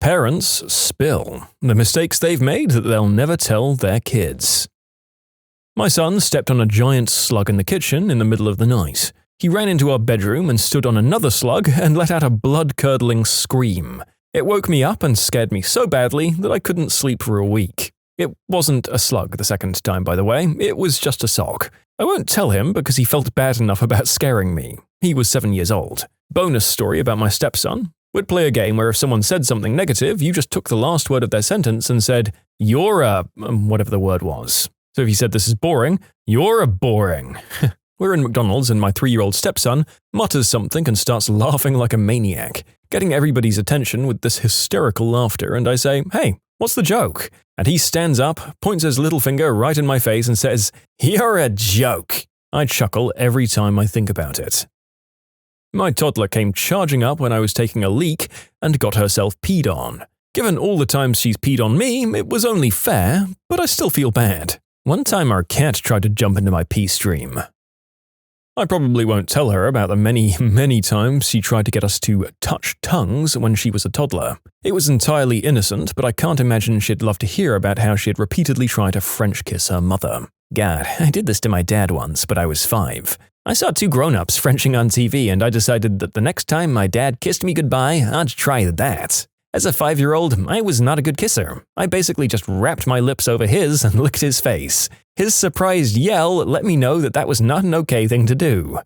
Parents spill the mistakes they've made that they'll never tell their kids. My son stepped on a giant slug in the kitchen in the middle of the night. He ran into our bedroom and stood on another slug and let out a blood-curdling scream. It woke me up and scared me so badly that I couldn't sleep for a week. It wasn't a slug the second time, by the way. It was just a sock. I won't tell him because he felt bad enough about scaring me. He was 7 years old. Bonus story about my stepson. We'd play a game where if someone said something negative, you just took the last word of their sentence and said, "You're a…" whatever the word was. So if you said this is boring, "You're a boring." We're in McDonald's and my 3-year-old stepson mutters something and starts laughing like a maniac, getting everybody's attention with this hysterical laughter, and I say, "Hey, what's the joke?" And he stands up, points his little finger right in my face and says, "You're a joke." I chuckle every time I think about it. My toddler came charging up when I was taking a leak and got herself peed on. Given all the times she's peed on me, it was only fair, but I still feel bad. One time our cat tried to jump into my pee stream. I probably won't tell her about the many times she tried to get us to touch tongues when she was a toddler. It was entirely innocent, but I can't imagine she'd love to hear about how she'd repeatedly tried to French kiss her mother. God, I did this to my dad once, but I was 5. I saw 2 grown-ups Frenching on TV, and I decided that the next time my dad kissed me goodbye, I'd try that. As a 5-year-old, I was not a good kisser. I basically just wrapped my lips over his and licked his face. His surprised yell let me know that that was not an okay thing to do.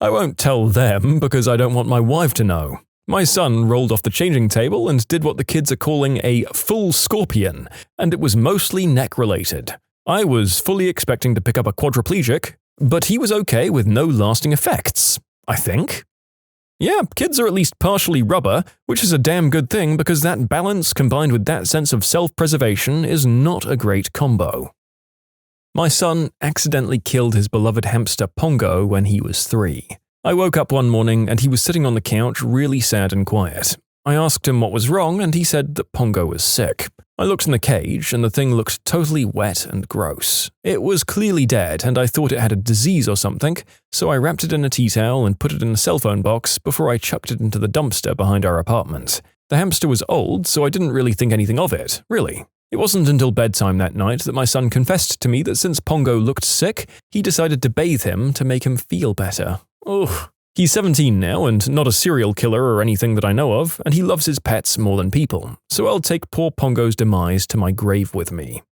I won't tell them because I don't want my wife to know. My son rolled off the changing table and did what the kids are calling a full scorpion, and it was mostly neck-related. I was fully expecting to pick up a quadriplegic, but he was okay with no lasting effects, I think. Yeah, kids are at least partially rubber, which is a damn good thing because that balance combined with that sense of self-preservation is not a great combo. My son accidentally killed his beloved hamster Pongo when he was 3. I woke up one morning and he was sitting on the couch really sad and quiet. I asked him what was wrong and he said that Pongo was sick. I looked in the cage and the thing looked totally wet and gross. It was clearly dead and I thought it had a disease or something, so I wrapped it in a tea towel and put it in a cell phone box before I chucked it into the dumpster behind our apartment. The hamster was old, so I didn't really think anything of it, really. It wasn't until bedtime that night that my son confessed to me that since Pongo looked sick, he decided to bathe him to make him feel better. Ugh. He's 17 now and not a serial killer or anything that I know of, and he loves his pets more than people, so I'll take poor Pongo's demise to my grave with me.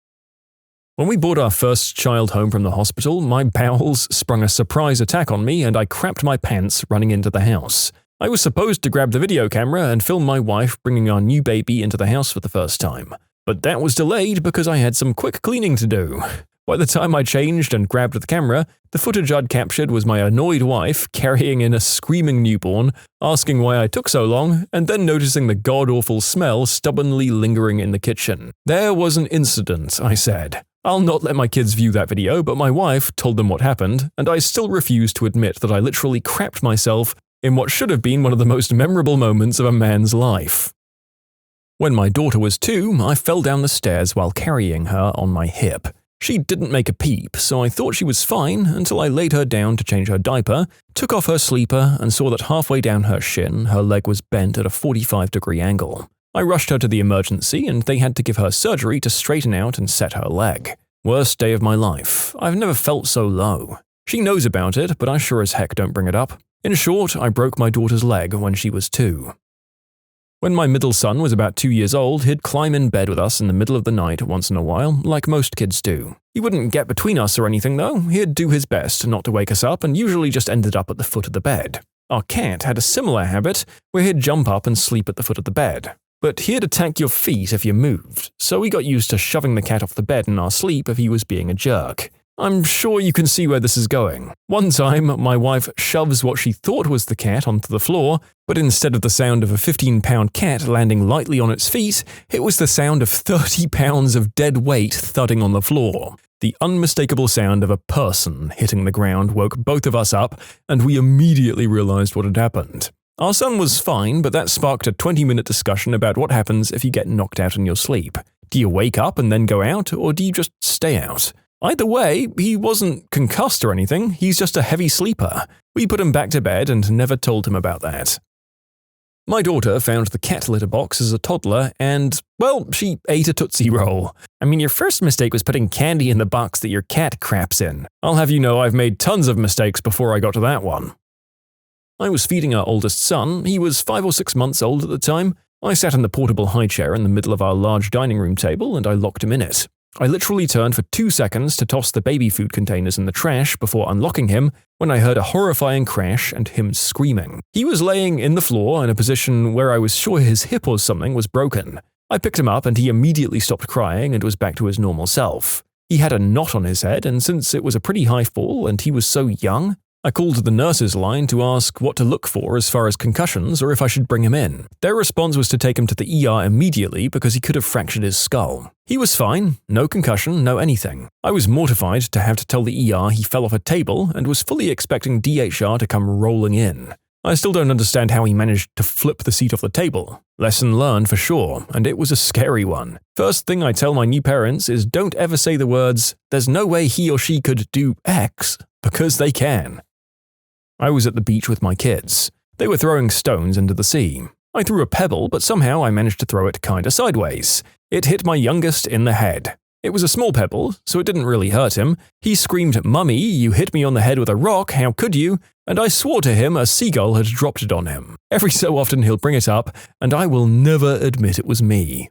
When we brought our first child home from the hospital, my bowels sprung a surprise attack on me and I crapped my pants running into the house. I was supposed to grab the video camera and film my wife bringing our new baby into the house for the first time, but that was delayed because I had some quick cleaning to do. By the time I changed and grabbed the camera, the footage I'd captured was my annoyed wife carrying in a screaming newborn, asking why I took so long, and then noticing the god-awful smell stubbornly lingering in the kitchen. There was an incident, I said. I'll not let my kids view that video, but my wife told them what happened, and I still refuse to admit that I literally crapped myself in what should have been one of the most memorable moments of a man's life. When my daughter was 2, I fell down the stairs while carrying her on my hip. She didn't make a peep, so I thought she was fine until I laid her down to change her diaper, took off her sleeper, and saw that halfway down her shin, her leg was bent at a 45-degree angle. I rushed her to the emergency, and they had to give her surgery to straighten out and set her leg. Worst day of my life. I've never felt so low. She knows about it, but I sure as heck don't bring it up. In short, I broke my daughter's leg when she was 2. When my middle son was about 2 years old, he'd climb in bed with us in the middle of the night once in a while, like most kids do. He wouldn't get between us or anything though, he'd do his best not to wake us up and usually just ended up at the foot of the bed. Our cat had a similar habit where he'd jump up and sleep at the foot of the bed. But he'd attack your feet if you moved, so we got used to shoving the cat off the bed in our sleep if he was being a jerk. I'm sure you can see where this is going. One time, my wife shoves what she thought was the cat onto the floor, but instead of the sound of a 15-pound cat landing lightly on its feet, it was the sound of 30 pounds of dead weight thudding on the floor. The unmistakable sound of a person hitting the ground woke both of us up, and we immediately realized what had happened. Our son was fine, but that sparked a 20-minute discussion about what happens if you get knocked out in your sleep. Do you wake up and then go out, or do you just stay out? Either way, he wasn't concussed or anything, he's just a heavy sleeper. We put him back to bed and never told him about that. My daughter found the cat litter box as a toddler and, well, she ate a Tootsie Roll. I mean, your first mistake was putting candy in the box that your cat craps in. I'll have you know I've made tons of mistakes before I got to that one. I was feeding our oldest son. He was 5 or 6 months old at the time. I sat in the portable high chair in the middle of our large dining room table and I locked him in it. I literally turned for 2 seconds to toss the baby food containers in the trash before unlocking him when I heard a horrifying crash and him screaming. He was laying in the floor in a position where I was sure his hip or something was broken. I picked him up and he immediately stopped crying and was back to his normal self. He had a knot on his head, and since it was a pretty high fall and he was so young, I called the nurse's line to ask what to look for as far as concussions or if I should bring him in. Their response was to take him to the ER immediately because he could have fractured his skull. He was fine, no concussion, no anything. I was mortified to have to tell the ER he fell off a table and was fully expecting DHR to come rolling in. I still don't understand how he managed to flip the seat off the table. Lesson learned for sure, and it was a scary one. First thing I tell my new parents is don't ever say the words, "There's no way he or she could do X," because they can. I was at the beach with my kids. They were throwing stones into the sea. I threw a pebble, but somehow I managed to throw it kinda sideways. It hit my youngest in the head. It was a small pebble, so it didn't really hurt him. He screamed, "Mummy, you hit me on the head with a rock, how could you?" And I swore to him a seagull had dropped it on him. Every so often he'll bring it up, and I will never admit it was me.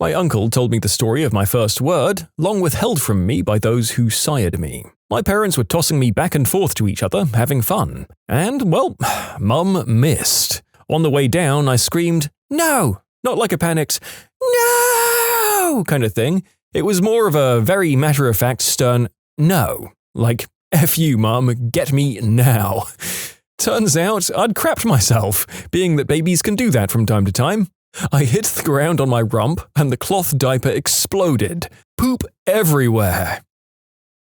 My uncle told me the story of my first word, long withheld from me by those who sired me. My parents were tossing me back and forth to each other, having fun. And, well, Mum missed. On the way down, I screamed, "No!" Not like a panicked, "No!" kind of thing. It was more of a very matter-of-fact, stern, "No." Like, "F you, Mum, get me now." Turns out, I'd crapped myself, being that babies can do that from time to time. I hit the ground on my rump, and the cloth diaper exploded. Poop everywhere.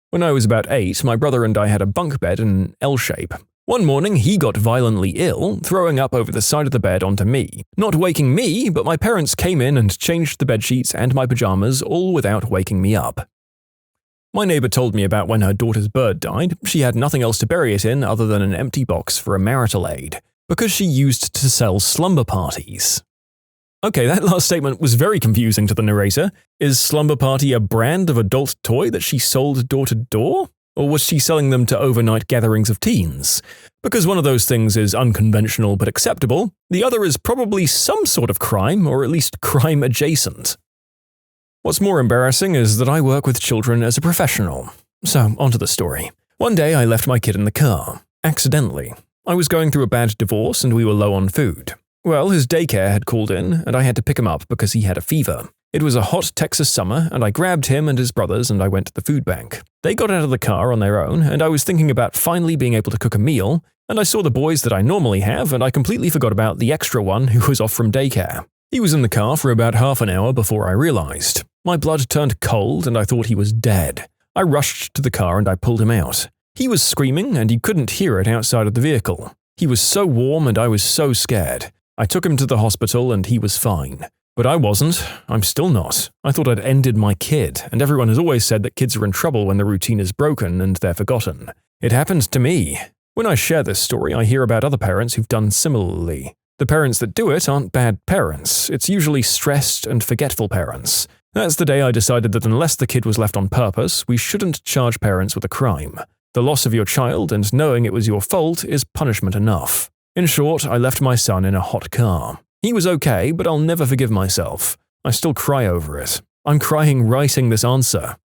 When I was about 8, my brother and I had a bunk bed in an L shape. One morning, he got violently ill, throwing up over the side of the bed onto me. Not waking me, but my parents came in and changed the bedsheets and my pajamas, all without waking me up. My neighbor told me about when her daughter's bird died. She had nothing else to bury it in other than an empty box for a marital aid, because she used to sell slumber parties. Okay, that last statement was very confusing to the narrator. Is Slumber Party a brand of adult toy that she sold door to door? Or was she selling them to overnight gatherings of teens? Because one of those things is unconventional but acceptable, the other is probably some sort of crime, or at least crime adjacent. What's more embarrassing is that I work with children as a professional. So, onto the story. One day I left my kid in the car. Accidentally. I was going through a bad divorce and we were low on food. Well, his daycare had called in, and I had to pick him up because he had a fever. It was a hot Texas summer, and I grabbed him and his brothers and I went to the food bank. They got out of the car on their own, and I was thinking about finally being able to cook a meal, and I saw the boys that I normally have, and I completely forgot about the extra one who was off from daycare. He was in the car for about half an hour before I realized. My blood turned cold, and I thought he was dead. I rushed to the car and I pulled him out. He was screaming, and you couldn't hear it outside of the vehicle. He was so warm, and I was so scared. I took him to the hospital and he was fine. But I wasn't. I'm still not. I thought I'd ended my kid, and everyone has always said that kids are in trouble when the routine is broken and they're forgotten. It happened to me. When I share this story, I hear about other parents who've done similarly. The parents that do it aren't bad parents. It's usually stressed and forgetful parents. That's the day I decided that unless the kid was left on purpose, we shouldn't charge parents with a crime. The loss of your child and knowing it was your fault is punishment enough. In short, I left my son in a hot car. He was okay, but I'll never forgive myself. I still cry over it. I'm crying writing this answer.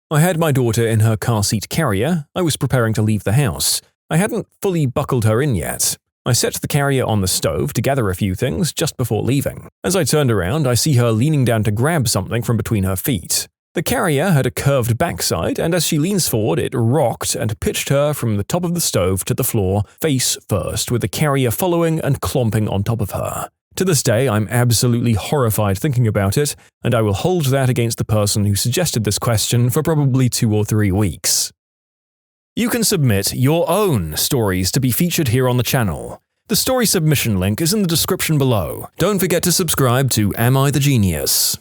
I had my daughter in her car seat carrier. I was preparing to leave the house. I hadn't fully buckled her in yet. I set the carrier on the stove to gather a few things just before leaving. As I turned around, I see her leaning down to grab something from between her feet. The carrier had a curved backside, and as she leans forward, it rocked and pitched her from the top of the stove to the floor, face first, with the carrier following and clomping on top of her. To this day, I'm absolutely horrified thinking about it, and I will hold that against the person who suggested this question for probably 2 or 3 weeks. You can submit your own stories to be featured here on the channel. The story submission link is in the description below. Don't forget to subscribe to Am I the Genius?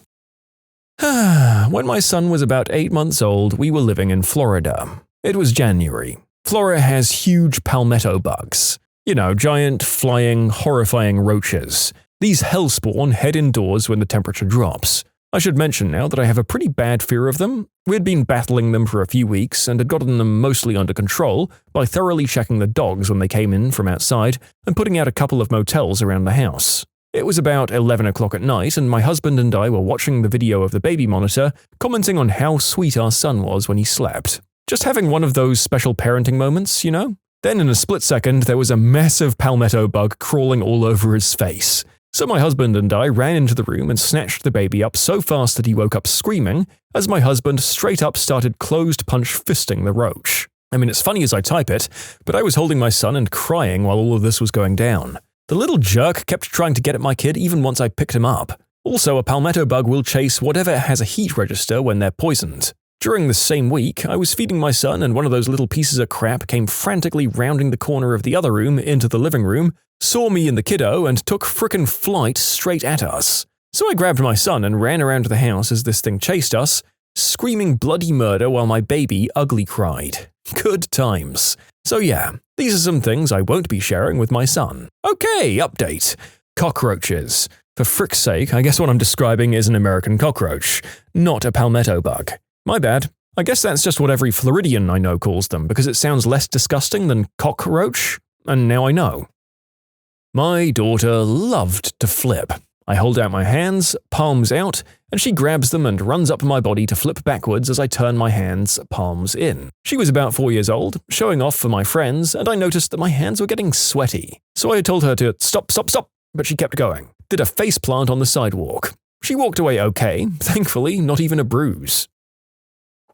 When my son was about 8 months old, we were living in Florida. It was January. Florida has huge palmetto bugs. You know, giant, flying, horrifying roaches. These hellspawn head indoors when the temperature drops. I should mention now that I have a pretty bad fear of them. We had been battling them for a few weeks and had gotten them mostly under control by thoroughly checking the dogs when they came in from outside and putting out a couple of motels around the house. It was about 11 o'clock at night and my husband and I were watching the video of the baby monitor, commenting on how sweet our son was when he slept. Just having one of those special parenting moments, you know? Then in a split second, there was a massive palmetto bug crawling all over his face. So my husband and I ran into the room and snatched the baby up so fast that he woke up screaming as my husband straight up started closed punch fisting the roach. I mean, it's funny as I type it, but I was holding my son and crying while all of this was going down. The little jerk kept trying to get at my kid even once I picked him up. Also, a palmetto bug will chase whatever has a heat register when they're poisoned. During the same week, I was feeding my son and one of those little pieces of crap came frantically rounding the corner of the other room into the living room, saw me and the kiddo, and took frickin' flight straight at us. So I grabbed my son and ran around the house as this thing chased us, screaming bloody murder while my baby ugly cried. Good times. So yeah, these are some things I won't be sharing with my son. Okay, update. Cockroaches. For frick's sake, I guess what I'm describing is an American cockroach, not a palmetto bug. My bad. I guess that's just what every Floridian I know calls them because it sounds less disgusting than cockroach, and now I know. My daughter loved to flip. I hold out my hands, palms out, and she grabs them and runs up my body to flip backwards as I turn my hands, palms in. She was about 4 years old, showing off for my friends, and I noticed that my hands were getting sweaty. So I told her to stop, but she kept going. Did a faceplant on the sidewalk. She walked away okay, thankfully not even a bruise.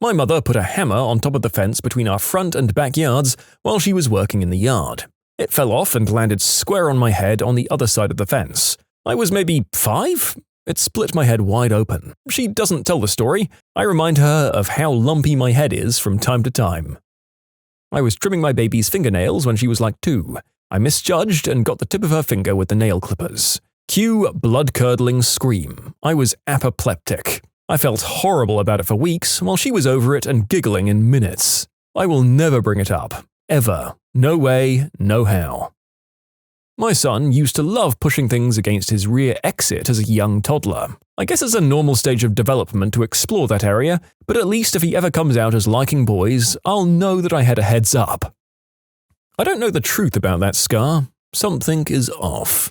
My mother put a hammer on top of the fence between our front and backyards while she was working in the yard. It fell off and landed square on my head on the other side of the fence. I was maybe 5? It split my head wide open. She doesn't tell the story. I remind her of how lumpy my head is from time to time. I was trimming my baby's fingernails when she was like 2. I misjudged and got the tip of her finger with the nail clippers. Cue blood-curdling scream. I was apoplectic. I felt horrible about it for weeks while she was over it and giggling in minutes. I will never bring it up. Ever. No way, no how. My son used to love pushing things against his rear exit as a young toddler. I guess it's a normal stage of development to explore that area, but at least if he ever comes out as liking boys, I'll know that I had a heads up. I don't know the truth about that scar. Something is off.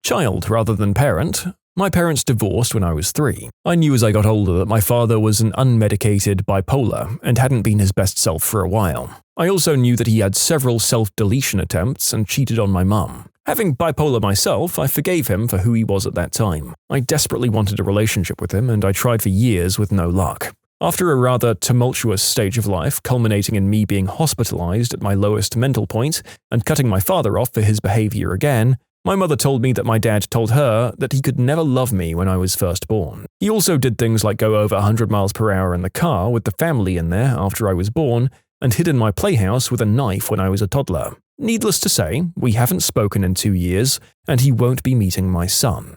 Child rather than parent. My parents divorced when I was 3. I knew as I got older that my father was an unmedicated bipolar and hadn't been his best self for a while. I also knew that he had several self-deletion attempts and cheated on my mum. Having bipolar myself, I forgave him for who he was at that time. I desperately wanted a relationship with him and I tried for years with no luck. After a rather tumultuous stage of life, culminating in me being hospitalized at my lowest mental point and cutting my father off for his behavior again, my mother told me that my dad told her that he could never love me when I was first born. He also did things like go over 100 miles per hour in the car with the family in there after I was born and hid in my playhouse with a knife when I was a toddler. Needless to say, we haven't spoken in 2 years, and he won't be meeting my son.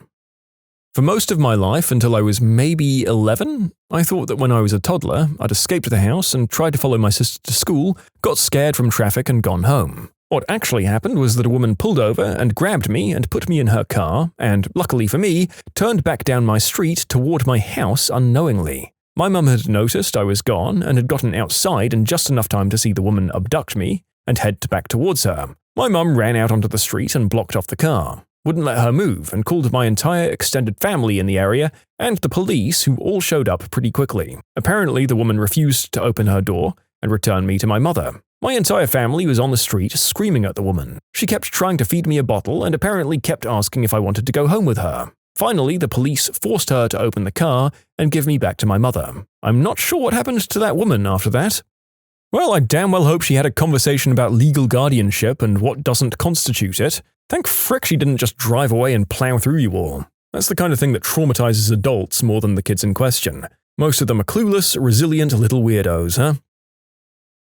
For most of my life, until I was maybe 11, I thought that when I was a toddler, I'd escaped the house and tried to follow my sister to school, got scared from traffic and gone home. What actually happened was that a woman pulled over and grabbed me and put me in her car and, luckily for me, turned back down my street toward my house unknowingly. My mum had noticed I was gone and had gotten outside in just enough time to see the woman abduct me and head back towards her. My mum ran out onto the street and blocked off the car, wouldn't let her move, and called my entire extended family in the area and the police, who all showed up pretty quickly. Apparently, the woman refused to open her door and return me to my mother. My entire family was on the street screaming at the woman. She kept trying to feed me a bottle and apparently kept asking if I wanted to go home with her. Finally, the police forced her to open the car and give me back to my mother. I'm not sure what happened to that woman after that. Well, I damn well hope she had a conversation about legal guardianship and what doesn't constitute it. Thank frick she didn't just drive away and plow through you all. That's the kind of thing that traumatizes adults more than the kids in question. Most of them are clueless, resilient little weirdos, huh?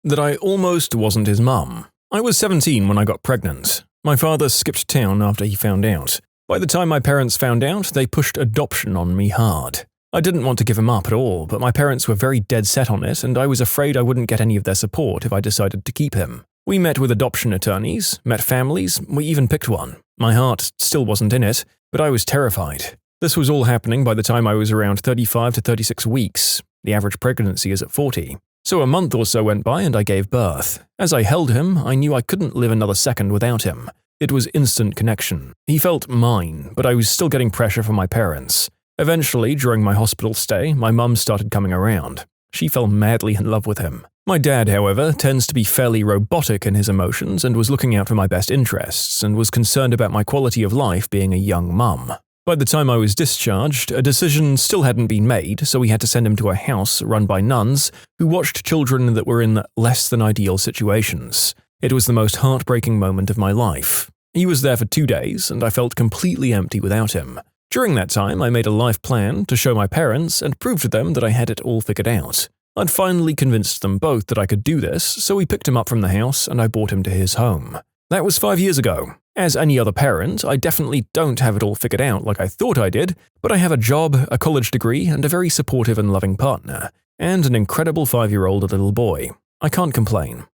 That I almost wasn't his mum. I was 17 when I got pregnant. My father skipped town after he found out. By the time my parents found out, they pushed adoption on me hard. I didn't want to give him up at all, but my parents were very dead set on it, and I was afraid I wouldn't get any of their support if I decided to keep him. We met with adoption attorneys, met families, we even picked one. My heart still wasn't in it, but I was terrified. This was all happening by the time I was around 35 to 36 weeks. The average pregnancy is at 40. So a month or so went by and I gave birth. As I held him, I knew I couldn't live another second without him. It was instant connection. He felt mine, but I was still getting pressure from my parents. Eventually, during my hospital stay, my mum started coming around. She fell madly in love with him. My dad, however, tends to be fairly robotic in his emotions and was looking out for my best interests and was concerned about my quality of life being a young mum. By the time I was discharged, a decision still hadn't been made, so we had to send him to a house run by nuns who watched children that were in less than ideal situations. It was the most heartbreaking moment of my life. He was there for 2 days, and I felt completely empty without him. During that time, I made a life plan to show my parents and prove to them that I had it all figured out. I'd finally convinced them both that I could do this, so we picked him up from the house and I brought him to his home. That was 5 years ago. As any other parent, I definitely don't have it all figured out like I thought I did, but I have a job, a college degree, and a very supportive and loving partner, and an incredible 5-year-old little boy. I can't complain.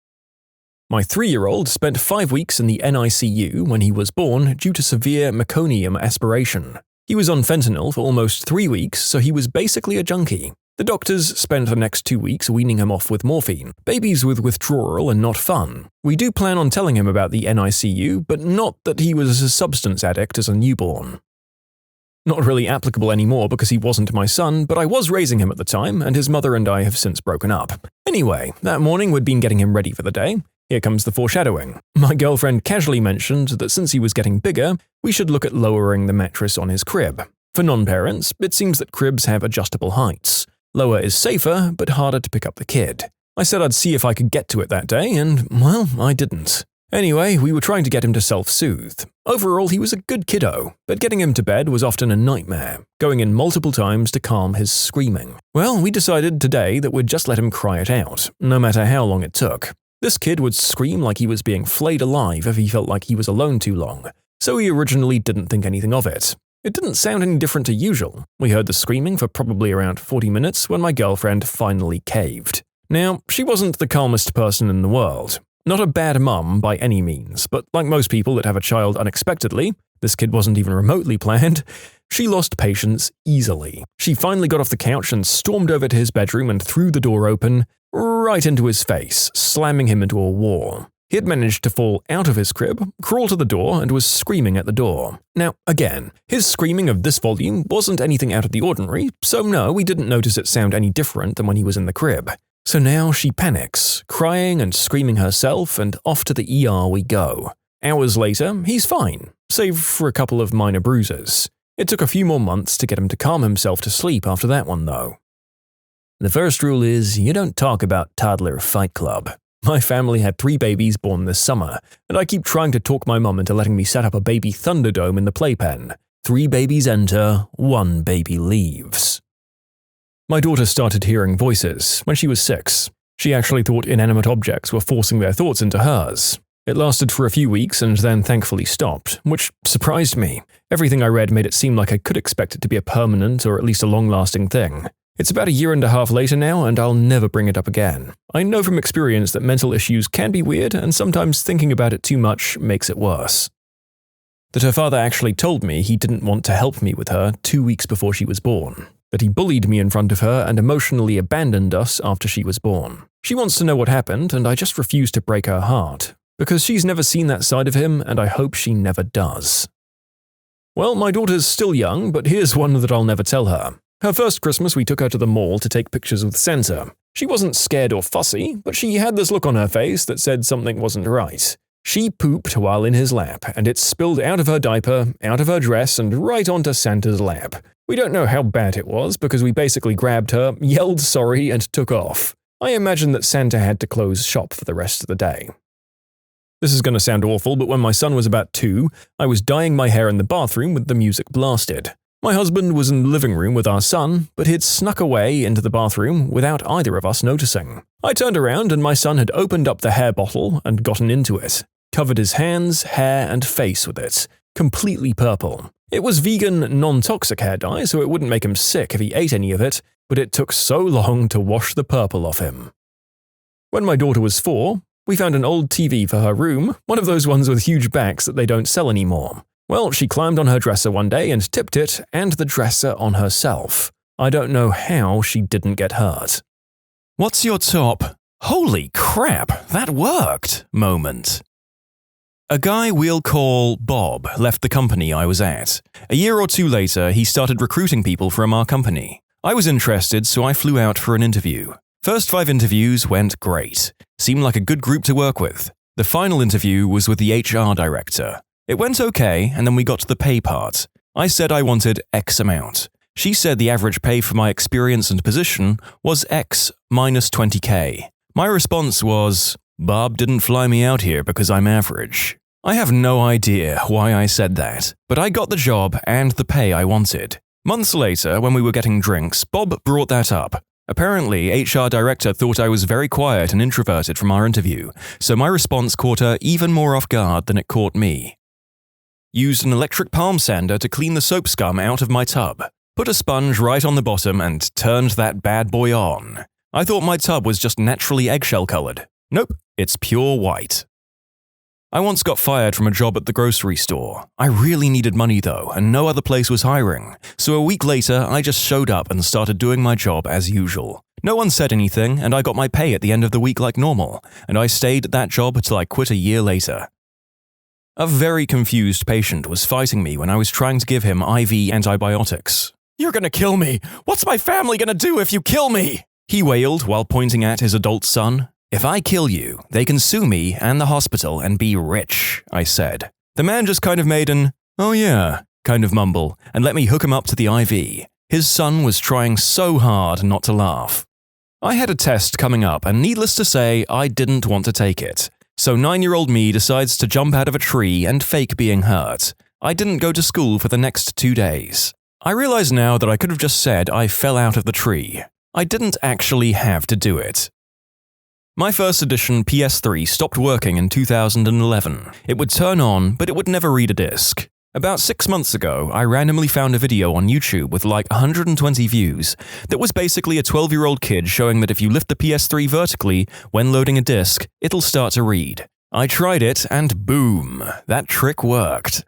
My 3-year-old spent 5 weeks in the NICU when he was born due to severe meconium aspiration. He was on fentanyl for almost 3 weeks, so he was basically a junkie. The doctors spent the next 2 weeks weaning him off with morphine. Babies with withdrawal are not fun. We do plan on telling him about the NICU, but not that he was a substance addict as a newborn. Not really applicable anymore because he wasn't my son, but I was raising him at the time, and his mother and I have since broken up. Anyway, that morning we'd been getting him ready for the day. Here comes the foreshadowing. My girlfriend casually mentioned that since he was getting bigger, we should look at lowering the mattress on his crib. For non-parents, it seems that cribs have adjustable heights. Lower is safer, but harder to pick up the kid. I said I'd see if I could get to it that day, and, well, I didn't. Anyway, we were trying to get him to self-soothe. Overall, he was a good kiddo, but getting him to bed was often a nightmare, going in multiple times to calm his screaming. Well, we decided today that we'd just let him cry it out, no matter how long it took. This kid would scream like he was being flayed alive if he felt like he was alone too long, so we originally didn't think anything of it. It didn't sound any different to usual. We heard the screaming for probably around 40 minutes when my girlfriend finally caved. Now, she wasn't the calmest person in the world. Not a bad mum by any means, but like most people that have a child unexpectedly, this kid wasn't even remotely planned, she lost patience easily. She finally got off the couch and stormed over to his bedroom and threw the door open, right into his face, slamming him into a wall. He had managed to fall out of his crib, crawl to the door, and was screaming at the door. Now, again, his screaming of this volume wasn't anything out of the ordinary, so no, we didn't notice it sound any different than when he was in the crib. So now she panics, crying and screaming herself, and off to the ER we go. Hours later, he's fine, save for a couple of minor bruises. It took a few more months to get him to calm himself to sleep after that one, though. The first rule is you don't talk about toddler fight club. My family had 3 babies born this summer, and I keep trying to talk my mum into letting me set up a baby Thunderdome in the playpen. 3 babies enter, 1 baby leaves. My daughter started hearing voices when she was 6. She actually thought inanimate objects were forcing their thoughts into hers. It lasted for a few weeks and then thankfully stopped, which surprised me. Everything I read made it seem like I could expect it to be a permanent or at least a long-lasting thing. It's about 1.5 years later now, and I'll never bring it up again. I know from experience that mental issues can be weird, and sometimes thinking about it too much makes it worse. That her father actually told me he didn't want to help me with her 2 weeks before she was born. That he bullied me in front of her and emotionally abandoned us after she was born. She wants to know what happened, and I just refuse to break her heart. Because she's never seen that side of him, and I hope she never does. Well, my daughter's still young, but here's one that I'll never tell her. Her first Christmas, we took her to the mall to take pictures with Santa. She wasn't scared or fussy, but she had this look on her face that said something wasn't right. She pooped while in his lap, and it spilled out of her diaper, out of her dress, and right onto Santa's lap. We don't know how bad it was because we basically grabbed her, yelled sorry, and took off. I imagine that Santa had to close shop for the rest of the day. This is going to sound awful, but when my son was about 2, I was dyeing my hair in the bathroom with the music blasted. My husband was in the living room with our son, but he'd snuck away into the bathroom without either of us noticing. I turned around and my son had opened up the hair bottle and gotten into it, covered his hands, hair, and face with it, completely purple. It was vegan, non-toxic hair dye, so it wouldn't make him sick if he ate any of it, but it took so long to wash the purple off him. When my daughter was 4, We found an old TV for her room, one of those ones with huge backs that they don't sell anymore. Well, she climbed on her dresser one day and tipped it and the dresser on herself. I don't know how she didn't get hurt. What's your top, holy crap, that worked moment? A guy we'll call Bob left the company I was at. A year or two later, he started recruiting people from our company. I was interested, so I flew out for an interview. First 5 interviews went great. Seemed like a good group to work with. The final interview was with the HR director. It went okay, and then we got to the pay part. I said I wanted X amount. She said the average pay for my experience and position was X minus 20K. My response was, Bob didn't fly me out here because I'm average. I have no idea why I said that, but I got the job and the pay I wanted. Months later, when we were getting drinks, Bob brought that up. Apparently, HR director thought I was very quiet and introverted from our interview, so my response caught her even more off guard than it caught me. Used an electric palm sander to clean the soap scum out of my tub. Put a sponge right on the bottom and turned that bad boy on. I thought my tub was just naturally eggshell colored. Nope, it's pure white. I once got fired from a job at the grocery store. I really needed money though, and no other place was hiring. So a week later, I just showed up and started doing my job as usual. No one said anything, and I got my pay at the end of the week like normal, and I stayed at that job until I quit a year later. A very confused patient was fighting me when I was trying to give him IV antibiotics. "You're gonna kill me! What's my family gonna do if you kill me?" He wailed while pointing at his adult son. "If I kill you, they can sue me and the hospital and be rich," I said. The man just kind of made an, "Oh yeah," kind of mumble and let me hook him up to the IV. His son was trying so hard not to laugh. I had a test coming up and needless to say, I didn't want to take it. So 9-year-old me decides to jump out of a tree and fake being hurt. I didn't go to school for the next 2 days. I realize now that I could have just said I fell out of the tree. I didn't actually have to do it. My first edition PS3 stopped working in 2011. It would turn on, but it would never read a disc. About 6 months ago, I randomly found a video on YouTube with like 120 views that was basically a 12-year-old kid showing that if you lift the PS3 vertically when loading a disc, it'll start to read. I tried it and boom, that trick worked.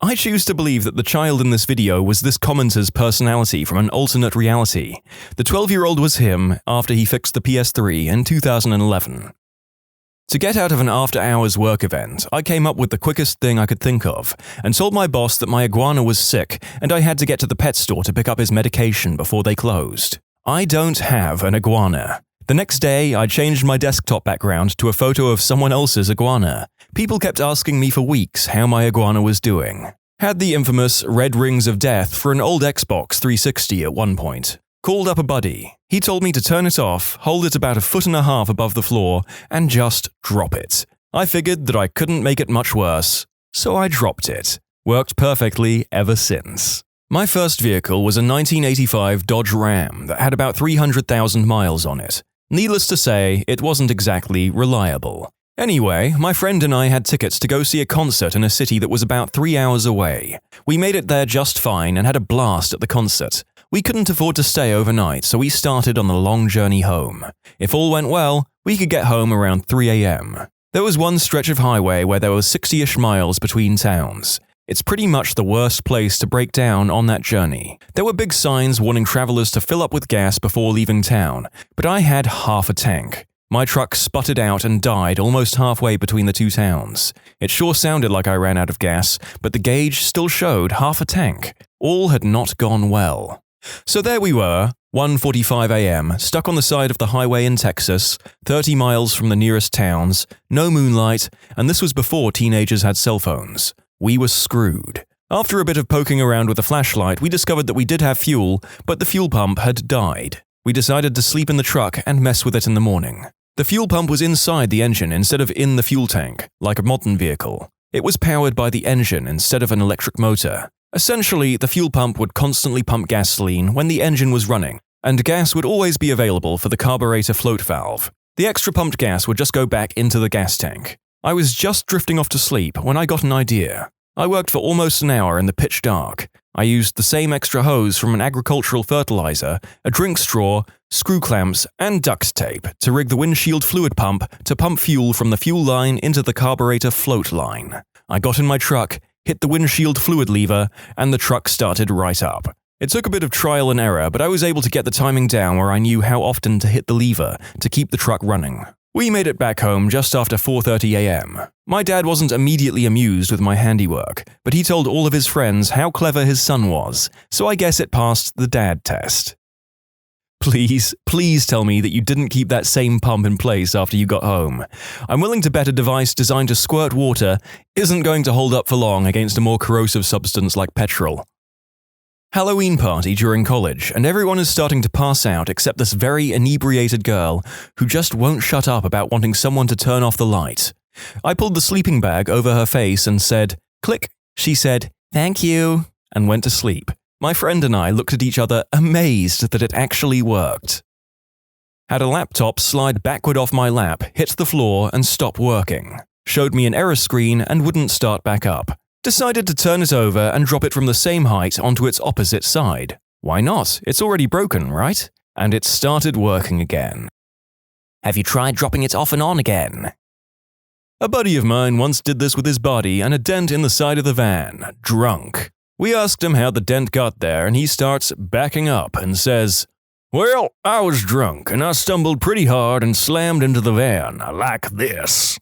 I choose to believe that the child in this video was this commenter's personality from an alternate reality. The 12-year-old was him after he fixed the PS3 in 2011. To get out of an after-hours work event, I came up with the quickest thing I could think of and told my boss that my iguana was sick and I had to get to the pet store to pick up his medication before they closed. I don't have an iguana. The next day, I changed my desktop background to a photo of someone else's iguana. People kept asking me for weeks how my iguana was doing. Had the infamous red rings of death for an old Xbox 360 at one point. Called up a buddy. He told me to turn it off, hold it about 1.5 feet above the floor, and just drop it. I figured that I couldn't make it much worse, so I dropped it. Worked perfectly ever since. My first vehicle was a 1985 Dodge Ram that had about 300,000 miles on it. Needless to say, it wasn't exactly reliable. Anyway, my friend and I had tickets to go see a concert in a city that was about 3 hours away. We made it there just fine and had a blast at the concert. We couldn't afford to stay overnight, so we started on the long journey home. If all went well, we could get home around 3 a.m. There was one stretch of highway where there was 60-ish miles between towns. It's pretty much the worst place to break down on that journey. There were big signs warning travelers to fill up with gas before leaving town, but I had half a tank. My truck sputtered out and died almost halfway between the two towns. It sure sounded like I ran out of gas, but the gauge still showed half a tank. All had not gone well. So there we were, 1:45 a.m., stuck on the side of the highway in Texas, 30 miles from the nearest towns, no moonlight, and this was before teenagers had cell phones. We were screwed. After a bit of poking around with a flashlight, we discovered that we did have fuel, but the fuel pump had died. We decided to sleep in the truck and mess with it in the morning. The fuel pump was inside the engine instead of in the fuel tank, like a modern vehicle. It was powered by the engine instead of an electric motor. Essentially, the fuel pump would constantly pump gasoline when the engine was running, and gas would always be available for the carburetor float valve. The extra pumped gas would just go back into the gas tank. I was just drifting off to sleep when I got an idea. I worked for almost an hour in the pitch dark. I used the same extra hose from an agricultural fertilizer, a drink straw, screw clamps, and duct tape to rig the windshield fluid pump to pump fuel from the fuel line into the carburetor float line. I got in my truck, hit the windshield fluid lever, and the truck started right up. It took a bit of trial and error, but I was able to get the timing down where I knew how often to hit the lever to keep the truck running. We made it back home just after 4:30 a.m. My dad wasn't immediately amused with my handiwork, but he told all of his friends how clever his son was, so I guess it passed the dad test. Please tell me that you didn't keep that same pump in place after you got home. I'm willing to bet a device designed to squirt water isn't going to hold up for long against a more corrosive substance like petrol. Halloween party during college, and everyone is starting to pass out except this very inebriated girl who just won't shut up about wanting someone to turn off the light. I pulled the sleeping bag over her face and said, "Click." She said, "Thank you," and went to sleep. My friend and I looked at each other amazed that it actually worked. Had a laptop slide backward off my lap, hit the floor, and stop working. Showed me an error screen and wouldn't start back up. Decided to turn it over and drop it from the same height onto its opposite side. Why not? It's already broken, right? And it started working again. Have you tried dropping it off and on again? A buddy of mine once did this with his body and a dent in the side of the van, drunk. We asked him how the dent got there and he starts backing up and says, "Well, I was drunk and I stumbled pretty hard and slammed into the van, like this."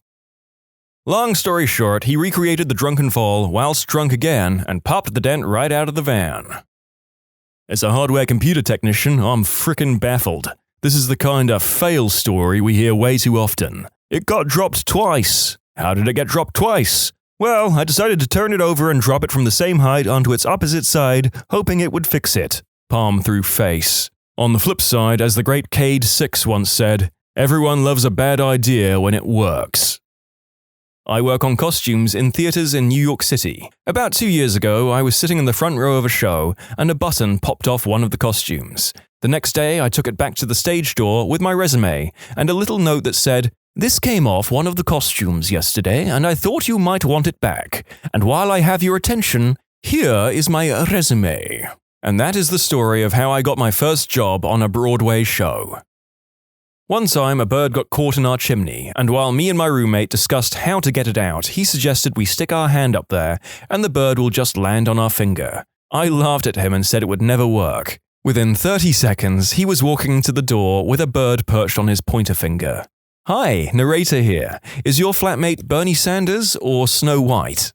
Long story short, he recreated the drunken fall whilst drunk again and popped the dent right out of the van. As a hardware computer technician, I'm frickin' baffled. This is the kind of fail story we hear way too often. It got dropped twice. How did it get dropped twice? Well, I decided to turn it over and drop it from the same height onto its opposite side, hoping it would fix it. Palm through face. On the flip side, as the great Cade Six once said, everyone loves a bad idea when it works. I work on costumes in theaters in New York City. About 2 years ago, I was sitting in the front row of a show, and a button popped off one of the costumes. The next day, I took it back to the stage door with my resume, and a little note that said, "This came off one of the costumes yesterday, and I thought you might want it back. And while I have your attention, here is my resume." And that is the story of how I got my first job on a Broadway show. One time, a bird got caught in our chimney, and while me and my roommate discussed how to get it out, he suggested we stick our hand up there, and the bird will just land on our finger. I laughed at him and said it would never work. Within 30 seconds, he was walking to the door with a bird perched on his pointer finger. "Hi, narrator here. Is your flatmate Bernie Sanders or Snow White?"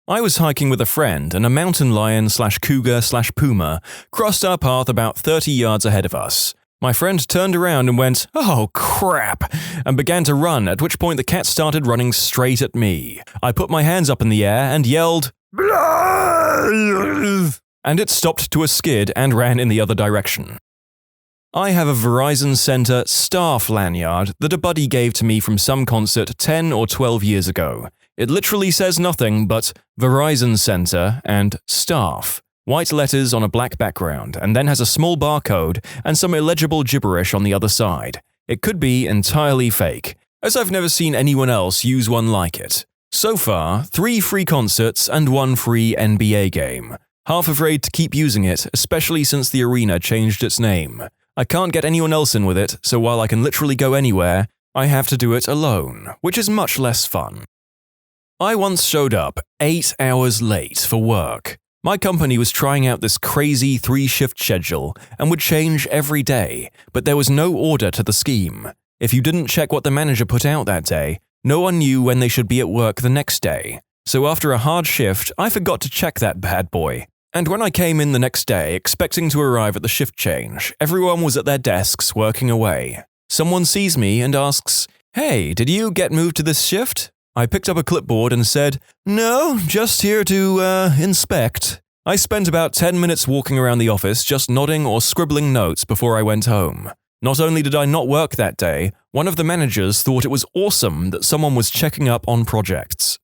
I was hiking with a friend, and a mountain lion/cougar/puma crossed our path about 30 yards ahead of us. My friend turned around and went, "Oh crap," and began to run, at which point the cat started running straight at me. I put my hands up in the air and yelled, "Blah!" and it stopped to a skid and ran in the other direction. I have a Verizon Center staff lanyard that a buddy gave to me from some concert 10 or 12 years ago. It literally says nothing but Verizon Center and staff. White letters on a black background, and then has a small barcode and some illegible gibberish on the other side. It could be entirely fake, as I've never seen anyone else use one like it. So far, 3 free concerts and 1 free NBA game. Half afraid to keep using it, especially since the arena changed its name. I can't get anyone else in with it, so while I can literally go anywhere, I have to do it alone, which is much less fun. I once showed up 8 hours late for work. My company was trying out this crazy 3-shift schedule and would change every day, but there was no order to the scheme. If you didn't check what the manager put out that day, no one knew when they should be at work the next day. So after a hard shift, I forgot to check that bad boy. And when I came in the next day expecting to arrive at the shift change, everyone was at their desks working away. Someone sees me and asks, "Hey, did you get moved to this shift?" I picked up a clipboard and said, "No, just here to, inspect." I spent about 10 minutes walking around the office just nodding or scribbling notes before I went home. Not only did I not work that day, one of the managers thought it was awesome that someone was checking up on projects.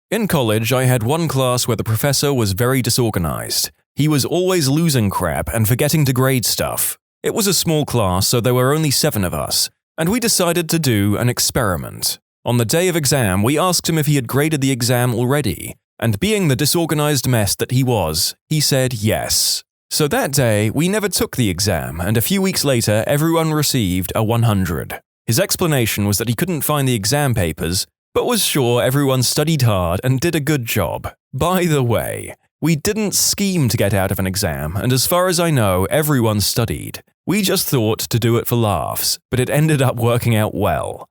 In college, I had one class where the professor was very disorganized. He was always losing crap and forgetting to grade stuff. It was a small class, so there were only 7 of us, and we decided to do an experiment. On the day of exam, we asked him if he had graded the exam already. and being the disorganized mess that he was, he said yes. So that day, we never took the exam, and a few weeks later, everyone received a 100. His explanation was that he couldn't find the exam papers, but was sure everyone studied hard and did a good job. By the way, we didn't scheme to get out of an exam, and as far as I know, everyone studied. We just thought to do it for laughs, but it ended up working out well.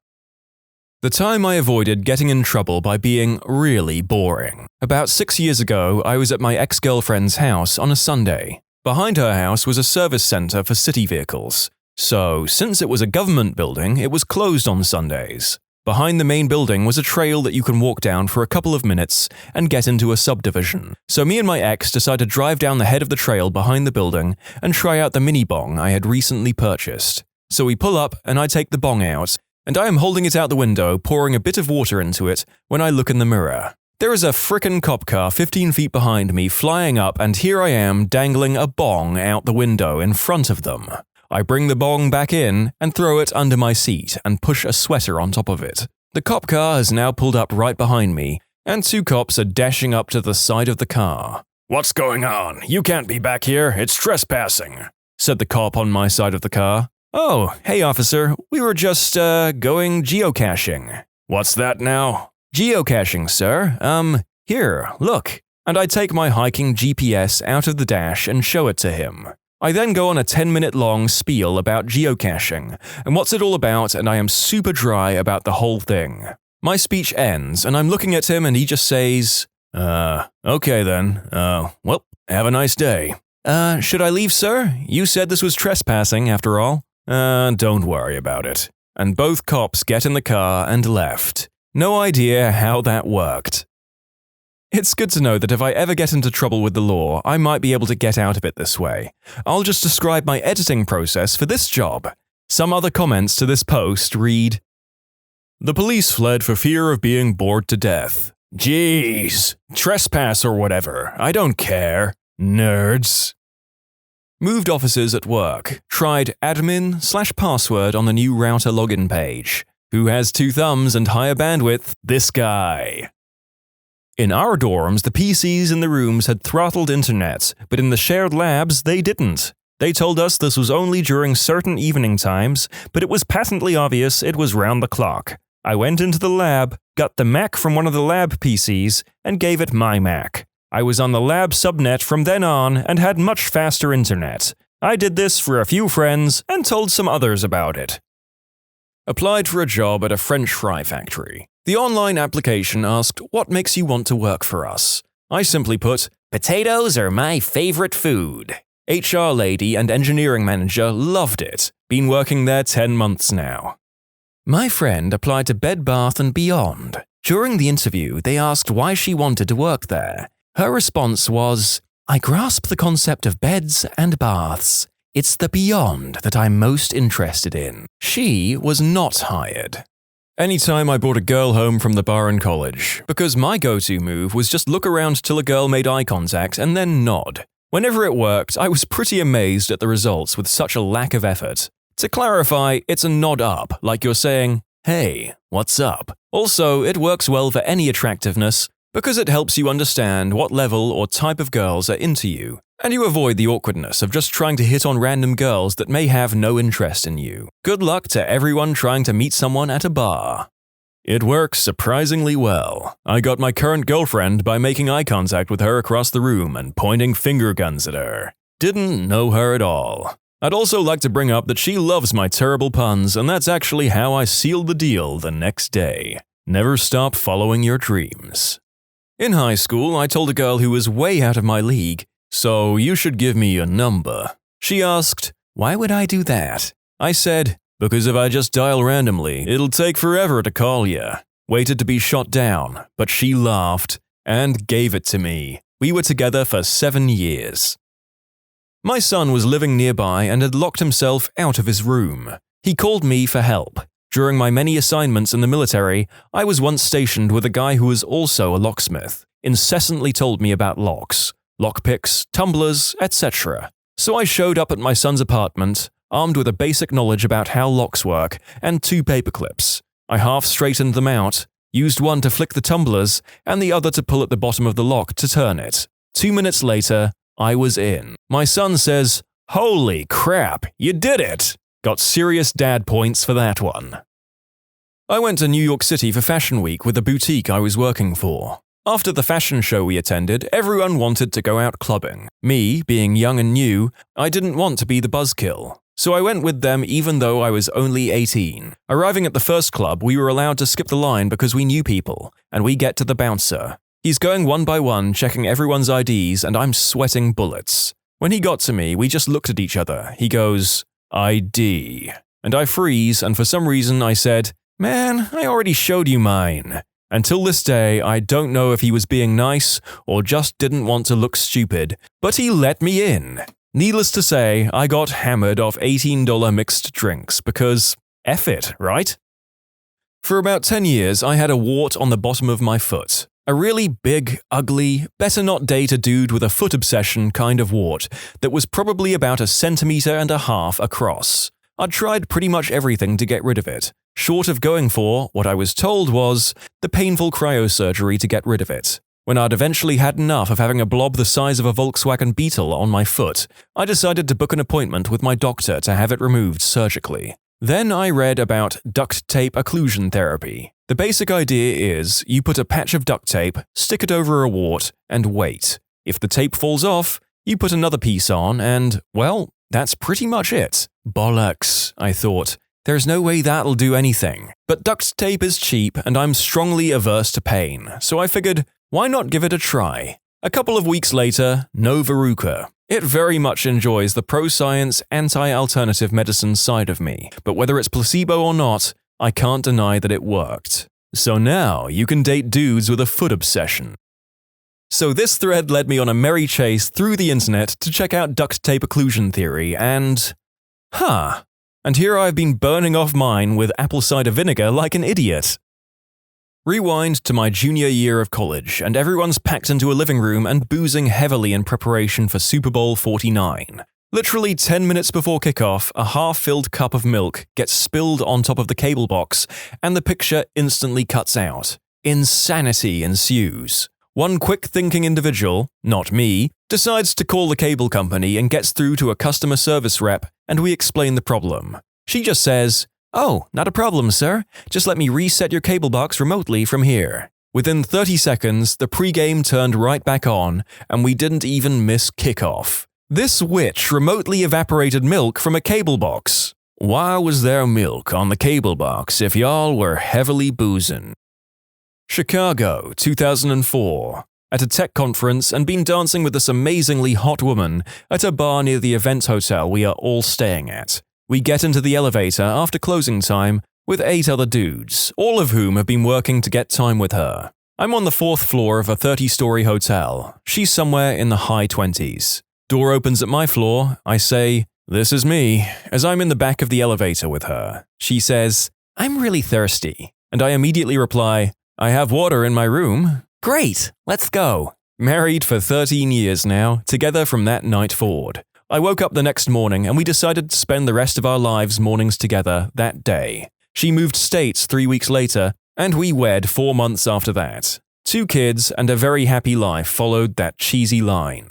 The time I avoided getting in trouble by being really boring. About 6 years ago, I was at my ex-girlfriend's house on a Sunday. Behind her house was a service center for city vehicles. So, since it was a government building, it was closed on Sundays. Behind the main building was a trail that you can walk down for a couple of minutes and get into a subdivision. So me and my ex decided to drive down the head of the trail behind the building and try out the mini bong I had recently purchased. So we pull up and I take the bong out, and I am holding it out the window, pouring a bit of water into it when I look in the mirror. There is a frickin' cop car 15 feet behind me flying up, and here I am dangling a bong out the window in front of them. I bring the bong back in and throw it under my seat and push a sweater on top of it. The cop car has now pulled up right behind me, and 2 cops are dashing up to the side of the car. "What's going on? You can't be back here. It's trespassing," said the cop on my side of the car. "Oh, hey officer, we were just, going geocaching." "What's that now?" "Geocaching, sir. Here, look." And I take my hiking GPS out of the dash and show it to him. I then go on a 10-minute long spiel about geocaching, and what's it all about, and I am super dry about the whole thing. My speech ends, and I'm looking at him and he just says, okay then, well, have a nice day." Should I leave, sir? You said this was trespassing, after all." Don't worry about it." And both cops get in the car and left. No idea how that worked. It's good to know that if I ever get into trouble with the law, I might be able to get out of it this way. I'll just describe my editing process for this job. Some other comments to this post read, "The police fled for fear of being bored to death. Jeez, trespass or whatever, I don't care. Nerds." Moved offices at work, tried admin/password on the new router login page. Who has 2 thumbs and higher bandwidth? This guy. In our dorms, the PCs in the rooms had throttled internet, but in the shared labs, they didn't. They told us this was only during certain evening times, but it was patently obvious it was round the clock. I went into the lab, got the Mac from one of the lab PCs, and gave it my Mac. I was on the lab subnet from then on and had much faster internet. I did this for a few friends and told some others about it. Applied for a job at a French fry factory. The online application asked, "What makes you want to work for us?" I simply put, "Potatoes are my favorite food." HR lady and engineering manager loved it. Been working there 10 months now. My friend applied to Bed Bath & Beyond. During the interview, they asked why she wanted to work there. Her response was, "I grasp the concept of beds and baths. It's the beyond that I'm most interested in." She was not hired. Anytime I brought a girl home from the bar in college, because my go-to move was just look around till a girl made eye contact and then nod. Whenever it worked, I was pretty amazed at the results with such a lack of effort. To clarify, it's a nod up, like you're saying, "Hey, what's up?" Also, it works well for any attractiveness, because it helps you understand what level or type of girls are into you, and you avoid the awkwardness of just trying to hit on random girls that may have no interest in you. Good luck to everyone trying to meet someone at a bar. It works surprisingly well. I got my current girlfriend by making eye contact with her across the room and pointing finger guns at her. Didn't know her at all. I'd also like to bring up that she loves my terrible puns, and that's actually how I sealed the deal the next day. Never stop following your dreams. In high school, I told a girl who was way out of my league, "So you should give me your number." She asked, "Why would I do that?" I said, "Because if I just dial randomly, it'll take forever to call you." Waited to be shot down, but she laughed and gave it to me. We were together for 7 years. My son was living nearby and had locked himself out of his room. He called me for help. During my many assignments in the military, I was once stationed with a guy who was also a locksmith, incessantly told me about locks, lockpicks, tumblers, etc. So I showed up at my son's apartment, armed with a basic knowledge about how locks work and 2 paper clips. I half straightened them out, used one to flick the tumblers and the other to pull at the bottom of the lock to turn it. 2 minutes later, I was in. My son says, "Holy crap, you did it!" Got serious dad points for that one. I went to New York City for Fashion Week with the boutique I was working for. After the fashion show we attended, everyone wanted to go out clubbing. Me, being young and new, I didn't want to be the buzzkill. So I went with them even though I was only 18. Arriving at the first club, we were allowed to skip the line because we knew people, and we get to the bouncer. He's going one by one, checking everyone's IDs, and I'm sweating bullets. When he got to me, we just looked at each other. He goes, "ID." And I freeze, and for some reason I said, "Man, I already showed you mine." Until this day, I don't know if he was being nice or just didn't want to look stupid, but he let me in. Needless to say, I got hammered off $18 mixed drinks because F it, right? For about 10 years, I had a wart on the bottom of my foot. A really big, ugly, better not date a dude with a foot obsession kind of wart that was probably about 1.5 centimeters across. I'd tried pretty much everything to get rid of it, short of going for what I was told was the painful cryosurgery to get rid of it. When I'd eventually had enough of having a blob the size of a Volkswagen Beetle on my foot, I decided to book an appointment with my doctor to have it removed surgically. Then I read about duct tape occlusion therapy. The basic idea is you put a patch of duct tape, stick it over a wart, and wait. If the tape falls off, you put another piece on and, well, that's pretty much it. Bollocks, I thought. There's no way that'll do anything. But duct tape is cheap and I'm strongly averse to pain, so I figured, why not give it a try? A couple of weeks later, no verruca. It very much enjoys the pro-science, anti-alternative medicine side of me, but whether it's placebo or not, I can't deny that it worked. So now you can date dudes with a foot obsession. So this thread led me on a merry chase through the internet to check out duct tape occlusion theory and… And here I've been burning off mine with apple cider vinegar like an idiot. Rewind to my junior year of college, and everyone's packed into a living room and boozing heavily in preparation for Super Bowl 49. Literally 10 minutes before kickoff, a half-filled cup of milk gets spilled on top of the cable box, and the picture instantly cuts out. Insanity ensues. One quick-thinking individual, not me, decides to call the cable company and gets through to a customer service rep, and we explain the problem. She just says, "Oh, not a problem, sir. Just let me reset your cable box remotely from here." Within 30 seconds, the pregame turned right back on, and we didn't even miss kickoff. This witch remotely evaporated milk from a cable box. Why was there milk on the cable box if y'all were heavily boozing? Chicago, 2004. At a tech conference and been dancing with this amazingly hot woman at a bar near the event hotel we are all staying at. We get into the elevator after closing time with 8 other dudes, all of whom have been working to get time with her. I'm on the 4th floor of a 30-story hotel. She's somewhere in the high 20s. Door opens at my floor. I say, "This is me," as I'm in the back of the elevator with her. She says, "I'm really thirsty." And I immediately reply, "I have water in my room." "Great, let's go." Married for 13 years now, together from that night forward. I woke up the next morning and we decided to spend the rest of our lives mornings together that day. She moved states 3 weeks later, and we wed 4 months after that. 2 kids and a very happy life followed that cheesy line.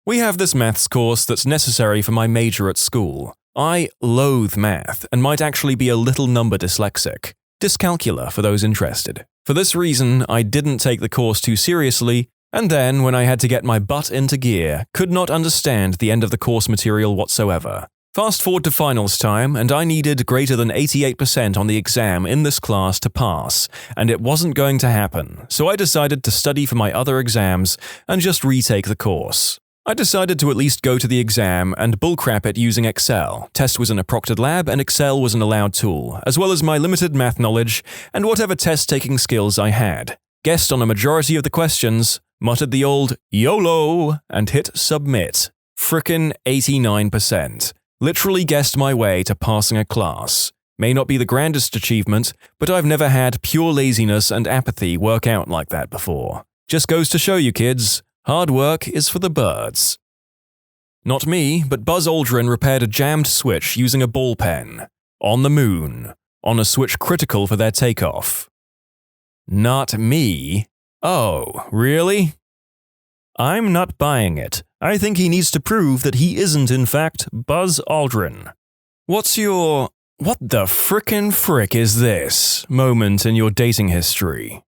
We have this maths course that's necessary for my major at school. I loathe math and might actually be a little number dyslexic. Dyscalculia for those interested. For this reason, I didn't take the course too seriously, and then, when I had to get my butt into gear, could not understand the end of the course material whatsoever. Fast forward to finals time, and I needed greater than 88% on the exam in this class to pass, and it wasn't going to happen, so I decided to study for my other exams and just retake the course. I decided to at least go to the exam and bullcrap it using Excel. Test was in a proctored lab and Excel was an allowed tool, as well as my limited math knowledge and whatever test-taking skills I had. Guessed on a majority of the questions, muttered the old YOLO, and hit submit. Frickin' 89%. Literally guessed my way to passing a class. May not be the grandest achievement, but I've never had pure laziness and apathy work out like that before. Just goes to show you kids, hard work is for the birds. Not me, but Buzz Aldrin repaired a jammed switch using a ball pen. On the moon. On a switch critical for their takeoff. Not me? Oh, really? I'm not buying it. I think he needs to prove that he isn't in fact Buzz Aldrin. What's your "what the frickin' frick is this" moment in your dating history?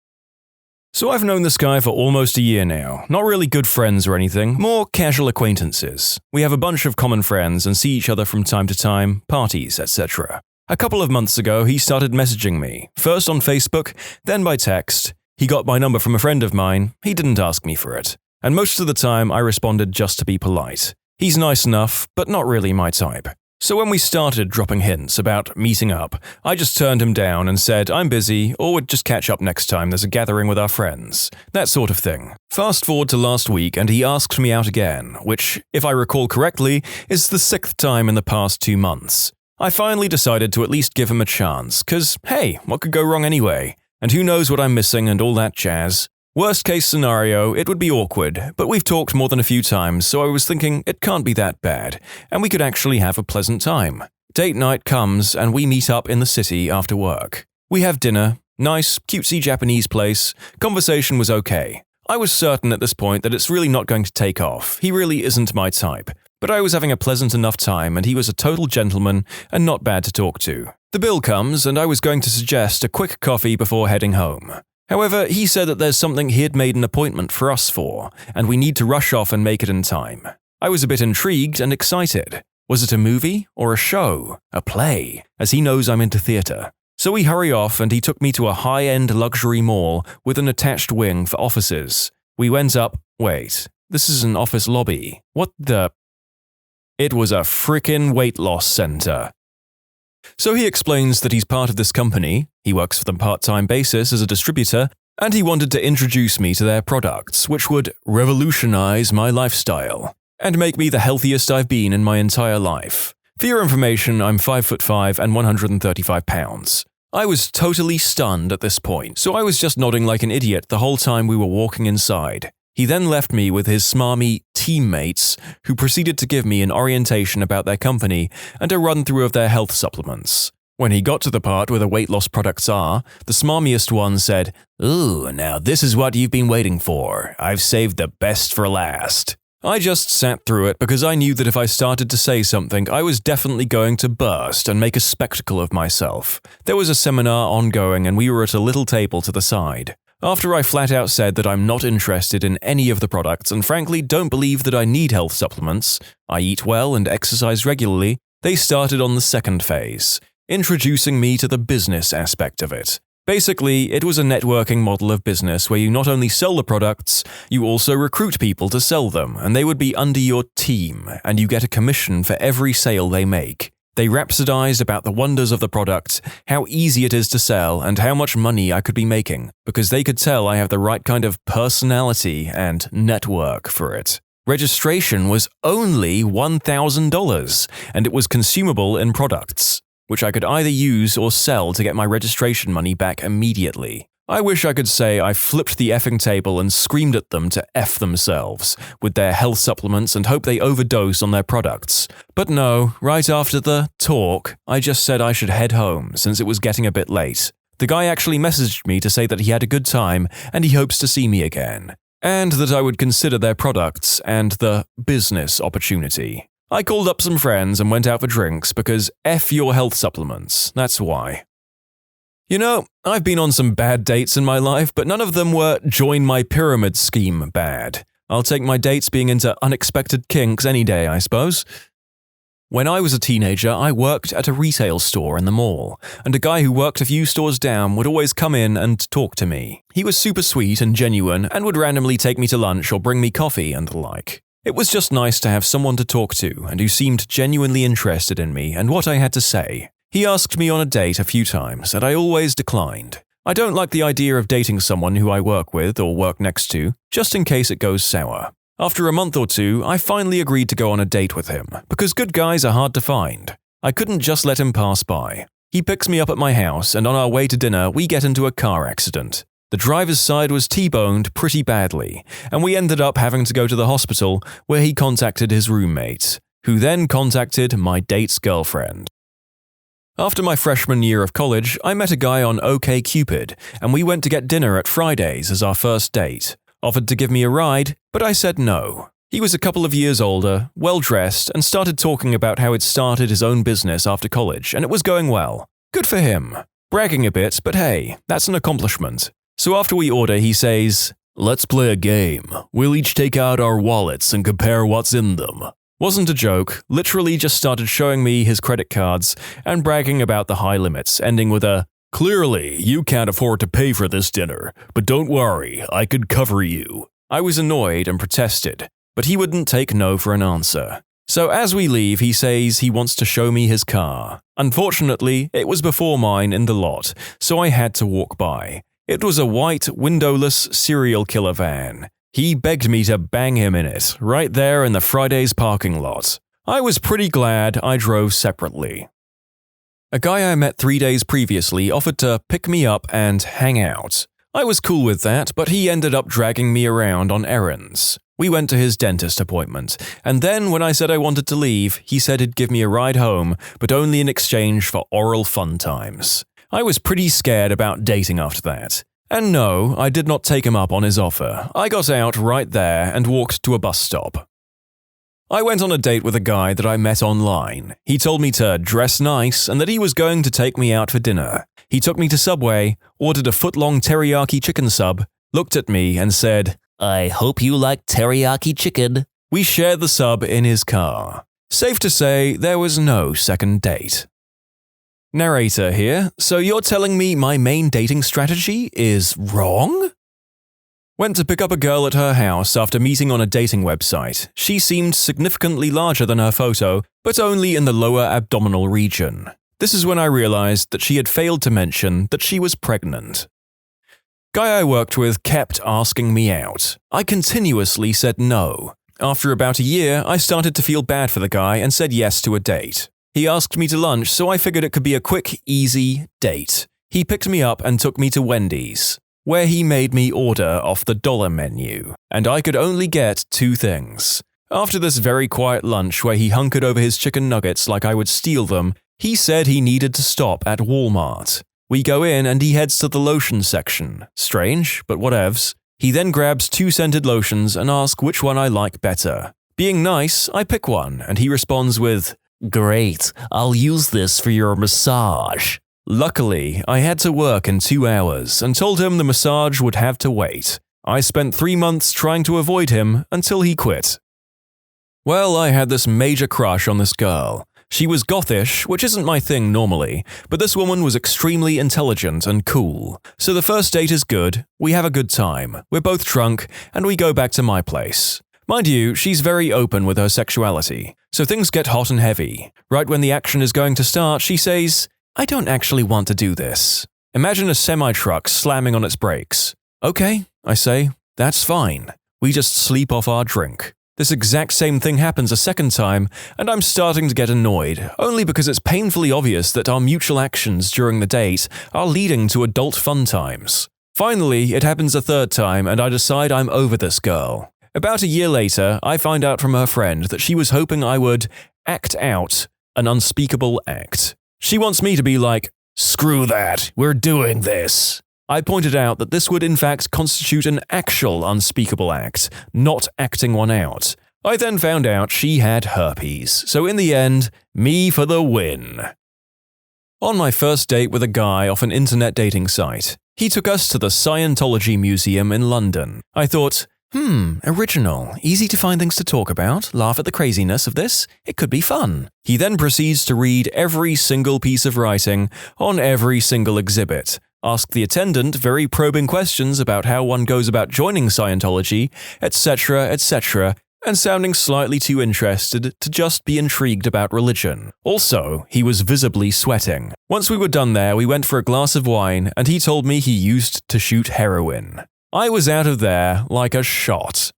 So I've known this guy for almost a year now. Not really good friends or anything, more casual acquaintances. We have a bunch of common friends and see each other from time to time, parties, etc. A couple of months ago, he started messaging me, first on Facebook, then by text. He got my number from a friend of mine, he didn't ask me for it. And most of the time, I responded just to be polite. He's nice enough, but not really my type. So when we started dropping hints about meeting up, I just turned him down and said I'm busy or would just catch up next time there's a gathering with our friends. That sort of thing. Fast forward to last week and he asked me out again, which, if I recall correctly, is the 6th time in the past 2 months. I finally decided to at least give him a chance, cause hey, what could go wrong anyway? And who knows what I'm missing and all that jazz. Worst case scenario, it would be awkward, but we've talked more than a few times, so I was thinking it can't be that bad, and we could actually have a pleasant time. Date night comes, and we meet up in the city after work. We have dinner, nice, cutesy Japanese place, conversation was okay. I was certain at this point that it's really not going to take off, he really isn't my type, but I was having a pleasant enough time and he was a total gentleman and not bad to talk to. The bill comes, and I was going to suggest a quick coffee before heading home. However, he said that there's something he had made an appointment for us for, and we need to rush off and make it in time. I was a bit intrigued and excited. Was it a movie or a show? A play? As he knows I'm into theater. So we hurry off and he took me to a high-end luxury mall with an attached wing for offices. We went up, wait, this is an office lobby. What the? It was a frickin' weight loss center. So he explains that he's part of this company, he works for them part-time basis as a distributor, and he wanted to introduce me to their products, which would revolutionize my lifestyle and make me the healthiest I've been in my entire life. For your information, I'm 5'5" and 135 pounds. I was totally stunned at this point, so I was just nodding like an idiot the whole time we were walking inside. He then left me with his smarmy teammates, who proceeded to give me an orientation about their company and a run-through of their health supplements. When he got to the part where the weight loss products are, the smarmiest one said, "Ooh, now this is what you've been waiting for. I've saved the best for last." I just sat through it because I knew that if I started to say something, I was definitely going to burst and make a spectacle of myself. There was a seminar ongoing and we were at a little table to the side. After I flat out said that I'm not interested in any of the products and frankly don't believe that I need health supplements, I eat well and exercise regularly, they started on the second phase, introducing me to the business aspect of it. Basically, it was a networking model of business where you not only sell the products, you also recruit people to sell them, and they would be under your team, and you get a commission for every sale they make. They rhapsodized about the wonders of the product, how easy it is to sell, and how much money I could be making, because they could tell I have the right kind of personality and network for it. Registration was only $1,000, and it was consumable in products, which I could either use or sell to get my registration money back immediately. I wish I could say I flipped the effing table and screamed at them to F themselves with their health supplements and hope they overdose on their products. But no, right after the talk, I just said I should head home since it was getting a bit late. The guy actually messaged me to say that he had a good time and he hopes to see me again, and that I would consider their products and the business opportunity. I called up some friends and went out for drinks because F your health supplements, that's why. You know, I've been on some bad dates in my life, but none of them were join my pyramid scheme bad. I'll take my dates being into unexpected kinks any day, I suppose. When I was a teenager, I worked at a retail store in the mall, and a guy who worked a few stores down would always come in and talk to me. He was super sweet and genuine and would randomly take me to lunch or bring me coffee and the like. It was just nice to have someone to talk to and who seemed genuinely interested in me and what I had to say. He asked me on a date a few times, and I always declined. I don't like the idea of dating someone who I work with or work next to, just in case it goes sour. After a month or two, I finally agreed to go on a date with him, because good guys are hard to find. I couldn't just let him pass by. He picks me up at my house, and on our way to dinner, we get into a car accident. The driver's side was T-boned pretty badly, and we ended up having to go to the hospital where he contacted his roommate, who then contacted my date's girlfriend. After my freshman year of college, I met a guy on OkCupid, and we went to get dinner at Fridays as our first date. Offered to give me a ride, but I said no. He was a couple of years older, well-dressed, and started talking about how he'd started his own business after college, and it was going well. Good for him. Bragging a bit, but hey, that's an accomplishment. So after we order, he says, "Let's play a game. We'll each take out our wallets and compare what's in them." Wasn't a joke, literally just started showing me his credit cards and bragging about the high limits, ending with a, "Clearly, you can't afford to pay for this dinner, but don't worry, I could cover you." I was annoyed and protested, but he wouldn't take no for an answer. So as we leave, he says he wants to show me his car. Unfortunately, it was before mine in the lot, so I had to walk by. It was a white, windowless serial killer van. He begged me to bang him in it, right there in the Fridays parking lot. I was pretty glad I drove separately. A guy I met 3 days previously offered to pick me up and hang out. I was cool with that, but he ended up dragging me around on errands. We went to his dentist appointment, and then when I said I wanted to leave, he said he'd give me a ride home, but only in exchange for oral fun times. I was pretty scared about dating after that. And no, I did not take him up on his offer. I got out right there and walked to a bus stop. I went on a date with a guy that I met online. He told me to dress nice and that he was going to take me out for dinner. He took me to Subway, ordered a foot-long teriyaki chicken sub, looked at me and said, "I hope you like teriyaki chicken." We shared the sub in his car. Safe to say, there was no second date. Narrator here, so you're telling me my main dating strategy is wrong? Went to pick up a girl at her house after meeting on a dating website. She seemed significantly larger than her photo, but only in the lower abdominal region. This is when I realized that she had failed to mention that she was pregnant. Guy I worked with kept asking me out. I continuously said no. After about a year, I started to feel bad for the guy and said yes to a date. He asked me to lunch, so I figured it could be a quick, easy date. He picked me up and took me to Wendy's, where he made me order off the dollar menu, and I could only get 2 things. After this very quiet lunch where he hunkered over his chicken nuggets like I would steal them, he said he needed to stop at Walmart. We go in and he heads to the lotion section. Strange, but whatevs. He then grabs 2 scented lotions and asks which one I like better. Being nice, I pick one, and he responds with, "Great, I'll use this for your massage." Luckily, I had to work in 2 hours and told him the massage would have to wait. I spent 3 months trying to avoid him until he quit. Well, I had this major crush on this girl. She was gothish, which isn't my thing normally, but this woman was extremely intelligent and cool. So the first date is good, we have a good time, we're both drunk, and we go back to my place. Mind you, she's very open with her sexuality, so things get hot and heavy. Right when the action is going to start, she says, "I don't actually want to do this." Imagine a semi-truck slamming on its brakes. "Okay," I say, "that's fine. We just sleep off our drink." This exact same thing happens a second time, and I'm starting to get annoyed, only because it's painfully obvious that our mutual actions during the date are leading to adult fun times. Finally, it happens a third time, and I decide I'm over this girl. About a year later, I find out from her friend that she was hoping I would act out an unspeakable act. She wants me to be like, "Screw that, we're doing this." I pointed out that this would in fact constitute an actual unspeakable act, not acting one out. I then found out she had herpes, so in the end, me for the win. On my first date with a guy off an internet dating site, he took us to the Scientology Museum in London. I thought, original, easy to find things to talk about, laugh at the craziness of this, it could be fun. He then proceeds to read every single piece of writing on every single exhibit, ask the attendant very probing questions about how one goes about joining Scientology, etc., etc., and sounding slightly too interested to just be intrigued about religion. Also, he was visibly sweating. Once we were done there, we went for a glass of wine, and he told me he used to shoot heroin. I was out of there like a shot.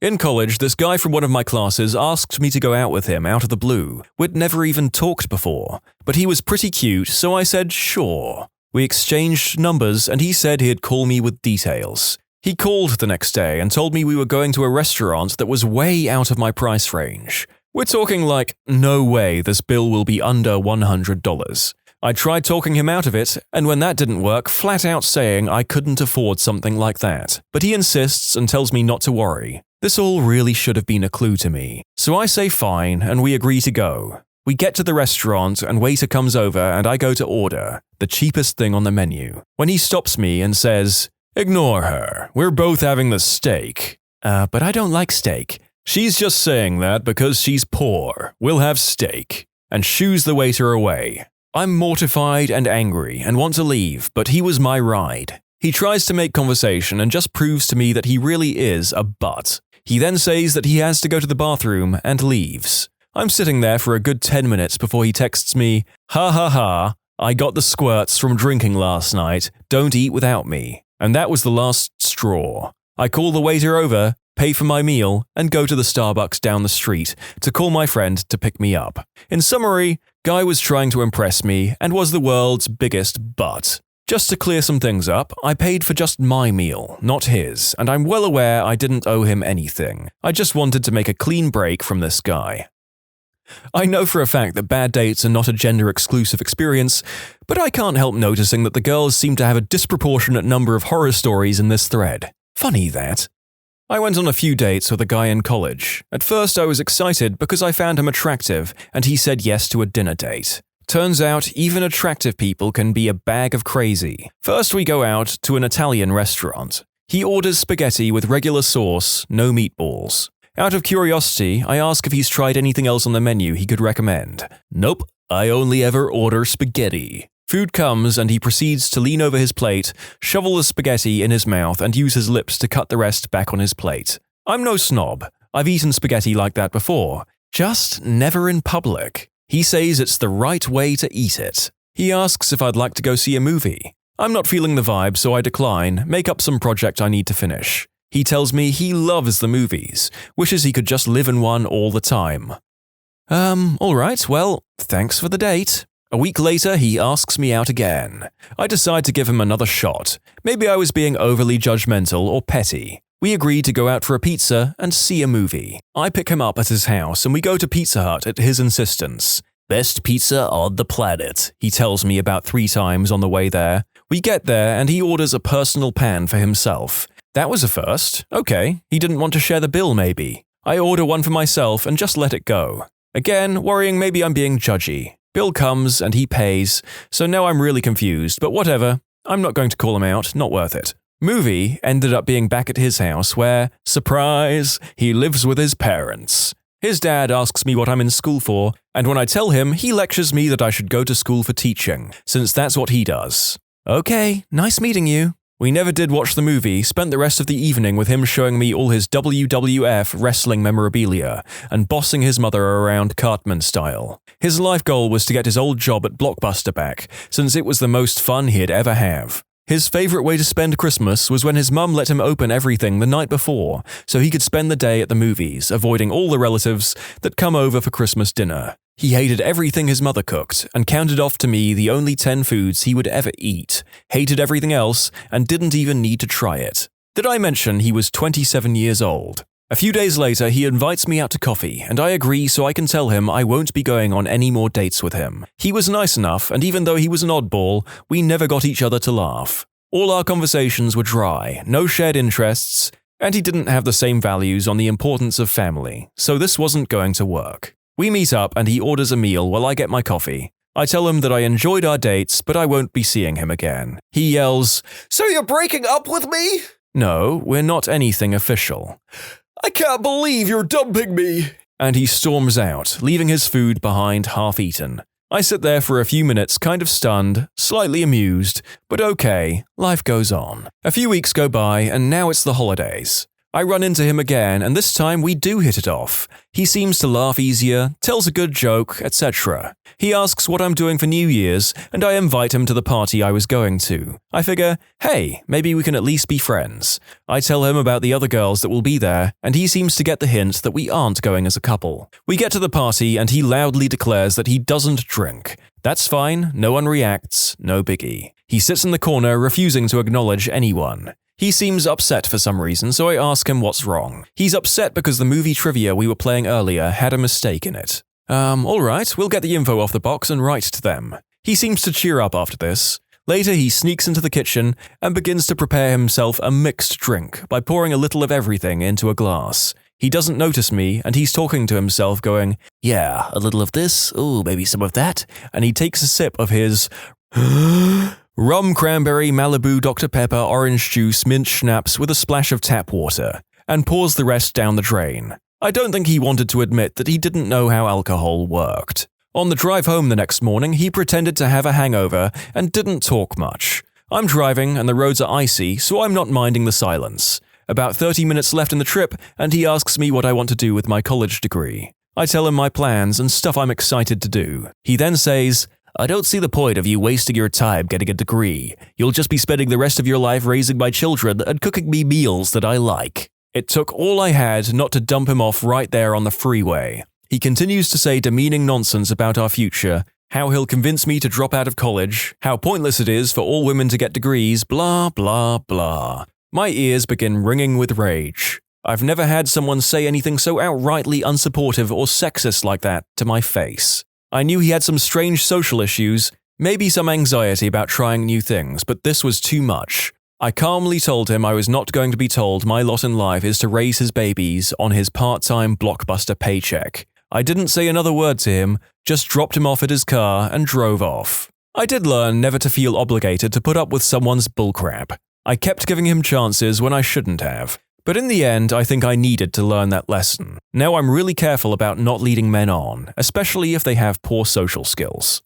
In college, this guy from one of my classes asked me to go out with him out of the blue. We'd never even talked before, but he was pretty cute, so I said sure. We exchanged numbers, and he said he'd call me with details. He called the next day and told me we were going to a restaurant that was way out of my price range. We're talking like, no way this bill will be under $100. I tried talking him out of it, and when that didn't work, flat out saying I couldn't afford something like that. But he insists and tells me not to worry. This all really should have been a clue to me. So I say fine, and we agree to go. We get to the restaurant, and waiter comes over, and I go to order, the cheapest thing on the menu, when he stops me and says, "Ignore her. We're both having the steak." But I don't like steak. "She's just saying that because she's poor. We'll have steak," and shoos the waiter away. I'm mortified and angry and want to leave, but he was my ride. He tries to make conversation and just proves to me that he really is a butt. He then says that he has to go to the bathroom and leaves. I'm sitting there for a good 10 minutes before he texts me, "Ha ha ha, I got the squirts from drinking last night, don't eat without me." And that was the last straw. I call the waiter over, pay for my meal, and go to the Starbucks down the street to call my friend to pick me up. In summary, guy was trying to impress me and was the world's biggest butt. Just to clear some things up, I paid for just my meal, not his, and I'm well aware I didn't owe him anything. I just wanted to make a clean break from this guy. I know for a fact that bad dates are not a gender-exclusive experience, but I can't help noticing that the girls seem to have a disproportionate number of horror stories in this thread. Funny that. I went on a few dates with a guy in college. At first I was excited because I found him attractive and he said yes to a dinner date. Turns out even attractive people can be a bag of crazy. First we go out to an Italian restaurant. He orders spaghetti with regular sauce, no meatballs. Out of curiosity, I ask if he's tried anything else on the menu he could recommend. "Nope, I only ever order spaghetti." Food comes and he proceeds to lean over his plate, shovel the spaghetti in his mouth and use his lips to cut the rest back on his plate. I'm no snob. I've eaten spaghetti like that before. Just never in public. He says it's the right way to eat it. He asks if I'd like to go see a movie. I'm not feeling the vibe, so I decline, make up some project I need to finish. He tells me he loves the movies, wishes he could just live in one all the time. Alright, well, thanks for the date. A week later, he asks me out again. I decide to give him another shot. Maybe I was being overly judgmental or petty. We agree to go out for a pizza and see a movie. I pick him up at his house and we go to Pizza Hut at his insistence. "Best pizza on the planet," he tells me about 3 times on the way there. We get there and he orders a personal pan for himself. That was a first. Okay, he didn't want to share the bill maybe. I order one for myself and just let it go. Again, worrying maybe I'm being judgy. Bill comes and he pays, so now I'm really confused, but whatever. I'm not going to call him out, not worth it. Movie ended up being back at his house where, surprise, he lives with his parents. His dad asks me what I'm in school for, and when I tell him, he lectures me that I should go to school for teaching, since that's what he does. Okay, nice meeting you. We never did watch the movie, spent the rest of the evening with him showing me all his WWF wrestling memorabilia and bossing his mother around Cartman style. His life goal was to get his old job at Blockbuster back, since it was the most fun he'd ever have. His favorite way to spend Christmas was when his mum let him open everything the night before, so he could spend the day at the movies, avoiding all the relatives that come over for Christmas dinner. He hated everything his mother cooked, and counted off to me the only 10 foods he would ever eat, hated everything else, and didn't even need to try it. Did I mention he was 27 years old? A few days later, he invites me out to coffee, and I agree so I can tell him I won't be going on any more dates with him. He was nice enough, and even though he was an oddball, we never got each other to laugh. All our conversations were dry, no shared interests, and he didn't have the same values on the importance of family, so this wasn't going to work. We meet up and he orders a meal while I get my coffee. I tell him that I enjoyed our dates, but I won't be seeing him again. He yells, "So you're breaking up with me?" No, we're not anything official. "I can't believe you're dumping me!" And he storms out, leaving his food behind half-eaten. I sit there for a few minutes kind of stunned, slightly amused, but okay, life goes on. A few weeks go by and now it's the holidays. I run into him again and this time we do hit it off. He seems to laugh easier, tells a good joke, etc. He asks what I'm doing for New Year's and I invite him to the party I was going to. I figure, hey, maybe we can at least be friends. I tell him about the other girls that will be there and he seems to get the hint that we aren't going as a couple. We get to the party and he loudly declares that he doesn't drink. That's fine, no one reacts, no biggie. He sits in the corner refusing to acknowledge anyone. He seems upset for some reason, so I ask him what's wrong. He's upset because the movie trivia we were playing earlier had a mistake in it. Alright, we'll get the info off the box and write to them. He seems to cheer up after this. Later, he sneaks into the kitchen and begins to prepare himself a mixed drink by pouring a little of everything into a glass. He doesn't notice me, and he's talking to himself going, "Yeah, a little of this, ooh, maybe some of that," and he takes a sip of his rum, cranberry, Malibu, Dr. Pepper, orange juice, mint schnapps with a splash of tap water, and pours the rest down the drain. I don't think he wanted to admit that he didn't know how alcohol worked. On the drive home the next morning, he pretended to have a hangover and didn't talk much. I'm driving and the roads are icy, so I'm not minding the silence. About 30 minutes left in the trip, and he asks me what I want to do with my college degree. I tell him my plans and stuff I'm excited to do. He then says, "I don't see the point of you wasting your time getting a degree. You'll just be spending the rest of your life raising my children and cooking me meals that I like." It took all I had not to dump him off right there on the freeway. He continues to say demeaning nonsense about our future, how he'll convince me to drop out of college, how pointless it is for all women to get degrees, blah, blah, blah. My ears begin ringing with rage. I've never had someone say anything so outrightly unsupportive or sexist like that to my face. I knew he had some strange social issues, maybe some anxiety about trying new things, but this was too much. I calmly told him I was not going to be told my lot in life is to raise his babies on his part-time Blockbuster paycheck. I didn't say another word to him, just dropped him off at his car and drove off. I did learn never to feel obligated to put up with someone's bullcrap. I kept giving him chances when I shouldn't have. But in the end, I think I needed to learn that lesson. Now I'm really careful about not leading men on, especially if they have poor social skills.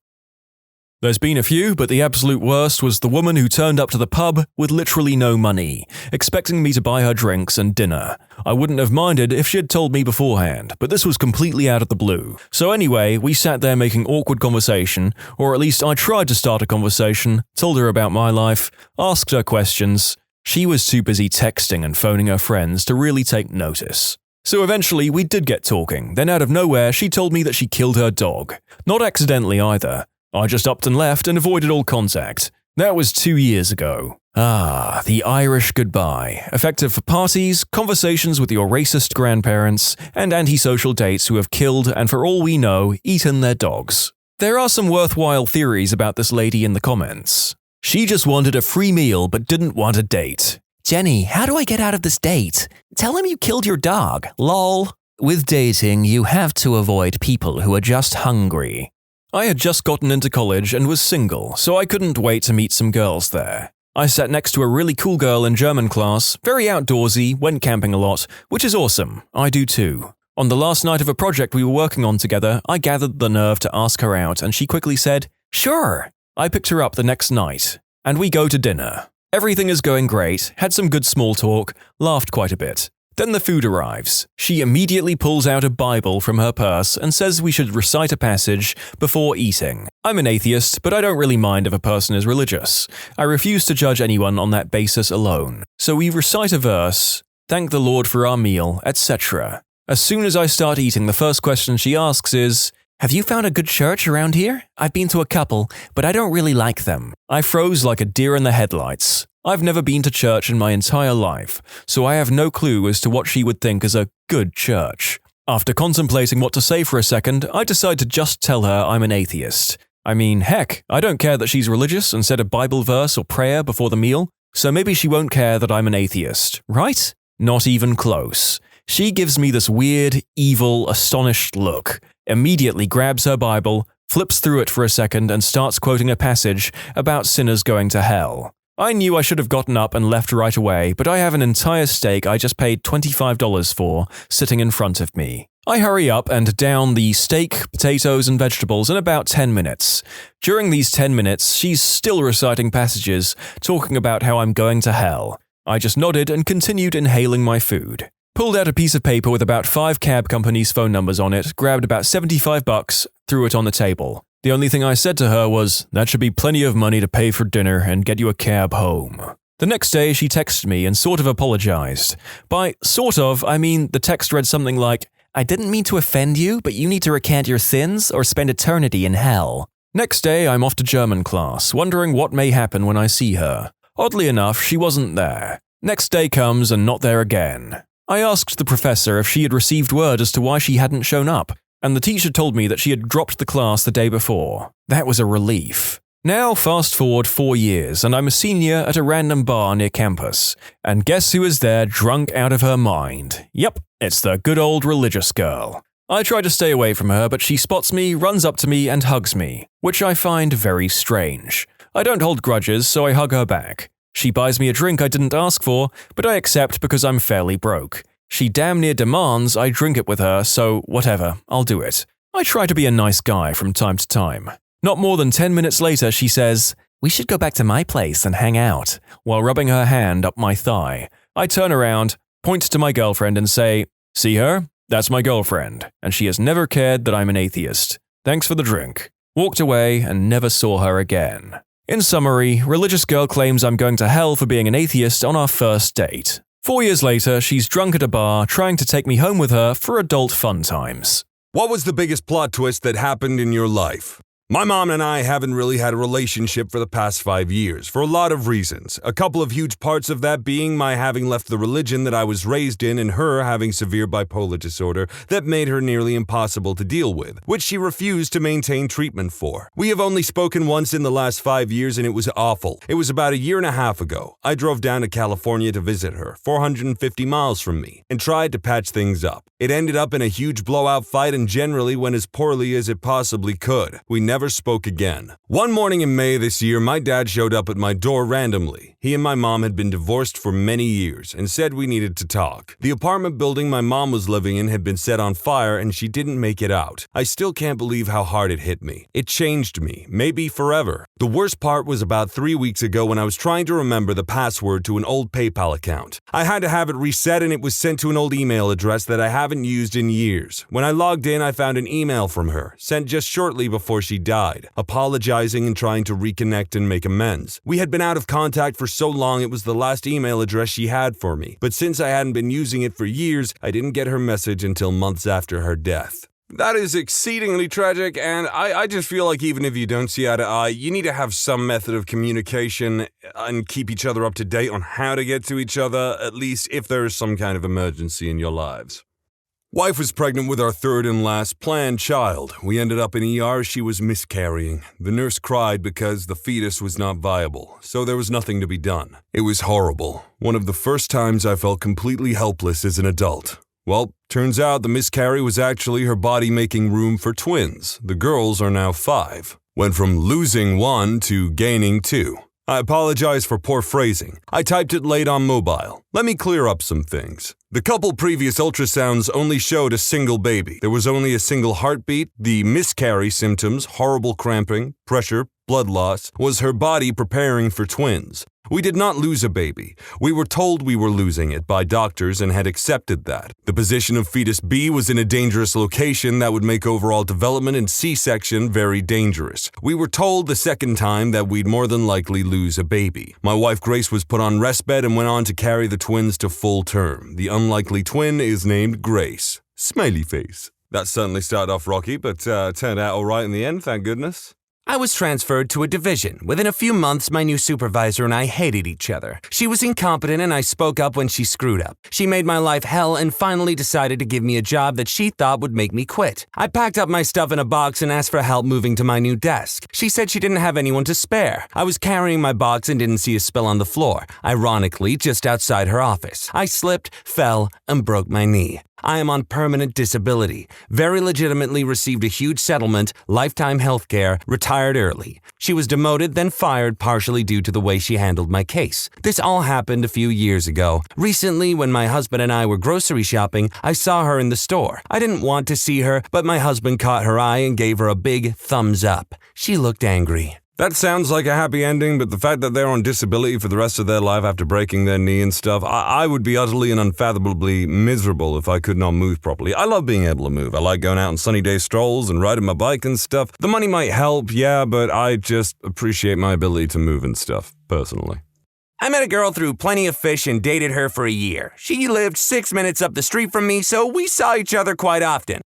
There's been a few, but the absolute worst was the woman who turned up to the pub with literally no money, expecting me to buy her drinks and dinner. I wouldn't have minded if she had told me beforehand, but this was completely out of the blue. So anyway, we sat there making awkward conversation, or at least I tried to start a conversation, told her about my life, asked her questions. She was too busy texting and phoning her friends to really take notice. So eventually we did get talking, then out of nowhere she told me that she killed her dog. Not accidentally either. I just upped and left and avoided all contact. That was 2 years ago. The Irish goodbye, effective for parties, conversations with your racist grandparents, and antisocial dates who have killed and, for all we know, eaten their dogs. There are some worthwhile theories about this lady in the comments. She just wanted a free meal but didn't want a date. Jenny, how do I get out of this date? Tell him you killed your dog, lol. With dating, you have to avoid people who are just hungry. I had just gotten into college and was single, so I couldn't wait to meet some girls there. I sat next to a really cool girl in German class, very outdoorsy, went camping a lot, which is awesome. I do too. On the last night of a project we were working on together, I gathered the nerve to ask her out and she quickly said, "Sure." I picked her up the next night, and we go to dinner. Everything is going great, had some good small talk, laughed quite a bit. Then the food arrives. She immediately pulls out a Bible from her purse and says we should recite a passage before eating. I'm an atheist, but I don't really mind if a person is religious. I refuse to judge anyone on that basis alone. So we recite a verse, thank the Lord for our meal, etc. As soon as I start eating, the first question she asks is, "Have you found a good church around here? I've been to a couple, but I don't really like them." I froze like a deer in the headlights. I've never been to church in my entire life, so I have no clue as to what she would think is a good church. After contemplating what to say for a second, I decide to just tell her I'm an atheist. I mean, heck, I don't care that she's religious and said a Bible verse or prayer before the meal, so maybe she won't care that I'm an atheist, right? Not even close. She gives me this weird, evil, astonished look, immediately grabs her Bible, flips through it for a second and starts quoting a passage about sinners going to hell. I knew I should have gotten up and left right away, but I have an entire steak I just paid $25 for sitting in front of me. I hurry up and down the steak, potatoes, and vegetables in about 10 minutes. During these 10 minutes, she's still reciting passages, talking about how I'm going to hell. I just nodded and continued inhaling my food. Pulled out a piece of paper with about 5 cab companies' phone numbers on it, grabbed about $75, threw it on the table. The only thing I said to her was, "That should be plenty of money to pay for dinner and get you a cab home." The next day, she texted me and sort of apologized. By sort of, I mean the text read something like, "I didn't mean to offend you, but you need to recant your sins or spend eternity in hell." Next day, I'm off to German class, wondering what may happen when I see her. Oddly enough, she wasn't there. Next day comes and not there again. I asked the professor if she had received word as to why she hadn't shown up. and the teacher told me that she had dropped the class the day before. That was a relief. Now fast forward 4 years and I'm a senior at a random bar near campus. And guess who is there drunk out of her mind? Yep, it's the good old religious girl. I try to stay away from her, but she spots me, runs up to me and hugs me, which I find very strange. I don't hold grudges, so I hug her back. She buys me a drink I didn't ask for, but I accept because I'm fairly broke. She damn near demands I drink it with her, so whatever, I'll do it. I try to be a nice guy from time to time. Not more than 10 minutes later, she says, "We should go back to my place and hang out," while rubbing her hand up my thigh. I turn around, point to my girlfriend and say, "See her? That's my girlfriend, and she has never cared that I'm an atheist. Thanks for the drink." Walked away and never saw her again. In summary, religious girl claims I'm going to hell for being an atheist on our first date. 4 years later, she's drunk at a bar trying to take me home with her for adult fun times. What was the biggest plot twist that happened in your life? My mom and I haven't really had a relationship for the past 5 years, for a lot of reasons. A couple of huge parts of that being my having left the religion that I was raised in and her having severe bipolar disorder that made her nearly impossible to deal with, which she refused to maintain treatment for. We have only spoken once in the last 5 years and it was awful. It was about a year and a half ago. I drove down to California to visit her, 450 miles from me, and tried to patch things up. It ended up in a huge blowout fight and generally went as poorly as it possibly could. We never spoke again. One morning in May this year, my dad showed up at my door randomly. He and my mom had been divorced for many years and said we needed to talk. The apartment building my mom was living in had been set on fire and she didn't make it out. I still can't believe how hard it hit me. It changed me, maybe forever. The worst part was about 3 weeks ago when I was trying to remember the password to an old PayPal account. I had to have it reset and it was sent to an old email address that I haven't used in years. When I logged in, I found an email from her, sent just shortly before she died, apologizing and trying to reconnect and make amends. We had been out of contact for so long it was the last email address she had for me, but since I hadn't been using it for years, I didn't get her message until months after her death. That is exceedingly tragic, and I just feel like even if you don't see eye to eye, you need to have some method of communication and keep each other up to date on how to get to each other, at least if there is some kind of emergency in your lives. Wife was pregnant with our third and last planned child. We ended up in ER. She was miscarrying. The nurse cried because the fetus was not viable, so there was nothing to be done. It was horrible. One of the first times I felt completely helpless as an adult. Well, turns out the miscarry was actually her body making room for twins. The girls are now 5. Went from losing 1 to gaining 2. I apologize for poor phrasing. I typed it late on mobile. Let me clear up some things. The couple previous ultrasounds only showed a single baby. There was only a single heartbeat. The miscarry symptoms, horrible cramping, pressure, blood loss, was her body preparing for twins. We did not lose a baby. We were told we were losing it by doctors and had accepted that. The position of fetus B was in a dangerous location that would make overall development and C-section very dangerous. We were told the second time that we'd more than likely lose a baby. My wife Grace was put on respite and went on to carry the twins to full term. The unlikely twin is named Grace. Smiley face. That certainly started off rocky, but turned out all right in the end, thank goodness. I was transferred to a division. Within a few months, my new supervisor and I hated each other. She was incompetent and I spoke up when she screwed up. She made my life hell and finally decided to give me a job that she thought would make me quit. I packed up my stuff in a box and asked for help moving to my new desk. She said she didn't have anyone to spare. I was carrying my box and didn't see a spill on the floor, ironically just outside her office. I slipped, fell, and broke my knee. I am on permanent disability, very legitimately received a huge settlement, lifetime health care, retired early. She was demoted, then fired partially due to the way she handled my case. This all happened a few years ago. Recently, when my husband and I were grocery shopping, I saw her in the store. I didn't want to see her, but my husband caught her eye and gave her a big thumbs up. She looked angry. That sounds like a happy ending, but the fact that they're on disability for the rest of their life after breaking their knee and stuff, I would be utterly and unfathomably miserable if I could not move properly. I love being able to move. I like going out on sunny day strolls and riding my bike and stuff. The money might help, yeah, but I just appreciate my ability to move and stuff, personally. I met a girl through Plenty of Fish and dated her for a year. She lived 6 minutes up the street from me, so we saw each other quite often.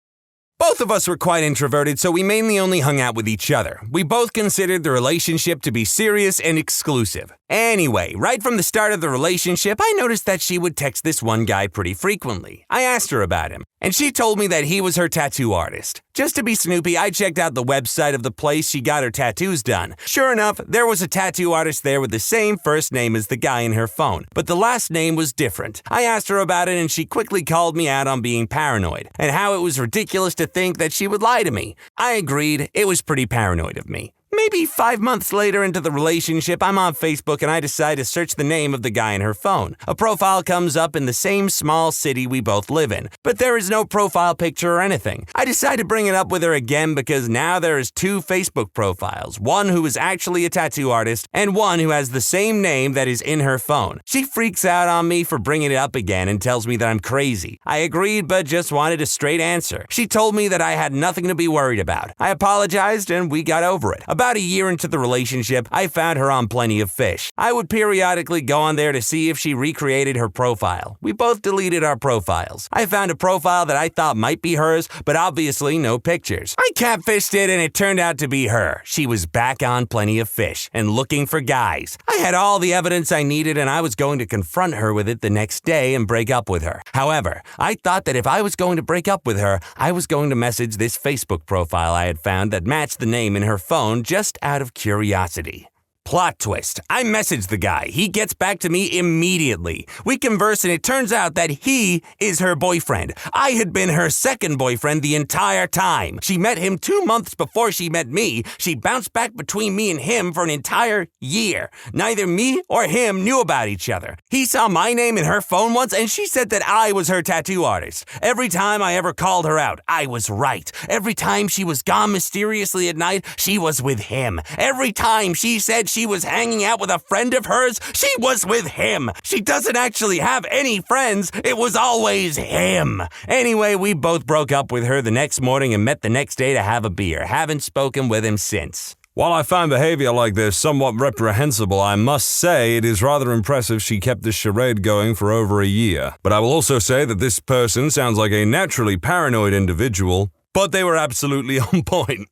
Both of us were quite introverted, so we mainly only hung out with each other. We both considered the relationship to be serious and exclusive. Anyway, right from the start of the relationship, I noticed that she would text this one guy pretty frequently. I asked her about him, and she told me that he was her tattoo artist. Just to be snoopy, I checked out the website of the place she got her tattoos done. Sure enough, there was a tattoo artist there with the same first name as the guy in her phone, but the last name was different. I asked her about it and she quickly called me out on being paranoid and how it was ridiculous to think that she would lie to me. I agreed, it was pretty paranoid of me. Maybe 5 months later into the relationship, I'm on Facebook and I decide to search the name of the guy in her phone. A profile comes up in the same small city we both live in, but there is no profile picture or anything. I decide to bring it up with her again because now there is 2 Facebook profiles, one who is actually a tattoo artist and one who has the same name that is in her phone. She freaks out on me for bringing it up again and tells me that I'm crazy. I agreed but just wanted a straight answer. She told me that I had nothing to be worried about. I apologized and we got over it. About a year into the relationship, I found her on Plenty of Fish. I would periodically go on there to see if she recreated her profile. We both deleted our profiles. I found a profile that I thought might be hers, but obviously no pictures. I catfished it and it turned out to be her. She was back on Plenty of Fish and looking for guys. I had all the evidence I needed and I was going to confront her with it the next day and break up with her. However, I thought that if I was going to break up with her, I was going to message this Facebook profile I had found that matched the name in her phone just out of curiosity. Plot twist. I message the guy. He gets back to me immediately. We converse and it turns out that he is her boyfriend. I had been her second boyfriend the entire time. She met him 2 months before she met me. She bounced back between me and him for an entire year. Neither me or him knew about each other. He saw my name in her phone once and she said that I was her tattoo artist. Every time I ever called her out, I was right. Every time she was gone mysteriously at night, she was with him. Every time she said she was hanging out with a friend of hers, she was with him. She doesn't actually have any friends. It was always him. Anyway, we both broke up with her the next morning and met the next day to have a beer. Haven't spoken with him since. While I find behavior like this somewhat reprehensible, I must say it is rather impressive she kept this charade going for over a year. But I will also say that this person sounds like a naturally paranoid individual, but they were absolutely on point.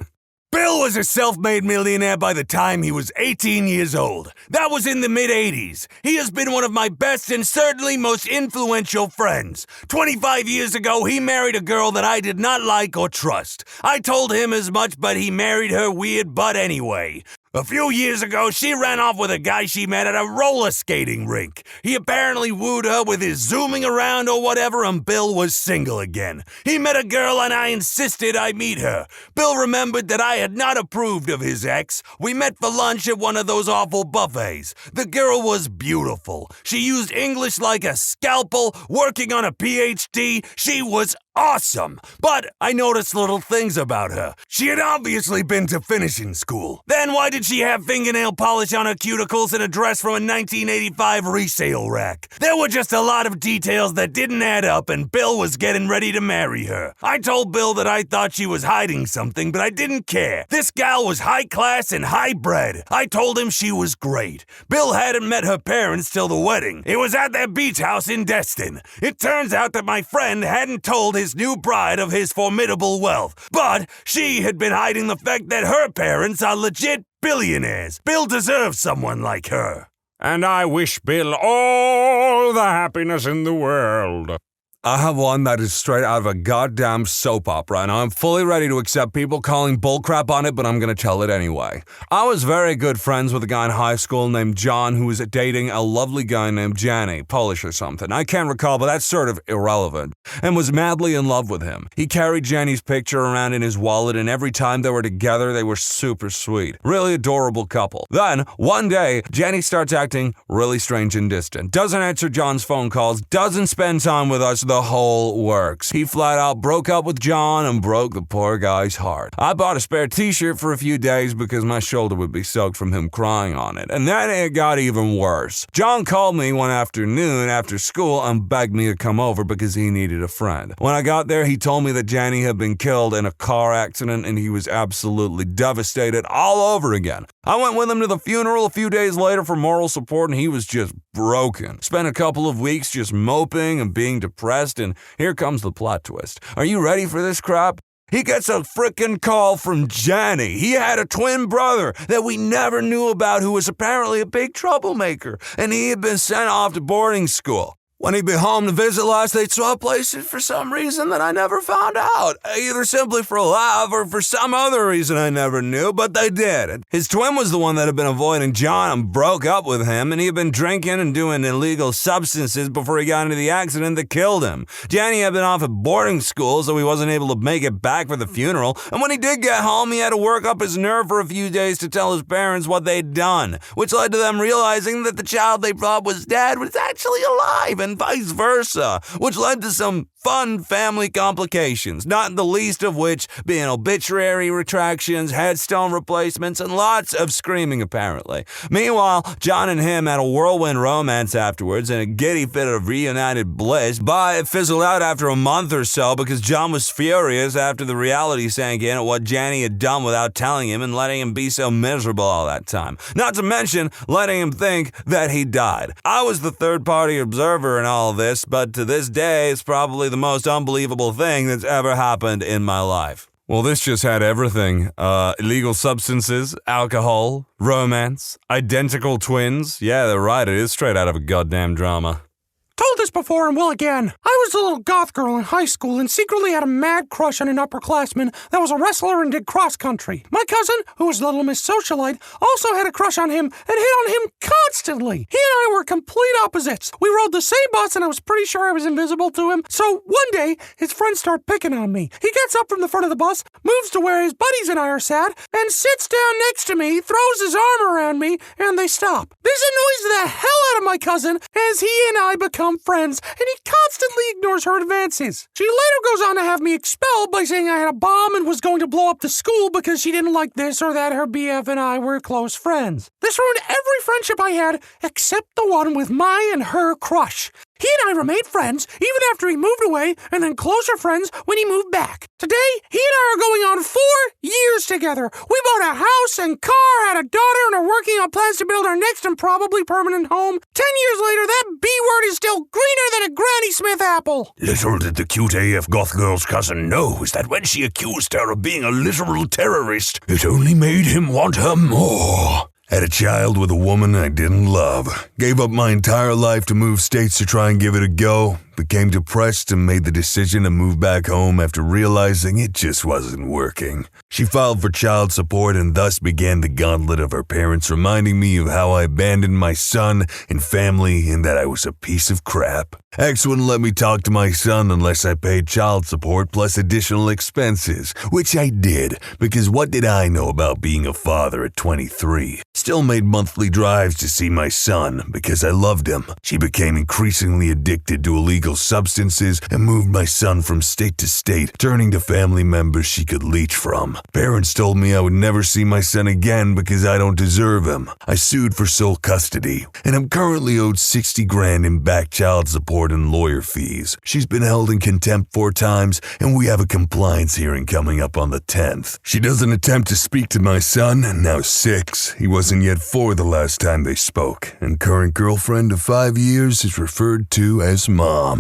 Bill was a self-made millionaire by the time he was 18 years old. That was in the mid-'80s. He has been one of my best and certainly most influential friends. 25 years ago, he married a girl that I did not like or trust. I told him as much, but he married her weird butt anyway. A few years ago, she ran off with a guy she met at a roller skating rink. He apparently wooed her with his zooming around or whatever, and Bill was single again. He met a girl and I insisted I meet her. Bill remembered that I had not approved of his ex. We met for lunch at one of those awful buffets. The girl was beautiful. She used English like a scalpel, working on a PhD. She was awesome. But I noticed little things about her. She had obviously been to finishing school. Then why did she have fingernail polish on her cuticles and a dress from a 1985 resale rack? There were just a lot of details that didn't add up, and Bill was getting ready to marry her. I told Bill that I thought she was hiding something, but I didn't care. This gal was high class and high bred. I told him she was great. Bill hadn't met her parents till the wedding. It was at their beach house in Destin. It turns out that my friend hadn't told his new bride of his formidable wealth, but she had been hiding the fact that her parents are legit billionaires. Bill deserves someone like her. And I wish Bill all the happiness in the world. I have one that is straight out of a goddamn soap opera, and I'm fully ready to accept people calling bullcrap on it, but I'm gonna tell it anyway. I was very good friends with a guy in high school named John who was dating a lovely guy named Jenny, Polish or something. I can't recall, but that's sort of irrelevant, and was madly in love with him. He carried Jenny's picture around in his wallet, and every time they were together, they were super sweet. Really adorable couple. Then, one day, Jenny starts acting really strange and distant. Doesn't answer John's phone calls, doesn't spend time with us, the whole works. He flat out broke up with John and broke the poor guy's heart. I bought a spare t-shirt for a few days because my shoulder would be soaked from him crying on it. And then it got even worse. John called me one afternoon after school and begged me to come over because he needed a friend. When I got there, he told me that Jenny had been killed in a car accident and he was absolutely devastated all over again. I went with him to the funeral a few days later for moral support and he was just broken. Spent a couple of weeks just moping and being depressed, and here comes the plot twist. Are you ready for this crap? He gets a frickin' call from Jenny. He had a twin brother that we never knew about who was apparently a big troublemaker, and he had been sent off to boarding school. When he'd be home to visit last, they'd swap places for some reason that I never found out. Either simply for a laugh or for some other reason I never knew, but they did. His twin was the one that had been avoiding John and broke up with him, and he had been drinking and doing illegal substances before he got into the accident that killed him. Danny had been off at boarding school, so he wasn't able to make it back for the funeral, and when he did get home, he had to work up his nerve for a few days to tell his parents what they'd done, which led to them realizing that the child they thought was dead was actually alive, and vice versa, which led to some fun family complications, not the least of which being obituary retractions, headstone replacements, and lots of screaming, apparently. Meanwhile, John and him had a whirlwind romance afterwards and a giddy fit of reunited bliss, but it fizzled out after a month or so because John was furious after the reality sank in at what Janny had done without telling him and letting him be so miserable all that time. Not to mention letting him think that he died. I was the third-party observer in all of this, but to this day, it's probably the most unbelievable thing that's ever happened in my life. Well, this just had everything. Illegal substances, alcohol, romance, identical twins. Yeah, they're right, it is straight out of a goddamn drama. Told this before and will again. I was a little goth girl in high school and secretly had a mad crush on an upperclassman that was a wrestler and did cross country. My cousin, who was Little Miss Socialite, also had a crush on him and hit on him constantly. He and I were complete opposites. We rode the same bus and I was pretty sure I was invisible to him. So one day, his friends start picking on me. He gets up from the front of the bus, moves to where his buddies and I are sat, and sits down next to me, throws his arm around me, and they stop. This annoys the hell out of my cousin as he and I become friends, and he constantly ignores her advances. She later goes on to have me expelled by saying I had a bomb and was going to blow up the school because she didn't like this or that her BF and I were close friends. This ruined every friendship I had except the one with my and her crush. He and I remained friends even after he moved away, and then closer friends when he moved back. Today, he and I are going on 4 years together. We bought a house and car, had a daughter, and are working on plans to build our next and probably permanent home. 10 years later, that B-word is still greener than a Granny Smith apple. Little did the cute AF goth girl's cousin know is that when she accused her of being a literal terrorist, it only made him want her more. Had a child with a woman I didn't love. Gave up my entire life to move states to try and give it a go. Became depressed and made the decision to move back home after realizing it just wasn't working. She filed for child support and thus began the gauntlet of her parents reminding me of how I abandoned my son and family and that I was a piece of crap. Ex wouldn't let me talk to my son unless I paid child support plus additional expenses, which I did because what did I know about being a father at 23? Still made monthly drives to see my son because I loved him. She became increasingly addicted to illegal substances and moved my son from state to state, turning to family members she could leech from. Parents told me I would never see my son again because I don't deserve him. I sued for sole custody, and I'm currently owed $60,000 in back child support and lawyer fees. She's been held in contempt 4 times, and we have a compliance hearing coming up on the 10th. She doesn't attempt to speak to my son, now 6. He wasn't yet 4 the last time they spoke, and current girlfriend of 5 years is referred to as Mom.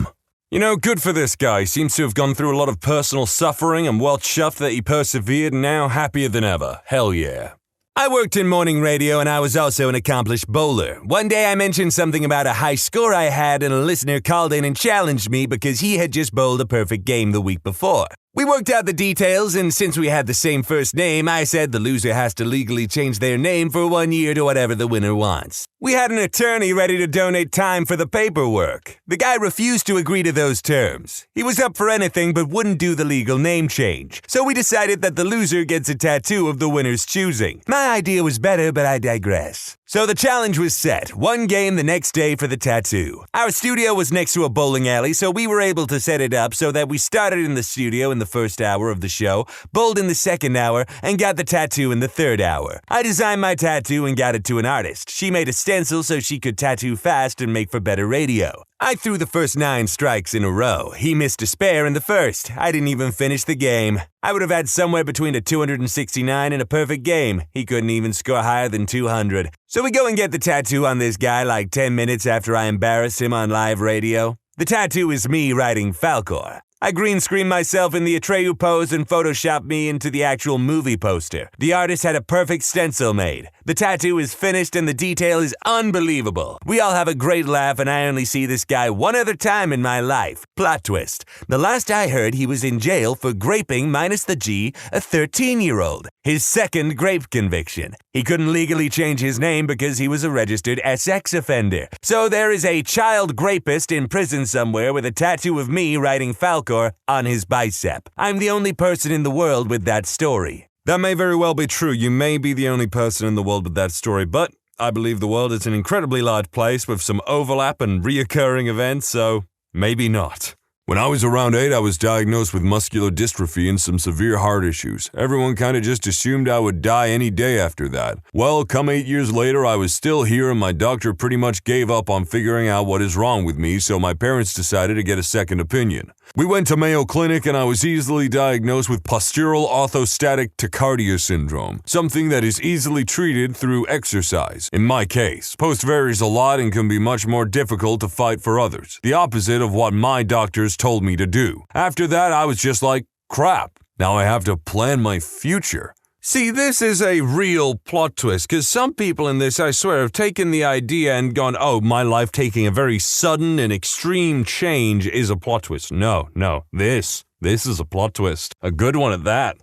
You know, good for this guy. Seems to have gone through a lot of personal suffering and well chuffed that he persevered and now happier than ever. Hell yeah. I worked in morning radio and I was also an accomplished bowler. One day I mentioned something about a high score I had and a listener called in and challenged me because he had just bowled a perfect game the week before. We worked out the details, and since we had the same first name, I said the loser has to legally change their name for 1 year to whatever the winner wants. We had an attorney ready to donate time for the paperwork. The guy refused to agree to those terms. He was up for anything but wouldn't do the legal name change. So we decided that the loser gets a tattoo of the winner's choosing. My idea was better, but I digress. So the challenge was set. 1 game the next day for the tattoo. Our studio was next to a bowling alley, so we were able to set it up so that we started in the studio in the first hour of the show, bowled in the second hour, and got the tattoo in the third hour. I designed my tattoo and got it to an artist. She made a stencil so she could tattoo fast and make for better radio. I threw the first 9 strikes in a row. He missed a spare in the first. I didn't even finish the game. I would have had somewhere between a 269 and a perfect game. He couldn't even score higher than 200. So we go and get the tattoo on this guy like 10 minutes after I embarrassed him on live radio. The tattoo is me writing Falcor. I green screened myself in the Atreyu pose and photoshopped me into the actual movie poster. The artist had a perfect stencil made. The tattoo is finished and the detail is unbelievable. We all have a great laugh and I only see this guy one other time in my life. Plot twist. The last I heard, he was in jail for graping minus the G a 13-year-old. His second grape conviction. He couldn't legally change his name because he was a registered sex offender. So there is a child grapist in prison somewhere with a tattoo of me writing Falcor on his bicep. I'm the only person in the world with that story. That may very well be true. You may be the only person in the world with that story, but I believe the world is an incredibly large place with some overlap and reoccurring events, so maybe not. When I was around 8, I was diagnosed with muscular dystrophy and some severe heart issues. Everyone kind of just assumed I would die any day after that. Well, come 8 years later, I was still here and my doctor pretty much gave up on figuring out what is wrong with me, so my parents decided to get a second opinion. We went to Mayo Clinic and I was easily diagnosed with postural orthostatic tachycardia syndrome, something that is easily treated through exercise. In my case, post varies a lot and can be much more difficult to fight for others. The opposite of what my doctors told me to do. After that, I was just like, crap, now I have to plan my future. See, this is a real plot twist, because some people in this, I swear, have taken the idea and gone, oh, my life taking a very sudden and extreme change is a plot twist. No, this is a plot twist. A good one at that.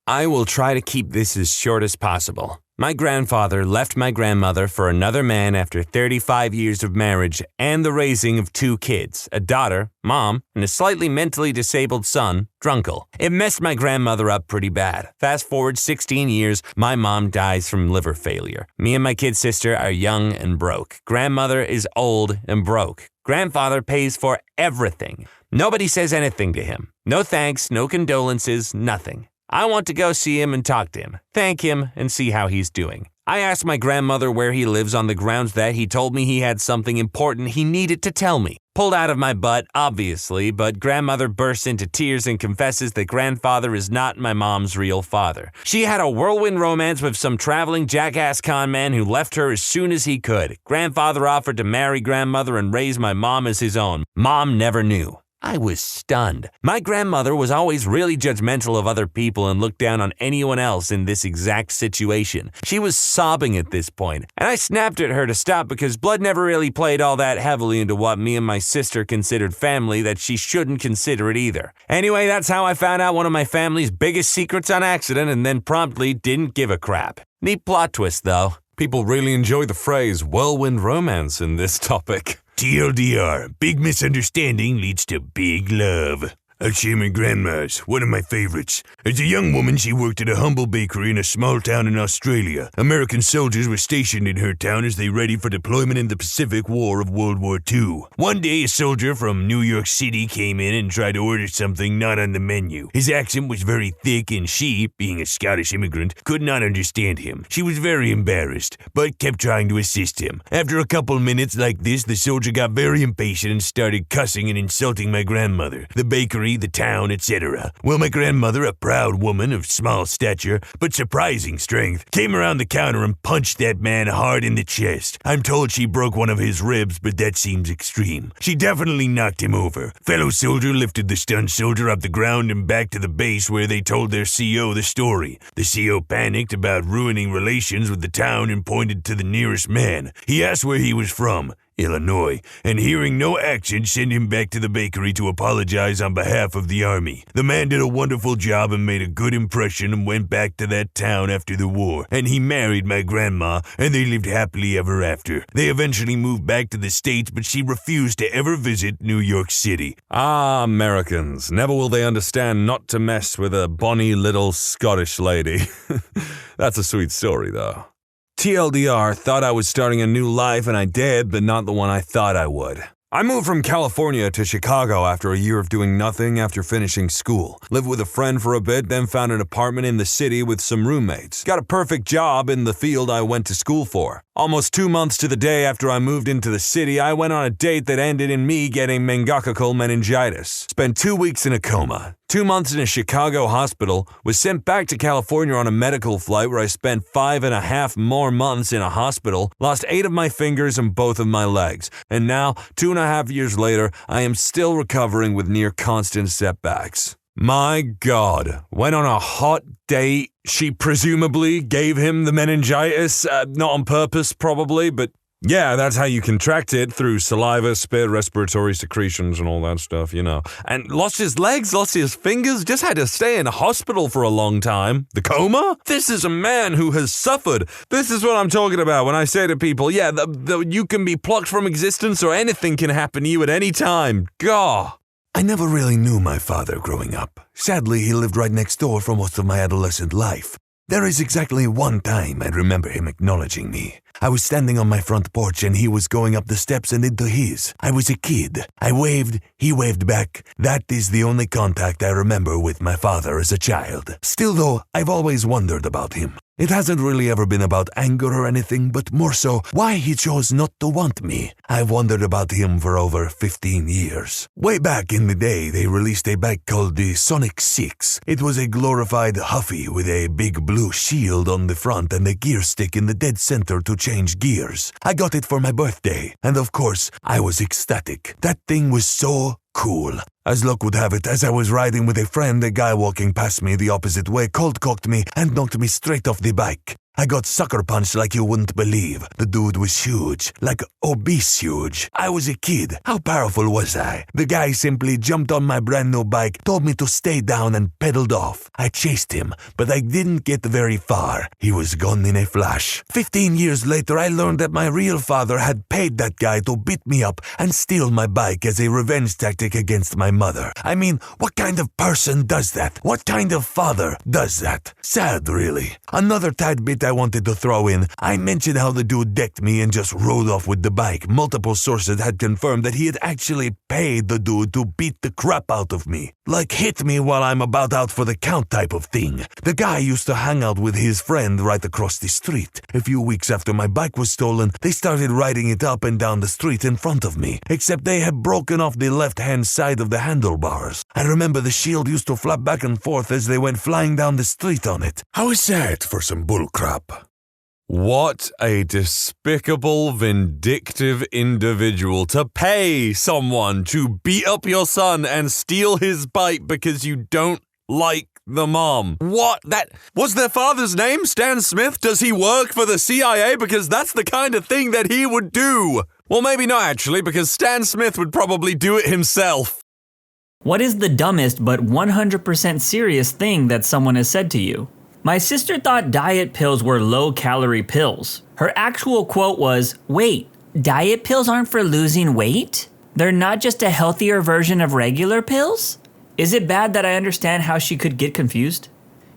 I will try to keep this as short as possible. My grandfather left my grandmother for another man after 35 years of marriage and the raising of 2 kids, a daughter, Mom, and a slightly mentally disabled son, Drunkle. It messed my grandmother up pretty bad. Fast forward 16 years, my mom dies from liver failure. Me and my kid sister are young and broke. Grandmother is old and broke. Grandfather pays for everything. Nobody says anything to him. No thanks, no condolences, nothing. I want to go see him and talk to him, thank him, and see how he's doing. I asked my grandmother where he lives on the grounds that he told me he had something important he needed to tell me. Pulled out of my butt, obviously, but grandmother bursts into tears and confesses that grandfather is not my mom's real father. She had a whirlwind romance with some traveling jackass con man who left her as soon as he could. Grandfather offered to marry grandmother and raise my mom as his own. Mom never knew. I was stunned. My grandmother was always really judgmental of other people and looked down on anyone else in this exact situation. She was sobbing at this point, and I snapped at her to stop because blood never really played all that heavily into what me and my sister considered family that she shouldn't consider it either. Anyway, that's how I found out one of my family's biggest secrets on accident and then promptly didn't give a crap. Neat plot twist, though. People really enjoy the phrase whirlwind romance in this topic. TLDR, big misunderstanding leads to big love. I'll share my grandma's, one of my favorites. As a young woman, she worked at a humble bakery in a small town in Australia. American soldiers were stationed in her town as they readied for deployment in the Pacific War of World War II. One day, a soldier from New York City came in and tried to order something not on the menu. His accent was very thick and she, being a Scottish immigrant, could not understand him. She was very embarrassed, but kept trying to assist him. After a couple minutes like this, the soldier got very impatient and started cussing and insulting my grandmother, the bakery, the town, etc. Well, my grandmother, a proud woman of small stature but surprising strength, came around the counter and punched that man hard in the chest. I'm told she broke one of his ribs, but that seems extreme. She definitely knocked him over. Fellow soldier lifted the stunned soldier off the ground and back to the base where they told their CO the story. The CO panicked about ruining relations with the town and pointed to the nearest man. He asked where he was from. Illinois, and hearing no action, sent him back to the bakery to apologize on behalf of the army. The man did a wonderful job and made a good impression and went back to that town after the war, and he married my grandma, and they lived happily ever after. They eventually moved back to the States, but she refused to ever visit New York City. Ah, Americans, never will they understand not to mess with a bonny little Scottish lady. That's a sweet story, though. TLDR, thought I was starting a new life and I did, but not the one I thought I would. I moved from California to Chicago after a year of doing nothing after finishing school. Lived with a friend for a bit, then found an apartment in the city with some roommates. Got a perfect job in the field I went to school for. Almost 2 months to the day after I moved into the city, I went on a date that ended in me getting meningococcal meningitis. Spent 2 weeks in a coma. 2 months in a Chicago hospital, was sent back to California on a medical flight where I spent 5.5 more months in a hospital, lost 8 of my fingers and both of my legs, and now, 2.5 4.5 years later, I am still recovering with near constant setbacks. My God, went on a hot date. She presumably gave him the meningitis, not on purpose probably, but yeah, that's how you contract it, through saliva, spit, respiratory secretions and all that stuff, you know. And lost his legs, lost his fingers, just had to stay in hospital for a long time. The coma? This is a man who has suffered. This is what I'm talking about when I say to people, yeah, you can be plucked from existence or anything can happen to you at any time. Gah! I never really knew my father growing up. Sadly, he lived right next door for most of my adolescent life. There is exactly one time I remember him acknowledging me. I was standing on my front porch and he was going up the steps and into his. I was a kid. I waved, he waved back. That is the only contact I remember with my father as a child. Still though, I've always wondered about him. It hasn't really ever been about anger or anything, but more so why he chose not to want me. I've wondered about him for over 15 years. Way back in the day, they released a bike called the Sonic 6. It was a glorified Huffy with a big blue shield on the front and a gear stick in the dead center to change gears. I got it for my birthday, and of course, I was ecstatic. That thing was so cool. As luck would have it, as I was riding with a friend, a guy walking past me the opposite way cold-cocked me and knocked me straight off the bike. I got sucker punched like you wouldn't believe. The dude was huge, like obese huge. I was a kid. How powerful was I? The guy simply jumped on my brand new bike, told me to stay down and pedaled off. I chased him, but I didn't get very far. He was gone in a flash. 15 years later, I learned that my real father had paid that guy to beat me up and steal my bike as a revenge tactic against my mother. I mean, what kind of person does that? What kind of father does that? Sad, really. Another tad bit I wanted to throw in. I mentioned how the dude decked me and just rode off with the bike. Multiple sources had confirmed that he had actually paid the dude to beat the crap out of me. Like hit me while I'm about out for the count type of thing. The guy used to hang out with his friend right across the street. A few weeks after my bike was stolen, they started riding it up and down the street in front of me, except they had broken off the left-hand side of the handlebars. I remember the shield used to flap back and forth as they went flying down the street on it. How is that for some bullcrap? What a despicable, vindictive individual to pay someone to beat up your son and steal his bike because you don't like the mom. What? What's their father's name? Stan Smith? Does he work for the CIA? Because that's the kind of thing that he would do. Well, maybe not actually, because Stan Smith would probably do it himself. What is the dumbest but 100% serious thing that someone has said to you? My sister thought diet pills were low-calorie pills. Her actual quote was, "Wait, diet pills aren't for losing weight? They're not just a healthier version of regular pills?" Is it bad that I understand how she could get confused?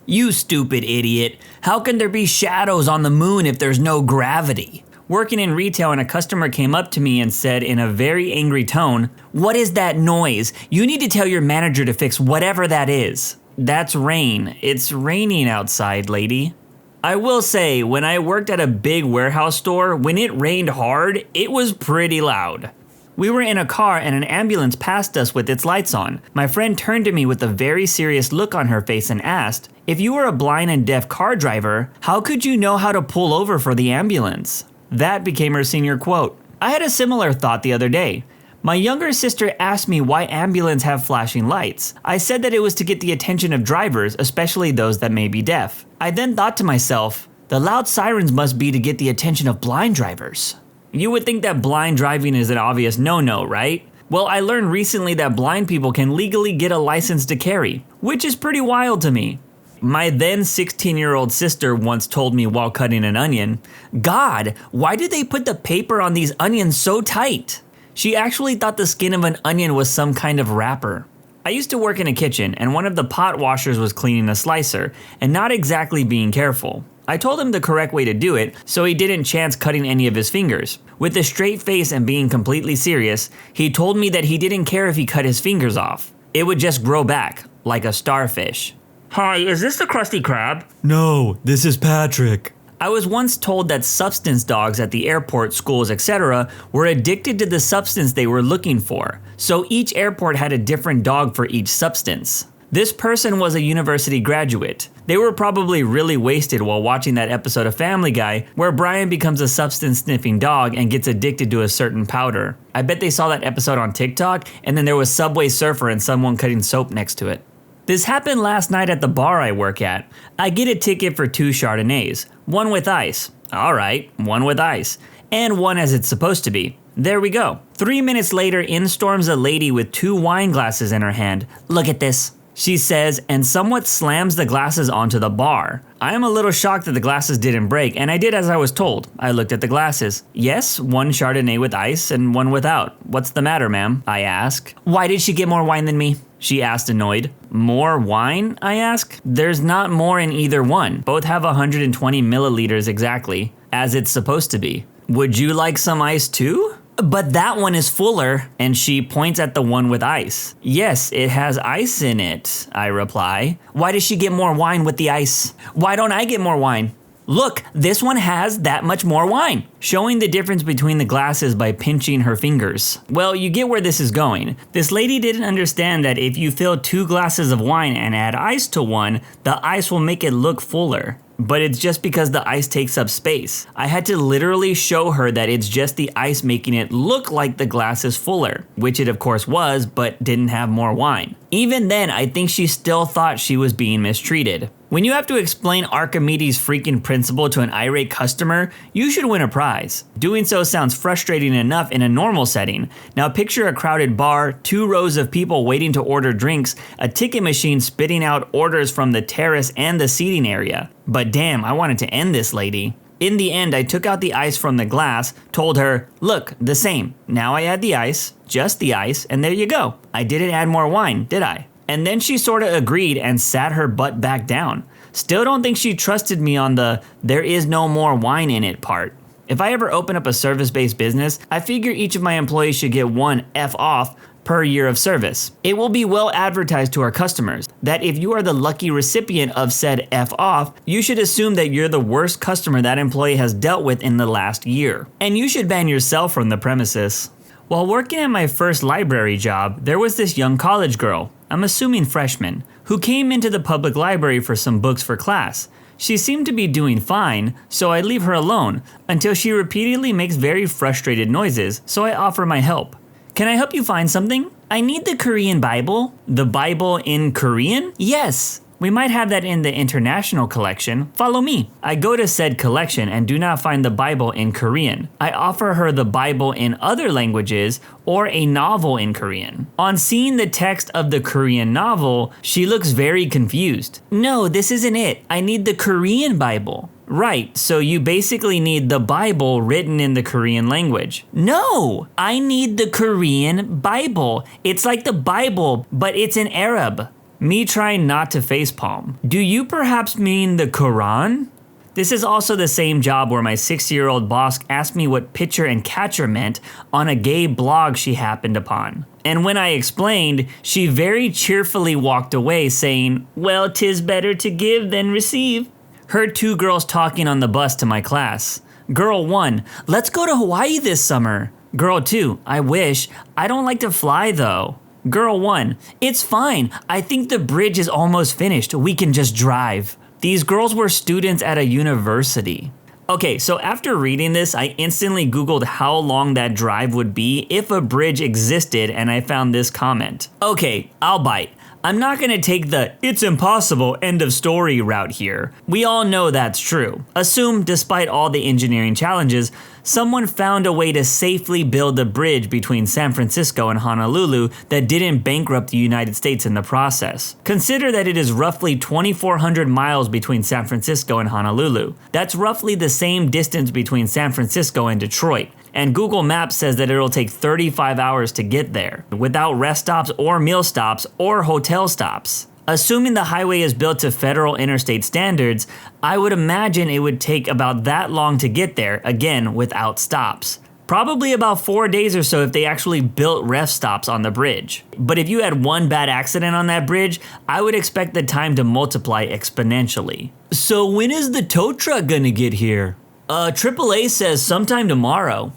You stupid idiot. How can there be shadows on the moon if there's no gravity? Working in retail and a customer came up to me and said in a very angry tone, "What is that noise? You need to tell your manager to fix whatever that is." That's rain. It's raining outside, lady. I will say, when I worked at a big warehouse store, when it rained hard, it was pretty loud. We were in a car and an ambulance passed us with its lights on. My friend turned to me with a very serious look on her face and asked, "If you were a blind and deaf car driver, how could you know how to pull over for the ambulance?" That became her senior quote. I had a similar thought the other day. My younger sister asked me why ambulances have flashing lights. I said that it was to get the attention of drivers, especially those that may be deaf. I then thought to myself, the loud sirens must be to get the attention of blind drivers. You would think that blind driving is an obvious no-no, right? Well, I learned recently that blind people can legally get a license to carry, which is pretty wild to me. My then 16-year-old sister once told me while cutting an onion, "God, why do they put the paper on these onions so tight?" She actually thought the skin of an onion was some kind of wrapper. I used to work in a kitchen and one of the pot washers was cleaning a slicer and not exactly being careful. I told him the correct way to do it so he didn't chance cutting any of his fingers. With a straight face and being completely serious, he told me that he didn't care if he cut his fingers off. It would just grow back, like a starfish. "Hi, is this the Krusty Krab?" "No, this is Patrick." I was once told that substance dogs at the airport, schools, etc. were addicted to the substance they were looking for, so each airport had a different dog for each substance. This person was a university graduate. They were probably really wasted while watching that episode of Family Guy where Brian becomes a substance-sniffing dog and gets addicted to a certain powder. I bet they saw that episode on TikTok and then there was Subway Surfer and someone cutting soap next to it. This happened last night at the bar I work at. I get a ticket for 2 Chardonnays, one with ice. All right, one with ice. And one as it's supposed to be. There we go. 3 minutes later, in storms a lady with 2 wine glasses in her hand. Look at this, she says, and somewhat slams the glasses onto the bar. I am a little shocked that the glasses didn't break, and I did as I was told. I looked at the glasses. Yes, one Chardonnay with ice and one without. What's the matter, ma'am? I ask. Why did she get more wine than me? She asked, annoyed. More wine? I ask. There's not more in either one. Both have 120 milliliters exactly, as it's supposed to be. Would you like some ice too? But that one is fuller, and she points at the one with ice. Yes, it has ice in it, I reply. Why does she get more wine with the ice? Why don't I get more wine? Look, this one has that much more wine. Showing the difference between the glasses by pinching her fingers. Well, you get where this is going. This lady didn't understand that if you fill 2 glasses of wine and add ice to one, the ice will make it look fuller. But it's just because the ice takes up space. I had to literally show her that it's just the ice making it look like the glass is fuller, which it of course was, but didn't have more wine. Even then, I think she still thought she was being mistreated. When you have to explain Archimedes' freaking principle to an irate customer, you should win a prize. Doing so sounds frustrating enough in a normal setting. Now picture a crowded bar, 2 rows of people waiting to order drinks, a ticket machine spitting out orders from the terrace and the seating area. But damn, I wanted to end this lady. In the end, I took out the ice from the glass, told her, look, the same. Now I add the ice, just the ice, and there you go. I didn't add more wine, did I? And then she sorta agreed and sat her butt back down. Still don't think she trusted me on the there is no more wine in it part. If I ever open up a service-based business, I figure each of my employees should get 1 F off per year of service. It will be well advertised to our customers that if you are the lucky recipient of said F off, you should assume that you're the worst customer that employee has dealt with in the last year. And you should ban yourself from the premises. While working at my first library job, there was this young college girl, I'm assuming freshman, who came into the public library for some books for class. She seemed to be doing fine, so I leave her alone until she repeatedly makes very frustrated noises, so I offer my help. Can I help you find something? I need the Korean Bible. The Bible in Korean? Yes. We might have that in the international collection. Follow me. I go to said collection and do not find the Bible in Korean. I offer her the Bible in other languages or a novel in Korean. On seeing the text of the Korean novel, she looks very confused. No, this isn't it. I need the Korean Bible. Right, so you basically need the Bible written in the Korean language. No, I need the Korean Bible. It's like the Bible, but it's in Arab. Me trying not to facepalm. Do you perhaps mean the Quran? This is also the same job where my 6-year-old boss asked me what pitcher and catcher meant on a gay blog she happened upon. And when I explained, she very cheerfully walked away saying, well, 'tis better to give than receive. Heard 2 girls talking on the bus to my class. Girl 1, let's go to Hawaii this summer. Girl 2, I wish. I don't like to fly though. Girl 1, it's fine. I think the bridge is almost finished. We can just drive. These girls were students at a university. Okay, so after reading this, I instantly Googled how long that drive would be if a bridge existed, and I found this comment. Okay, I'll bite. I'm not gonna take the it's impossible end of story route here. We all know that's true. Assume, despite all the engineering challenges, someone found a way to safely build a bridge between San Francisco and Honolulu that didn't bankrupt the United States in the process. Consider that it is roughly 2,400 miles between San Francisco and Honolulu. That's roughly the same distance between San Francisco and Detroit. And Google Maps says that it'll take 35 hours to get there, without rest stops or meal stops or hotel stops. Assuming the highway is built to federal interstate standards, I would imagine it would take about that long to get there, again, without stops. Probably about 4 days or so if they actually built rest stops on the bridge. But if you had one bad accident on that bridge, I would expect the time to multiply exponentially. So when is the tow truck gonna get here? AAA says sometime tomorrow.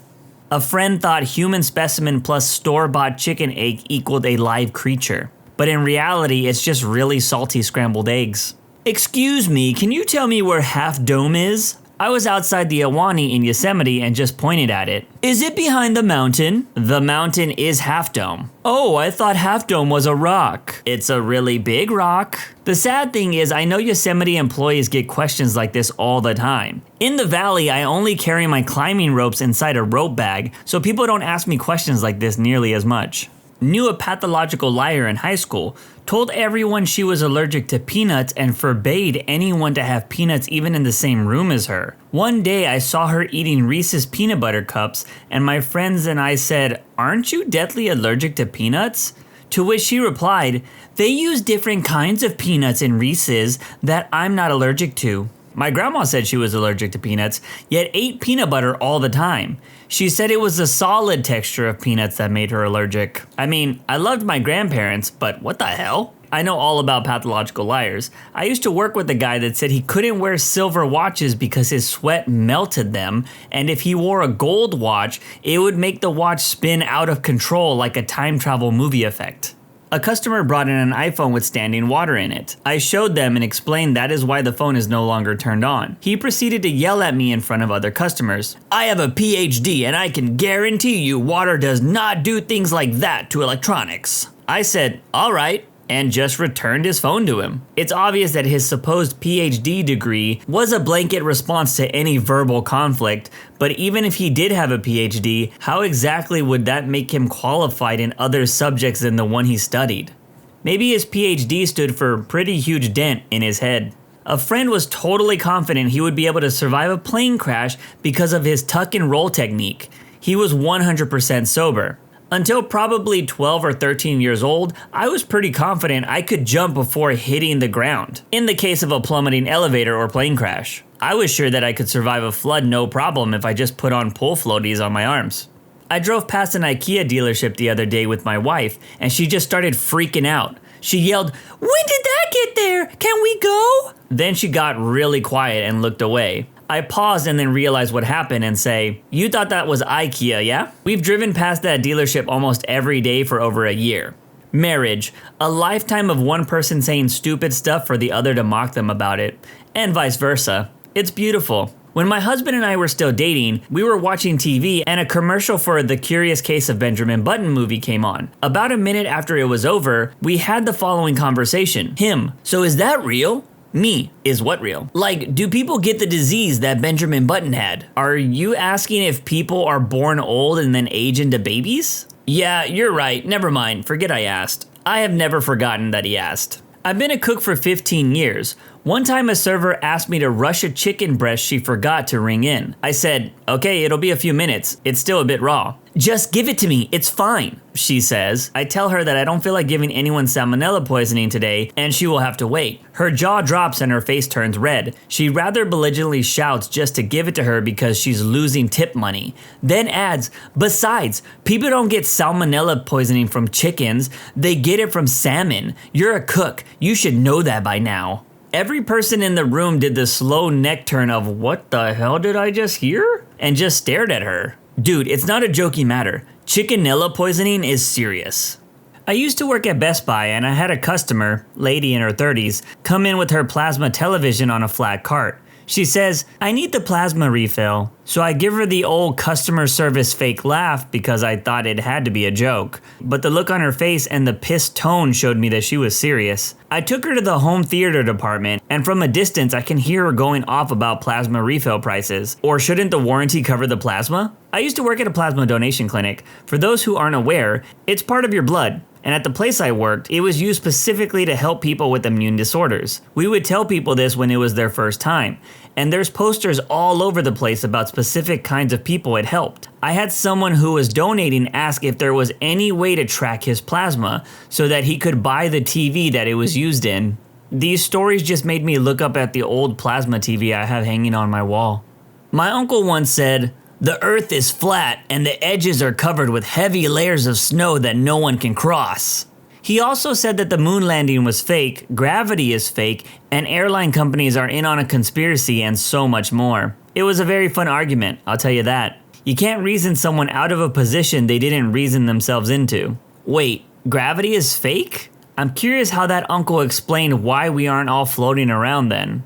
A friend thought human specimen plus store-bought chicken egg equaled a live creature. but in reality, it's just really salty scrambled eggs. Excuse me, can you tell me where Half Dome is? I was outside the Ahwahnee in Yosemite and just pointed at it. Is it behind the mountain? The mountain is Half Dome. Oh, I thought Half Dome was a rock. It's a really big rock. The sad thing is, I know Yosemite employees get questions like this all the time. In the valley, I only carry my climbing ropes inside a rope bag, so people don't ask me questions like this nearly as much. Knew a pathological liar in high school, told everyone she was allergic to peanuts and forbade anyone to have peanuts even in the same room as her. One day I saw her eating Reese's peanut butter cups and my friends and I said, "Aren't you deathly allergic to peanuts?" To which she replied, "They use different kinds of peanuts in Reese's that I'm not allergic to." My grandma said she was allergic to peanuts, yet ate peanut butter all the time. She said it was the solid texture of peanuts that made her allergic. I mean, I loved my grandparents, but what the hell? I know all about pathological liars. I used to work with a guy that said he couldn't wear silver watches because his sweat melted them, and if he wore a gold watch, it would make the watch spin out of control like a time travel movie effect. A customer brought in an iPhone with standing water in it. I showed them and explained that is why the phone is no longer turned on. He proceeded to yell at me in front of other customers. "I have a PhD and I can guarantee you water does not do things like that to electronics." I said, "All right," and just returned his phone to him. It's obvious that his supposed PhD degree was a blanket response to any verbal conflict, but even if he did have a PhD, how exactly would that make him qualified in other subjects than the one he studied? Maybe his PhD stood for a pretty huge dent in his head. A friend was totally confident he would be able to survive a plane crash because of his tuck and roll technique. He was 100% sober. Until probably 12 or 13 years old, I was pretty confident I could jump before hitting the ground, in the case of a plummeting elevator or plane crash. I was sure that I could survive a flood no problem if I just put on pull floaties on my arms. I drove past an IKEA dealership the other day with my wife, and she just started freaking out. She yelled, "When did that get there? Can we go?" Then she got really quiet and looked away. I paused and then realized what happened and say, "You thought that was IKEA, yeah?" We've driven past that dealership almost every day for over a year. Marriage, a lifetime of one person saying stupid stuff for the other to mock them about it, and vice versa. It's beautiful. When my husband and I were still dating, we were watching TV and a commercial for the Curious Case of Benjamin Button movie came on. About a minute after it was over, we had the following conversation. Him, "So is that real?" Me, "Is what real?" Like, do people get the disease that Benjamin Button had? Are you asking if people are born old and then age into babies? Yeah, you're right. Never mind. Forget I asked. I have never forgotten that he asked. I've been a cook for 15 years. One time a server asked me to rush a chicken breast she forgot to ring in. I said, "Okay, it'll be a few minutes. It's still a bit raw." "Just give it to me, it's fine," she says. I tell her that I don't feel like giving anyone salmonella poisoning today and she will have to wait. Her jaw drops and her face turns red. She rather belligerently shouts just to give it to her because she's losing tip money. Then adds, "Besides, people don't get salmonella poisoning from chickens, they get it from salmon. You're a cook, you should know that by now." Every person in the room did the slow neck turn of "what the hell did I just hear?" and just stared at her. Dude, it's not a joking matter. Chickenella poisoning is serious. I used to work at Best Buy and I had a customer, lady in her 30s, come in with her plasma television on a flat cart. She says, "I need the plasma refill." So I give her the old customer service fake laugh because I thought it had to be a joke. But the look on her face and the pissed tone showed me that she was serious. I took her to the home theater department, and from a distance I can hear her going off about plasma refill prices. Or shouldn't the warranty cover the plasma? I used to work at a plasma donation clinic. For those who aren't aware, it's part of your blood. And at the place I worked, it was used specifically to help people with immune disorders. We would tell people this when it was their first time. And there's posters all over the place about specific kinds of people it helped. I had someone who was donating ask if there was any way to track his plasma so that he could buy the TV that it was used in. These stories just made me look up at the old plasma TV I have hanging on my wall. My uncle once said, "The earth is flat and the edges are covered with heavy layers of snow that no one can cross." He also said that the moon landing was fake, gravity is fake, and airline companies are in on a conspiracy and so much more. It was a very fun argument, I'll tell you that. You can't reason someone out of a position they didn't reason themselves into. Wait, gravity is fake? I'm curious how that uncle explained why we aren't all floating around then.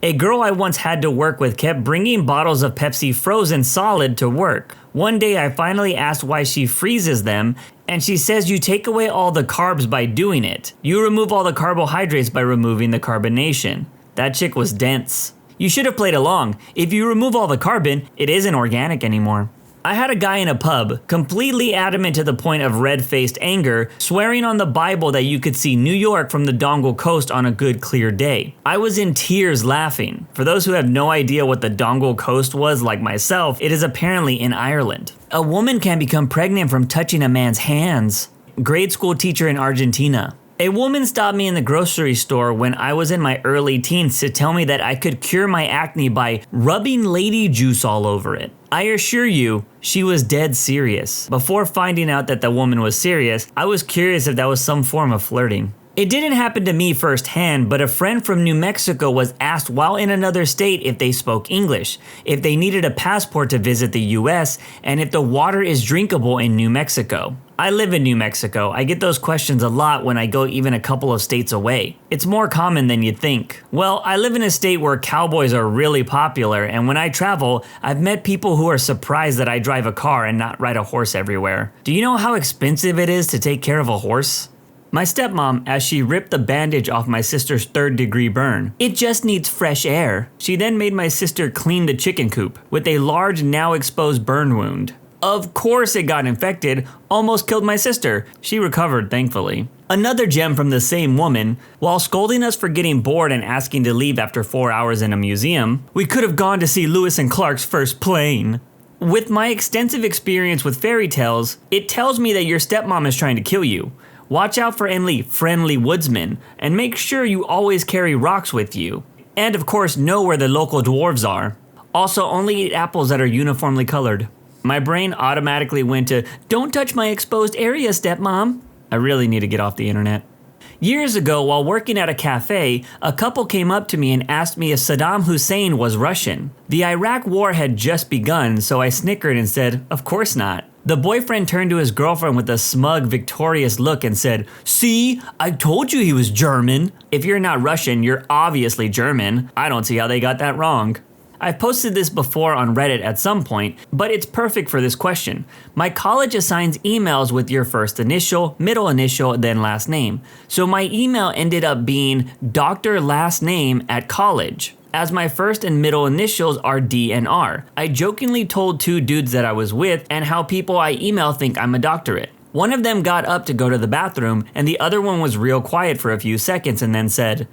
A girl I once had to work with kept bringing bottles of Pepsi frozen solid to work. One day I finally asked why she freezes them, and she says you take away all the carbs by doing it. You remove all the carbohydrates by removing the carbonation. That chick was dense. You should have played along. If you remove all the carbon, it isn't organic anymore. I had a guy in a pub, completely adamant to the point of red-faced anger, swearing on the Bible that you could see New York from the Dongle Coast on a good clear day. I was in tears laughing. For those who have no idea what the Dongle Coast was, like myself, it is apparently in Ireland. A woman can become pregnant from touching a man's hands. Grade school teacher in Argentina. A woman stopped me in the grocery store when I was in my early teens to tell me that I could cure my acne by rubbing lady juice all over it. I assure you, she was dead serious. Before finding out that the woman was serious, I was curious if that was some form of flirting. It didn't happen to me firsthand, but a friend from New Mexico was asked while in another state if they spoke English, if they needed a passport to visit the US, and if the water is drinkable in New Mexico. I live in New Mexico. I get those questions a lot when I go even a couple of states away. It's more common than you'd think. Well, I live in a state where cowboys are really popular, and when I travel, I've met people who are surprised that I drive a car and not ride a horse everywhere. Do you know how expensive it is to take care of a horse? My stepmom, as she ripped the bandage off my sister's 3rd-degree burn. It just needs fresh air. She then made my sister clean the chicken coop with a large, now exposed burn wound. Of course it got infected, almost killed my sister. She recovered, thankfully. Another gem from the same woman, while scolding us for getting bored and asking to leave after 4 hours in a museum, we could have gone to see Lewis and Clark's first plane. With my extensive experience with fairy tales, it tells me that your stepmom is trying to kill you. Watch out for any friendly woodsmen, and make sure you always carry rocks with you. And of course, know where the local dwarves are. Also, only eat apples that are uniformly colored. My brain automatically went to, don't touch my exposed area, stepmom. I really need to get off the internet. Years ago, while working at a cafe, a couple came up to me and asked me if Saddam Hussein was Russian. The Iraq war had just begun, so I snickered and said, of course not. The boyfriend turned to his girlfriend with a smug, victorious look and said, see, I told you he was German. If you're not Russian, you're obviously German. I don't see how they got that wrong. I've posted this before on Reddit at some point, but it's perfect for this question. My college assigns emails with your first initial, middle initial, then last name. So my email ended up being Dr. Last Name at college, as my first and middle initials are D and R. I jokingly told 2 dudes that I was with and how people I email think I'm a doctorate. One of them got up to go to the bathroom, and the other one was real quiet for a few seconds and then said,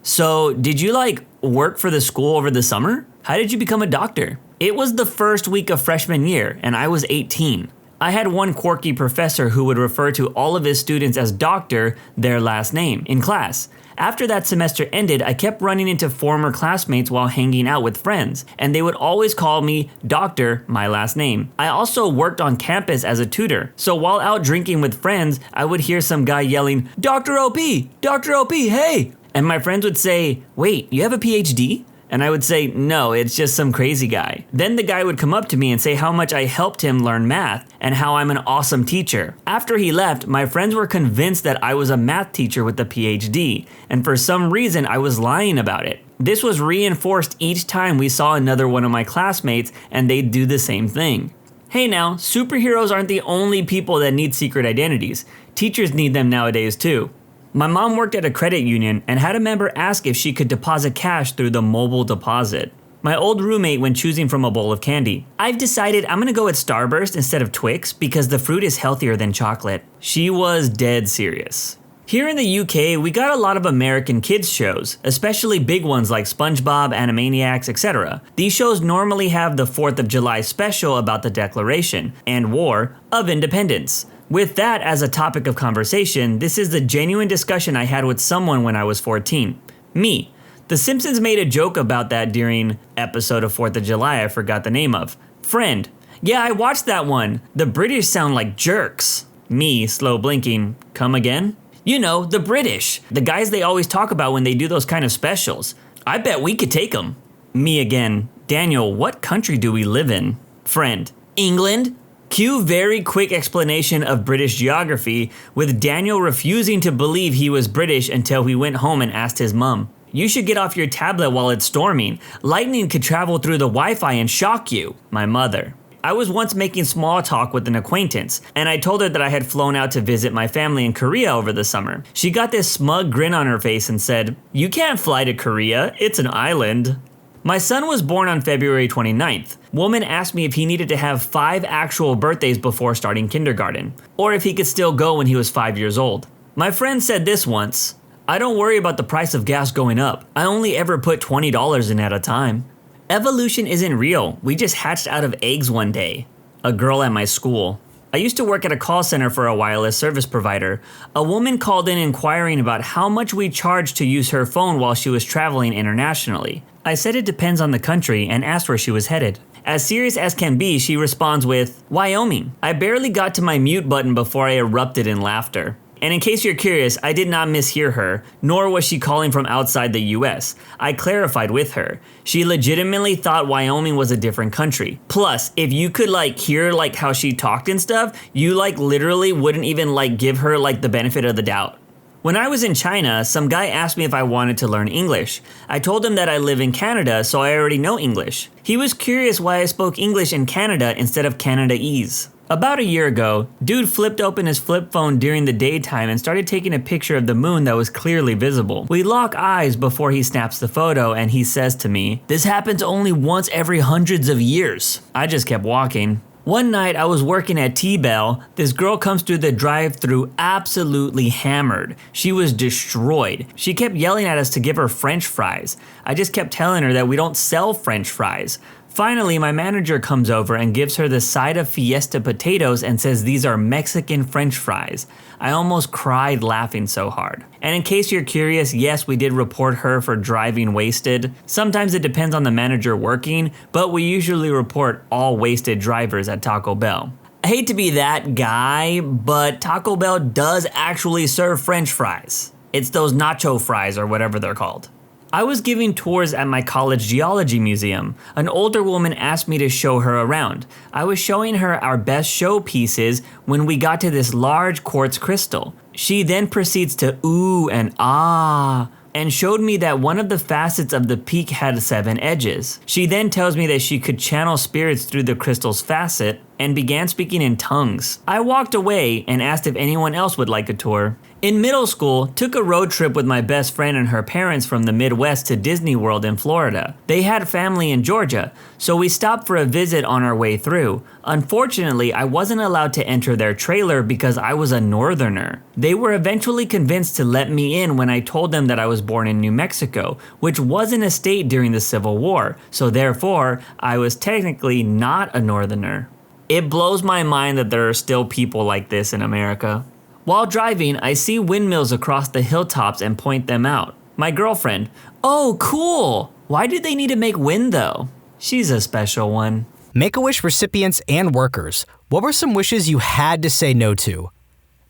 so did you work for the school over the summer? How did you become a doctor? It was the first week of freshman year, and I was 18. I had one quirky professor who would refer to all of his students as Doctor, their last name, in class. After that semester ended, I kept running into former classmates while hanging out with friends, and they would always call me Doctor, my last name. I also worked on campus as a tutor, so while out drinking with friends, I would hear some guy yelling, Dr. OP, hey! And my friends would say, wait, you have a PhD? And I would say, no, it's just some crazy guy. Then the guy would come up to me and say how much I helped him learn math and how I'm an awesome teacher. After he left, my friends were convinced that I was a math teacher with a PhD, and for some reason I was lying about it. This was reinforced each time we saw another one of my classmates, and they'd do the same thing. Hey now, superheroes aren't the only people that need secret identities. Teachers need them nowadays too. My mom worked at a credit union and had a member ask if she could deposit cash through the mobile deposit. My old roommate when choosing from a bowl of candy. I've decided I'm gonna go with Starburst instead of Twix because the fruit is healthier than chocolate. She was dead serious. Here in the UK, we got a lot of American kids shows, especially big ones like SpongeBob, Animaniacs, etc. These shows normally have the 4th of July special about the Declaration and War of Independence. With that as a topic of conversation, this is the genuine discussion I had with someone when I was 14. Me. The Simpsons made a joke about that during episode of 4th of July I forgot the name of. Friend. Yeah, I watched that one. The British sound like jerks. Me, slow blinking. Come again? You know, the British. The guys they always talk about when they do those kind of specials. I bet we could take them. Me again. Daniel, what country do we live in? Friend. England? Cue very quick explanation of British geography, with Daniel refusing to believe he was British until he went home and asked his mum. You should get off your tablet while it's storming. Lightning could travel through the Wi-Fi and shock you. My mother. I was once making small talk with an acquaintance, and I told her that I had flown out to visit my family in Korea over the summer. She got this smug grin on her face and said, "You can't fly to Korea, it's an island." My son was born on February 29th. Woman asked me if he needed to have 5 actual birthdays before starting kindergarten, or if he could still go when he was 5 years old. My friend said this once, "I don't worry about the price of gas going up. I only ever put $20 in at a time." Evolution isn't real. We just hatched out of eggs one day. A girl at my school. I used to work at a call center for a wireless service provider. A woman called in inquiring about how much we charged to use her phone while she was traveling internationally. I said it depends on the country and asked where she was headed. As serious as can be, she responds with, "Wyoming." I barely got to my mute button before I erupted in laughter. And in case you're curious, I did not mishear her, nor was she calling from outside the US. I clarified with her. She legitimately thought Wyoming was a different country. Plus, if you could hear how she talked and stuff, you literally wouldn't even give her the benefit of the doubt. When I was in China, some guy asked me if I wanted to learn English. I told him that I live in Canada, so I already know English. He was curious why I spoke English in Canada instead of Canadese. About a year ago, dude flipped open his flip phone during the daytime and started taking a picture of the moon that was clearly visible. We lock eyes before he snaps the photo and he says to me, "This happens only once every hundreds of years." I just kept walking. One night I was working at T-Bell. This girl comes through the drive-thru absolutely hammered. She was destroyed. She kept yelling at us to give her French fries. I just kept telling her that we don't sell French fries. Finally, my manager comes over and gives her the side of Fiesta potatoes and says these are Mexican French fries. I almost cried laughing so hard. And in case you're curious, yes, we did report her for driving wasted. Sometimes it depends on the manager working, but we usually report all wasted drivers at Taco Bell. I hate to be that guy, but Taco Bell does actually serve French fries. It's those nacho fries or whatever they're called. I was giving tours at my college geology museum. An older woman asked me to show her around. I was showing her our best show pieces when we got to this large quartz crystal. She then proceeds to ooh and ah, and showed me that one of the facets of the peak had 7 edges. She then tells me that she could channel spirits through the crystal's facet and began speaking in tongues. I walked away and asked if anyone else would like a tour. In middle school, took a road trip with my best friend and her parents from the Midwest to Disney World in Florida. They had family in Georgia, so we stopped for a visit on our way through. Unfortunately, I wasn't allowed to enter their trailer because I was a northerner. They were eventually convinced to let me in when I told them that I was born in New Mexico, which wasn't a state during the Civil War, so therefore, I was technically not a northerner. It blows my mind that there are still people like this in America. While driving, I see windmills across the hilltops and point them out. My girlfriend, "Oh, cool! Why did they need to make wind though?" She's a special one. Make-A-Wish recipients and workers, what were some wishes you had to say no to?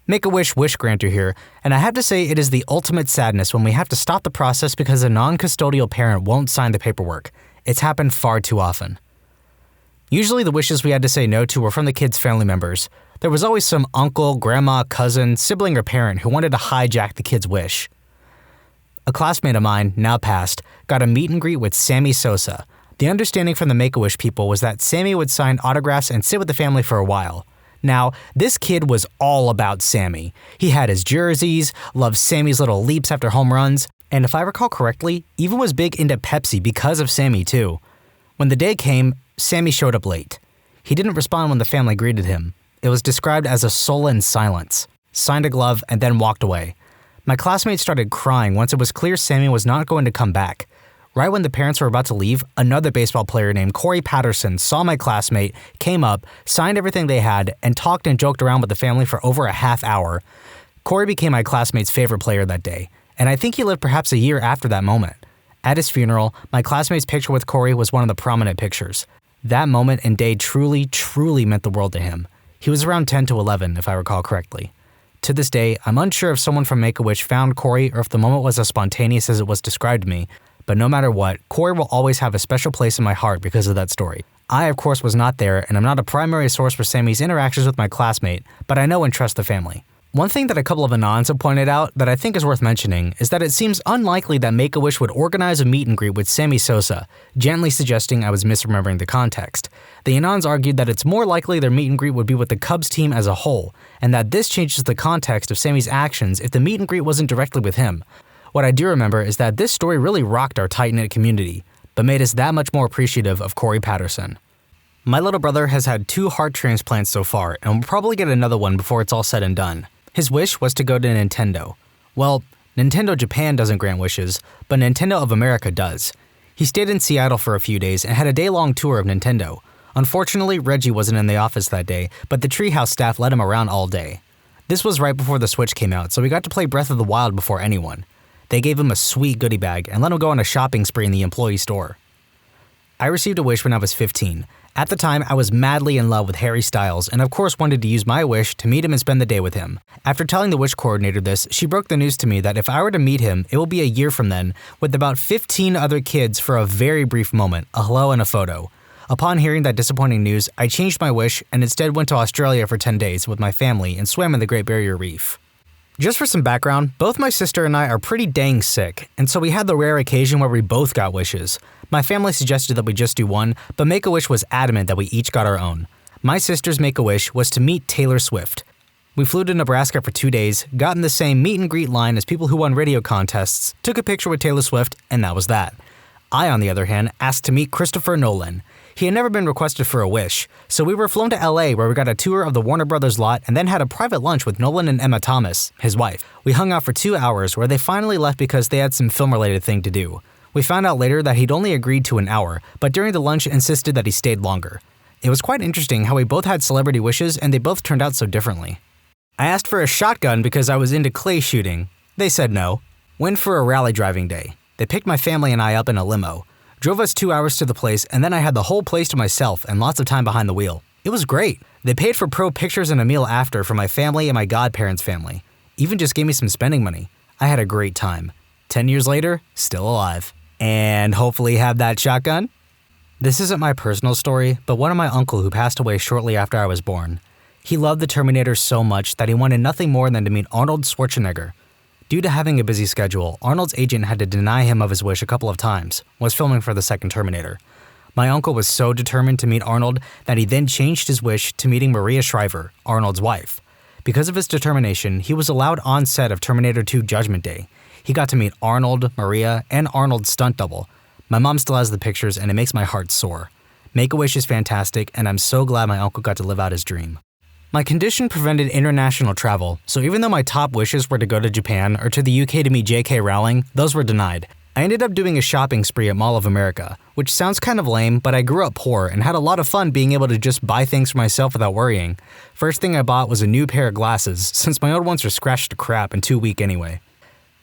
Make-A-Wish wish granter here, and I have to say it is the ultimate sadness when we have to stop the process because a non-custodial parent won't sign the paperwork. It's happened far too often. Usually the wishes we had to say no to were from the kids' family members. There was always some uncle, grandma, cousin, sibling, or parent who wanted to hijack the kid's wish. A classmate of mine, now passed, got a meet and greet with Sammy Sosa. The understanding from the Make-A-Wish people was that Sammy would sign autographs and sit with the family for a while. Now, this kid was all about Sammy. He had his jerseys, loved Sammy's little leaps after home runs, and if I recall correctly, even was big into Pepsi because of Sammy too. When the day came, Sammy showed up late. He didn't respond when the family greeted him. It was described as a sullen silence, signed a glove, and then walked away. My classmates started crying once it was clear Sammy was not going to come back. Right when the parents were about to leave, another baseball player named Corey Patterson saw my classmate, came up, signed everything they had, and talked and joked around with the family for over a half hour. Corey became my classmate's favorite player that day, and I think he lived perhaps a year after that moment. At his funeral, my classmate's picture with Corey was one of the prominent pictures. That moment and day truly, truly meant the world to him. He was around 10 to 11, if I recall correctly. To this day, I'm unsure if someone from Make-A-Wish found Corey or if the moment was as spontaneous as it was described to me, but no matter what, Corey will always have a special place in my heart because of that story. I, of course, was not there, and I'm not a primary source for Sammy's interactions with my classmate, but I know and trust the family. One thing that a couple of Anons have pointed out that I think is worth mentioning is that it seems unlikely that Make-A-Wish would organize a meet and greet with Sammy Sosa, gently suggesting I was misremembering the context. The Anons argued that it's more likely their meet and greet would be with the Cubs team as a whole, and that this changes the context of Sammy's actions if the meet and greet wasn't directly with him. What I do remember is that this story really rocked our tight-knit community, but made us that much more appreciative of Corey Patterson. My little brother has had 2 heart transplants so far, and will probably get another one before it's all said and done. His wish was to go to Nintendo. Well, Nintendo Japan doesn't grant wishes, but Nintendo of America does. He stayed in Seattle for a few days and had a day-long tour of Nintendo. Unfortunately, Reggie wasn't in the office that day, but the Treehouse staff led him around all day. This was right before the Switch came out, so we got to play Breath of the Wild before anyone. They gave him a sweet goodie bag and let him go on a shopping spree in the employee store. I received a wish when I was 15. At the time, I was madly in love with Harry Styles and of course wanted to use my wish to meet him and spend the day with him. After telling the wish coordinator this, she broke the news to me that if I were to meet him, it will be a year from then, with about 15 other kids for a very brief moment, a hello and a photo. Upon hearing that disappointing news, I changed my wish and instead went to Australia for 10 days with my family and swam in the Great Barrier Reef. Just for some background, both my sister and I are pretty dang sick, and so we had the rare occasion where we both got wishes. My family suggested that we just do one, but Make-A-Wish was adamant that we each got our own. My sister's Make-A-Wish was to meet Taylor Swift. We flew to Nebraska for 2 days, got in the same meet and greet line as people who won radio contests, took a picture with Taylor Swift, and that was that. I, on the other hand, asked to meet Christopher Nolan. He had never been requested for a wish, so we were flown to LA where we got a tour of the Warner Brothers lot and then had a private lunch with Nolan and Emma Thomas, his wife. We hung out for 2 hours where they finally left because they had some film-related thing to do. We found out later that he'd only agreed to an hour, but during the lunch insisted that he stayed longer. It was quite interesting how we both had celebrity wishes and they both turned out so differently. I asked for a shotgun because I was into clay shooting. They said no. Went for a rally driving day. They picked my family and I up in a limo. Drove us 2 hours to the place, and then I had the whole place to myself and lots of time behind the wheel. It was great. They paid for pro pictures and a meal after for my family and my godparents' family. Even just gave me some spending money. I had a great time. 10 years later, still alive. And hopefully have that shotgun? This isn't my personal story, but one of my uncle who passed away shortly after I was born. He loved the Terminator so much that he wanted nothing more than to meet Arnold Schwarzenegger. Due to having a busy schedule, Arnold's agent had to deny him of his wish a couple of times, was filming for the second Terminator. My uncle was so determined to meet Arnold that he then changed his wish to meeting Maria Shriver, Arnold's wife. Because of his determination, he was allowed on set of Terminator 2 Judgment Day. He got to meet Arnold, Maria, and Arnold's stunt double. My mom still has the pictures and it makes my heart soar. Make-A-Wish is fantastic and I'm so glad my uncle got to live out his dream. My condition prevented international travel, so even though my top wishes were to go to Japan or to the UK to meet J.K. Rowling, those were denied. I ended up doing a shopping spree at Mall of America, which sounds kind of lame, but I grew up poor and had a lot of fun being able to just buy things for myself without worrying. First thing I bought was a new pair of glasses, since my old ones were scratched to crap and too weak anyway.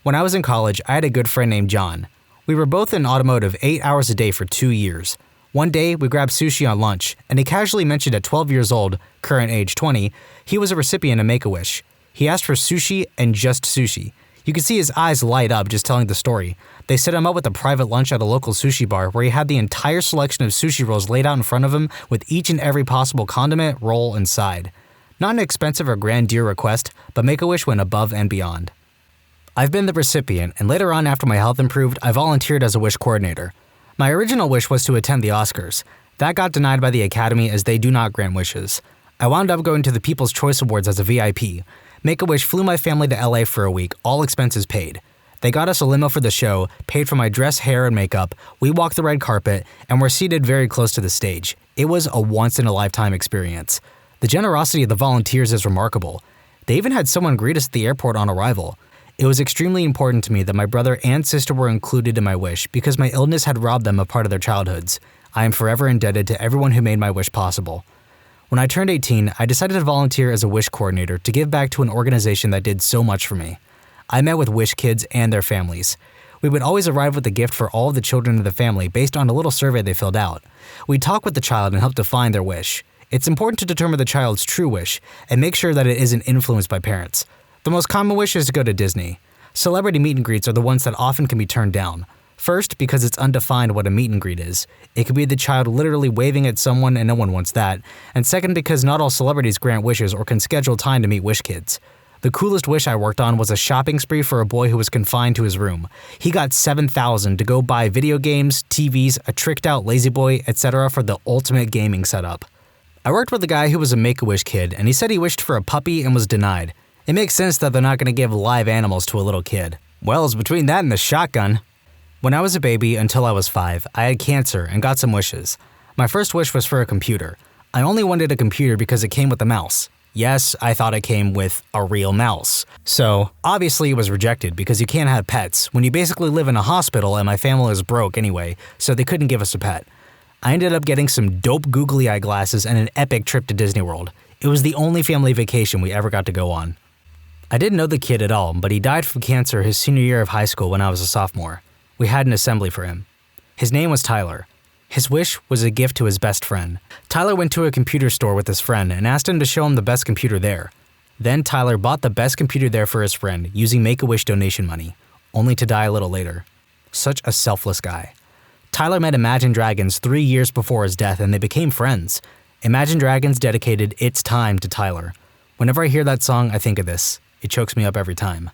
When I was in college, I had a good friend named John. We were both in automotive 8 hours a day for 2 years. One day, we grabbed sushi on lunch, and he casually mentioned at 12 years old, current age 20, he was a recipient of Make-A-Wish. He asked for sushi and just sushi. You could see his eyes light up just telling the story. They set him up with a private lunch at a local sushi bar where he had the entire selection of sushi rolls laid out in front of him with each and every possible condiment, roll, and side. Not an expensive or grandeur request, but Make-A-Wish went above and beyond. I've been the recipient, and later on after my health improved, I volunteered as a wish coordinator. My original wish was to attend the Oscars. That got denied by the Academy as they do not grant wishes. I wound up going to the People's Choice Awards as a VIP. Make-A-Wish flew my family to LA for a week, all expenses paid. They got us a limo for the show, paid for my dress, hair, and makeup, we walked the red carpet, and were seated very close to the stage. It was a once-in-a-lifetime experience. The generosity of the volunteers is remarkable. They even had someone greet us at the airport on arrival. It was extremely important to me that my brother and sister were included in my wish because my illness had robbed them of part of their childhoods. I am forever indebted to everyone who made my wish possible. When I turned 18, I decided to volunteer as a wish coordinator to give back to an organization that did so much for me. I met with wish kids and their families. We would always arrive with a gift for all of the children of the family based on a little survey they filled out. We'd talk with the child and help define their wish. It's important to determine the child's true wish and make sure that it isn't influenced by parents. The most common wish is to go to Disney. Celebrity meet and greets are the ones that often can be turned down. First, because it's undefined what a meet and greet is. It could be the child literally waving at someone and no one wants that. And second, because not all celebrities grant wishes or can schedule time to meet wish kids. The coolest wish I worked on was a shopping spree for a boy who was confined to his room. He got $7,000 to go buy video games, TVs, a tricked out lazy boy, etc. for the ultimate gaming setup. I worked with a guy who was a Make-A-Wish kid, and he said he wished for a puppy and was denied. It makes sense that they're not going to give live animals to a little kid. Well, it's between that and the shotgun. When I was a baby until I was 5, I had cancer and got some wishes. My first wish was for a computer. I only wanted a computer because it came with a mouse. Yes, I thought it came with a real mouse. So, obviously it was rejected because you can't have pets when you basically live in a hospital and my family is broke anyway, so they couldn't give us a pet. I ended up getting some dope googly eye glasses and an epic trip to Disney World. It was the only family vacation we ever got to go on. I didn't know the kid at all, but he died from cancer his senior year of high school when I was a sophomore. We had an assembly for him. His name was Tyler. His wish was a gift to his best friend. Tyler went to a computer store with his friend and asked him to show him the best computer there. Then Tyler bought the best computer there for his friend using Make-A-Wish donation money, only to die a little later. Such a selfless guy. Tyler met Imagine Dragons 3 years before his death and they became friends. Imagine Dragons dedicated It's Time to Tyler. Whenever I hear that song, I think of this. It chokes me up every time.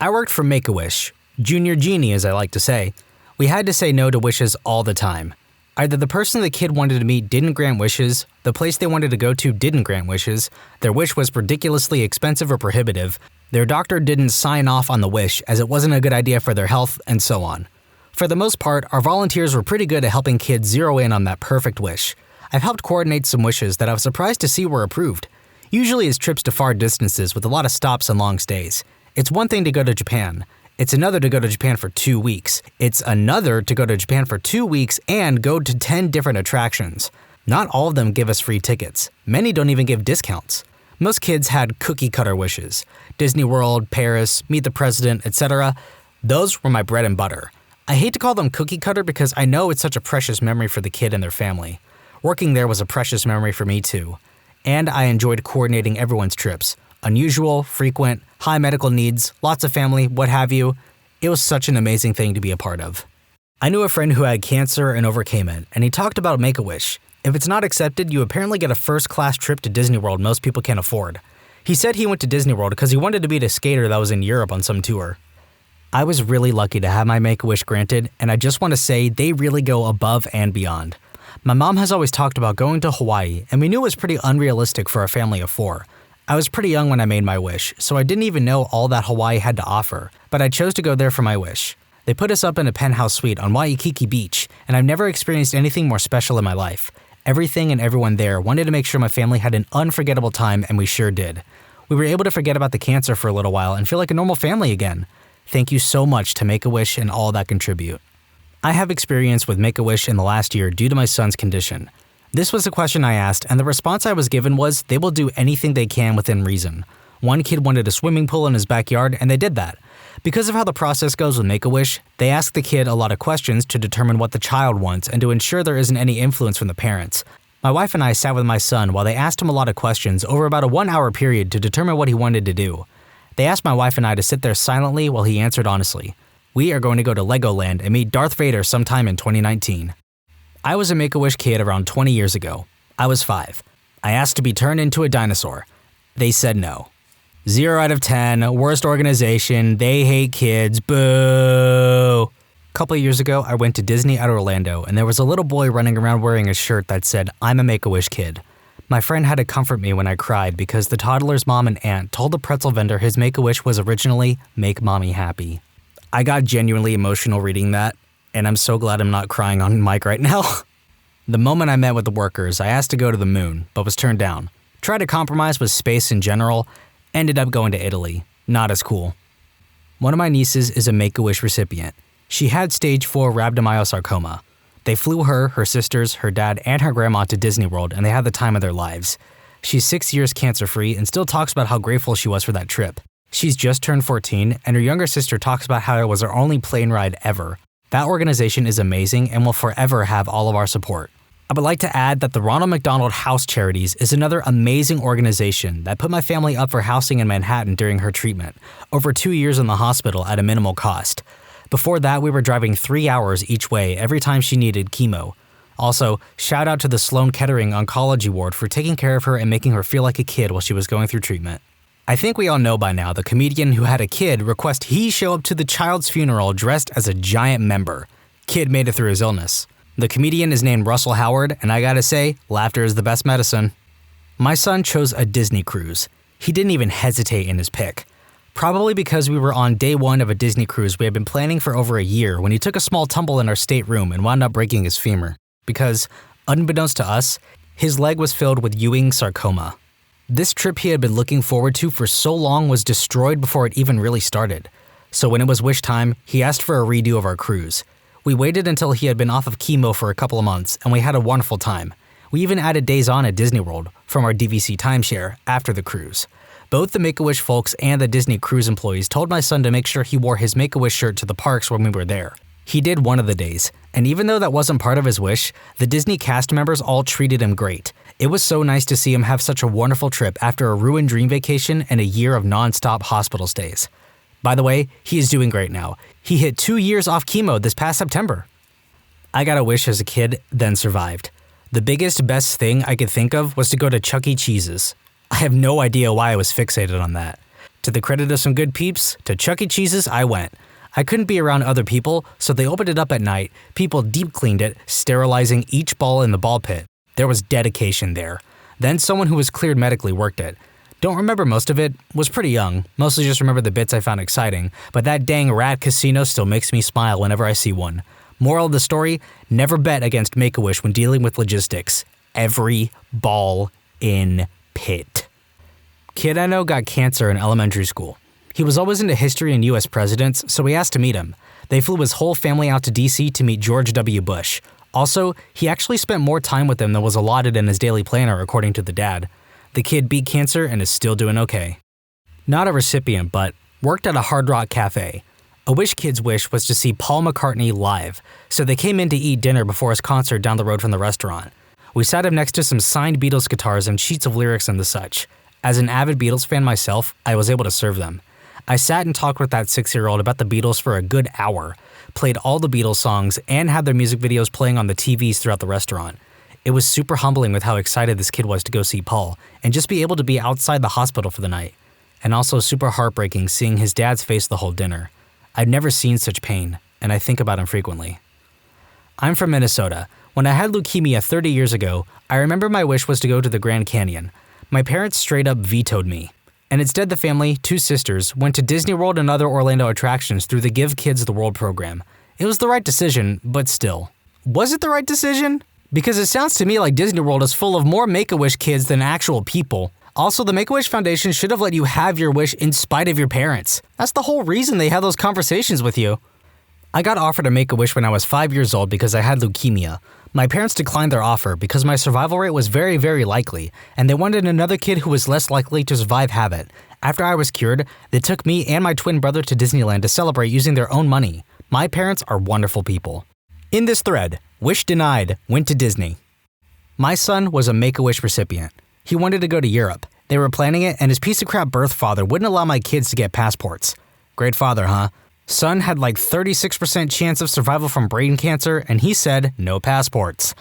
I worked for Make-A-Wish. Junior Genie, as I like to say. We had to say no to wishes all the time. Either the person the kid wanted to meet didn't grant wishes, the place they wanted to go to didn't grant wishes, their wish was ridiculously expensive or prohibitive, their doctor didn't sign off on the wish as it wasn't a good idea for their health, and so on. For the most part, our volunteers were pretty good at helping kids zero in on that perfect wish. I've helped coordinate some wishes that I was surprised to see were approved. Usually it's trips to far distances with a lot of stops and long stays. It's one thing to go to Japan. It's another to go to Japan for 2 weeks. It's another to go to Japan for 2 weeks and go to 10 different attractions. Not all of them give us free tickets. Many don't even give discounts. Most kids had cookie-cutter wishes. Disney World, Paris, Meet the President, etc. Those were my bread and butter. I hate to call them cookie-cutter because I know it's such a precious memory for the kid and their family. Working there was a precious memory for me too. And I enjoyed coordinating everyone's trips. Unusual, frequent, high medical needs, lots of family, what have you. It was such an amazing thing to be a part of. I knew a friend who had cancer and overcame it, and he talked about Make-A-Wish. If it's not accepted, you apparently get a first-class trip to Disney World most people can't afford. He said he went to Disney World because he wanted to meet a skater that was in Europe on some tour. I was really lucky to have my Make-A-Wish granted, and I just want to say they really go above and beyond. My mom has always talked about going to Hawaii, and we knew it was pretty unrealistic for a family of 4. I was pretty young when I made my wish, so I didn't even know all that Hawaii had to offer, but I chose to go there for my wish. They put us up in a penthouse suite on Waikiki Beach, and I've never experienced anything more special in my life. Everything and everyone there wanted to make sure my family had an unforgettable time, and we sure did. We were able to forget about the cancer for a little while and feel like a normal family again. Thank you so much to Make-A-Wish and all that contribute. I have experience with Make-A-Wish in the last year due to my son's condition. This was a question I asked, and the response I was given was they will do anything they can within reason. One kid wanted a swimming pool in his backyard, and they did that. Because of how the process goes with Make-A-Wish, they ask the kid a lot of questions to determine what the child wants and to ensure there isn't any influence from the parents. My wife and I sat with my son while they asked him a lot of questions over about a 1-hour period to determine what he wanted to do. They asked my wife and I to sit there silently while he answered honestly. We are going to go to Legoland and meet Darth Vader sometime in 2019. I was a Make-A-Wish kid around 20 years ago. I was 5. I asked to be turned into a dinosaur. They said no. 0 out of 10, worst organization, they hate kids, boo. A couple of years ago, I went to Disney at Orlando, and there was a little boy running around wearing a shirt that said, "I'm a Make-A-Wish kid." My friend had to comfort me when I cried because the toddler's mom and aunt told the pretzel vendor his Make-A-Wish was originally "Make Mommy Happy." I got genuinely emotional reading that, and I'm so glad I'm not crying on mic right now. The moment I met with the workers, I asked to go to the moon, but was turned down. Tried to compromise with space in general, ended up going to Italy. Not as cool. One of my nieces is a Make-A-Wish recipient. She had stage 4 rhabdomyosarcoma. They flew her, her sisters, her dad, and her grandma to Disney World, and they had the time of their lives. She's 6 years cancer-free and still talks about how grateful she was for that trip. She's just turned 14, and her younger sister talks about how it was her only plane ride ever. That organization is amazing and will forever have all of our support. I would like to add that the Ronald McDonald House Charities is another amazing organization that put my family up for housing in Manhattan during her treatment, over 2 years in the hospital at a minimal cost. Before that, we were driving 3 hours each way every time she needed chemo. Also, shout out to the Sloan Kettering Oncology Ward for taking care of her and making her feel like a kid while she was going through treatment. I think we all know by now the comedian who had a kid request he show up to the child's funeral dressed as a giant member. Kid made it through his illness. The comedian is named Russell Howard, and I gotta say, laughter is the best medicine. My son chose a Disney cruise. He didn't even hesitate in his pick. Probably because we were on day one of a Disney cruise we had been planning for over a year when he took a small tumble in our stateroom and wound up breaking his femur. Because, unbeknownst to us, his leg was filled with Ewing sarcoma. This trip he had been looking forward to for so long was destroyed before it even really started. So when it was wish time, he asked for a redo of our cruise. We waited until he had been off of chemo for a couple of months, and we had a wonderful time. We even added days on at Disney World from our DVC timeshare after the cruise. Both the Make-A-Wish folks and the Disney cruise employees told my son to make sure he wore his Make-A-Wish shirt to the parks when we were there. He did one of the days, and even though that wasn't part of his wish, the Disney cast members all treated him great. It was so nice to see him have such a wonderful trip after a ruined dream vacation and a year of non-stop hospital stays. By the way, he is doing great now. He hit 2 years off chemo this past September. I got a wish as a kid, then survived. The biggest, best thing I could think of was to go to Chuck E. Cheese's. I have no idea why I was fixated on that. To the credit of some good peeps, to Chuck E. Cheese's I went. I couldn't be around other people, so they opened it up at night. People deep cleaned it, sterilizing each ball in the ball pit. There was dedication there. Then someone who was cleared medically worked it. Don't remember most of it, was pretty young, mostly just remember the bits I found exciting, but that dang rat casino still makes me smile whenever I see one. Moral of the story, never bet against Make-A-Wish when dealing with logistics. Every ball in pit. Kid I know got cancer in elementary school. He was always into history and US presidents, so we asked to meet him. They flew his whole family out to DC to meet George W. Bush. Also, he actually spent more time with them than was allotted in his daily planner, according to the dad. The kid beat cancer and is still doing okay. Not a recipient, but worked at a Hard Rock Cafe. A Wish kid's wish was to see Paul McCartney live, so they came in to eat dinner before his concert down the road from the restaurant. We sat him next to some signed Beatles guitars and sheets of lyrics and the such. As an avid Beatles fan myself, I was able to serve them. I sat and talked with that 6-year-old about the Beatles for a good hour, played all the Beatles songs, and had their music videos playing on the TVs throughout the restaurant. It was super humbling with how excited this kid was to go see Paul, and just be able to be outside the hospital for the night. And also super heartbreaking seeing his dad's face the whole dinner. I'd never seen such pain, and I think about him frequently. I'm from Minnesota. When I had leukemia 30 years ago, I remember my wish was to go to the Grand Canyon. My parents straight up vetoed me. And instead the family, 2 sisters, went to Disney World and other Orlando attractions through the Give Kids the World program. It was the right decision, but still. Was it the right decision? Because it sounds to me like Disney World is full of more Make-A-Wish kids than actual people. Also, the Make-A-Wish Foundation should have let you have your wish in spite of your parents. That's the whole reason they have those conversations with you. I got offered a Make-A-Wish when I was 5 years old because I had leukemia. My parents declined their offer because my survival rate was very, very likely, and they wanted another kid who was less likely to survive have it. After I was cured, they took me and my twin brother to Disneyland to celebrate using their own money. My parents are wonderful people. In this thread, wish denied, went to Disney. My son was a Make-A-Wish recipient. He wanted to go to Europe. They were planning it, and his piece of crap birth father wouldn't allow my kids to get passports. Great father, huh? Son had like 36% chance of survival from brain cancer, and he said no passports.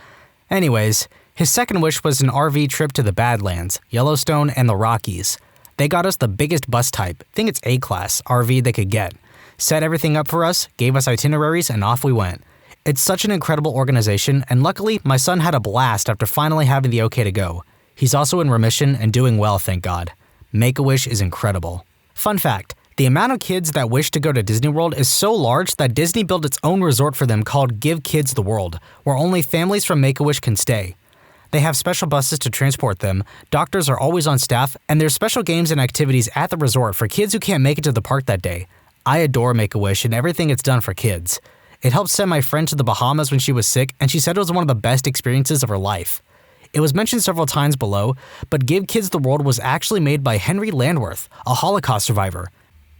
Anyways, his second wish was an RV trip to the Badlands, Yellowstone, and the Rockies. They got us the biggest bus type, think it's A-class, RV they could get. Set everything up for us, gave us itineraries, and off we went. It's such an incredible organization, and luckily, my son had a blast after finally having the okay to go. He's also in remission and doing well, thank God. Make-A-Wish is incredible. Fun fact, the amount of kids that wish to go to Disney World is so large that Disney built its own resort for them called Give Kids the World, where only families from Make-A-Wish can stay. They have special buses to transport them, doctors are always on staff, and there's special games and activities at the resort for kids who can't make it to the park that day. I adore Make-A-Wish and everything it's done for kids. It helped send my friend to the Bahamas when she was sick, and she said it was one of the best experiences of her life. It was mentioned several times below, but Give Kids the World was actually made by Henry Landworth, a Holocaust survivor.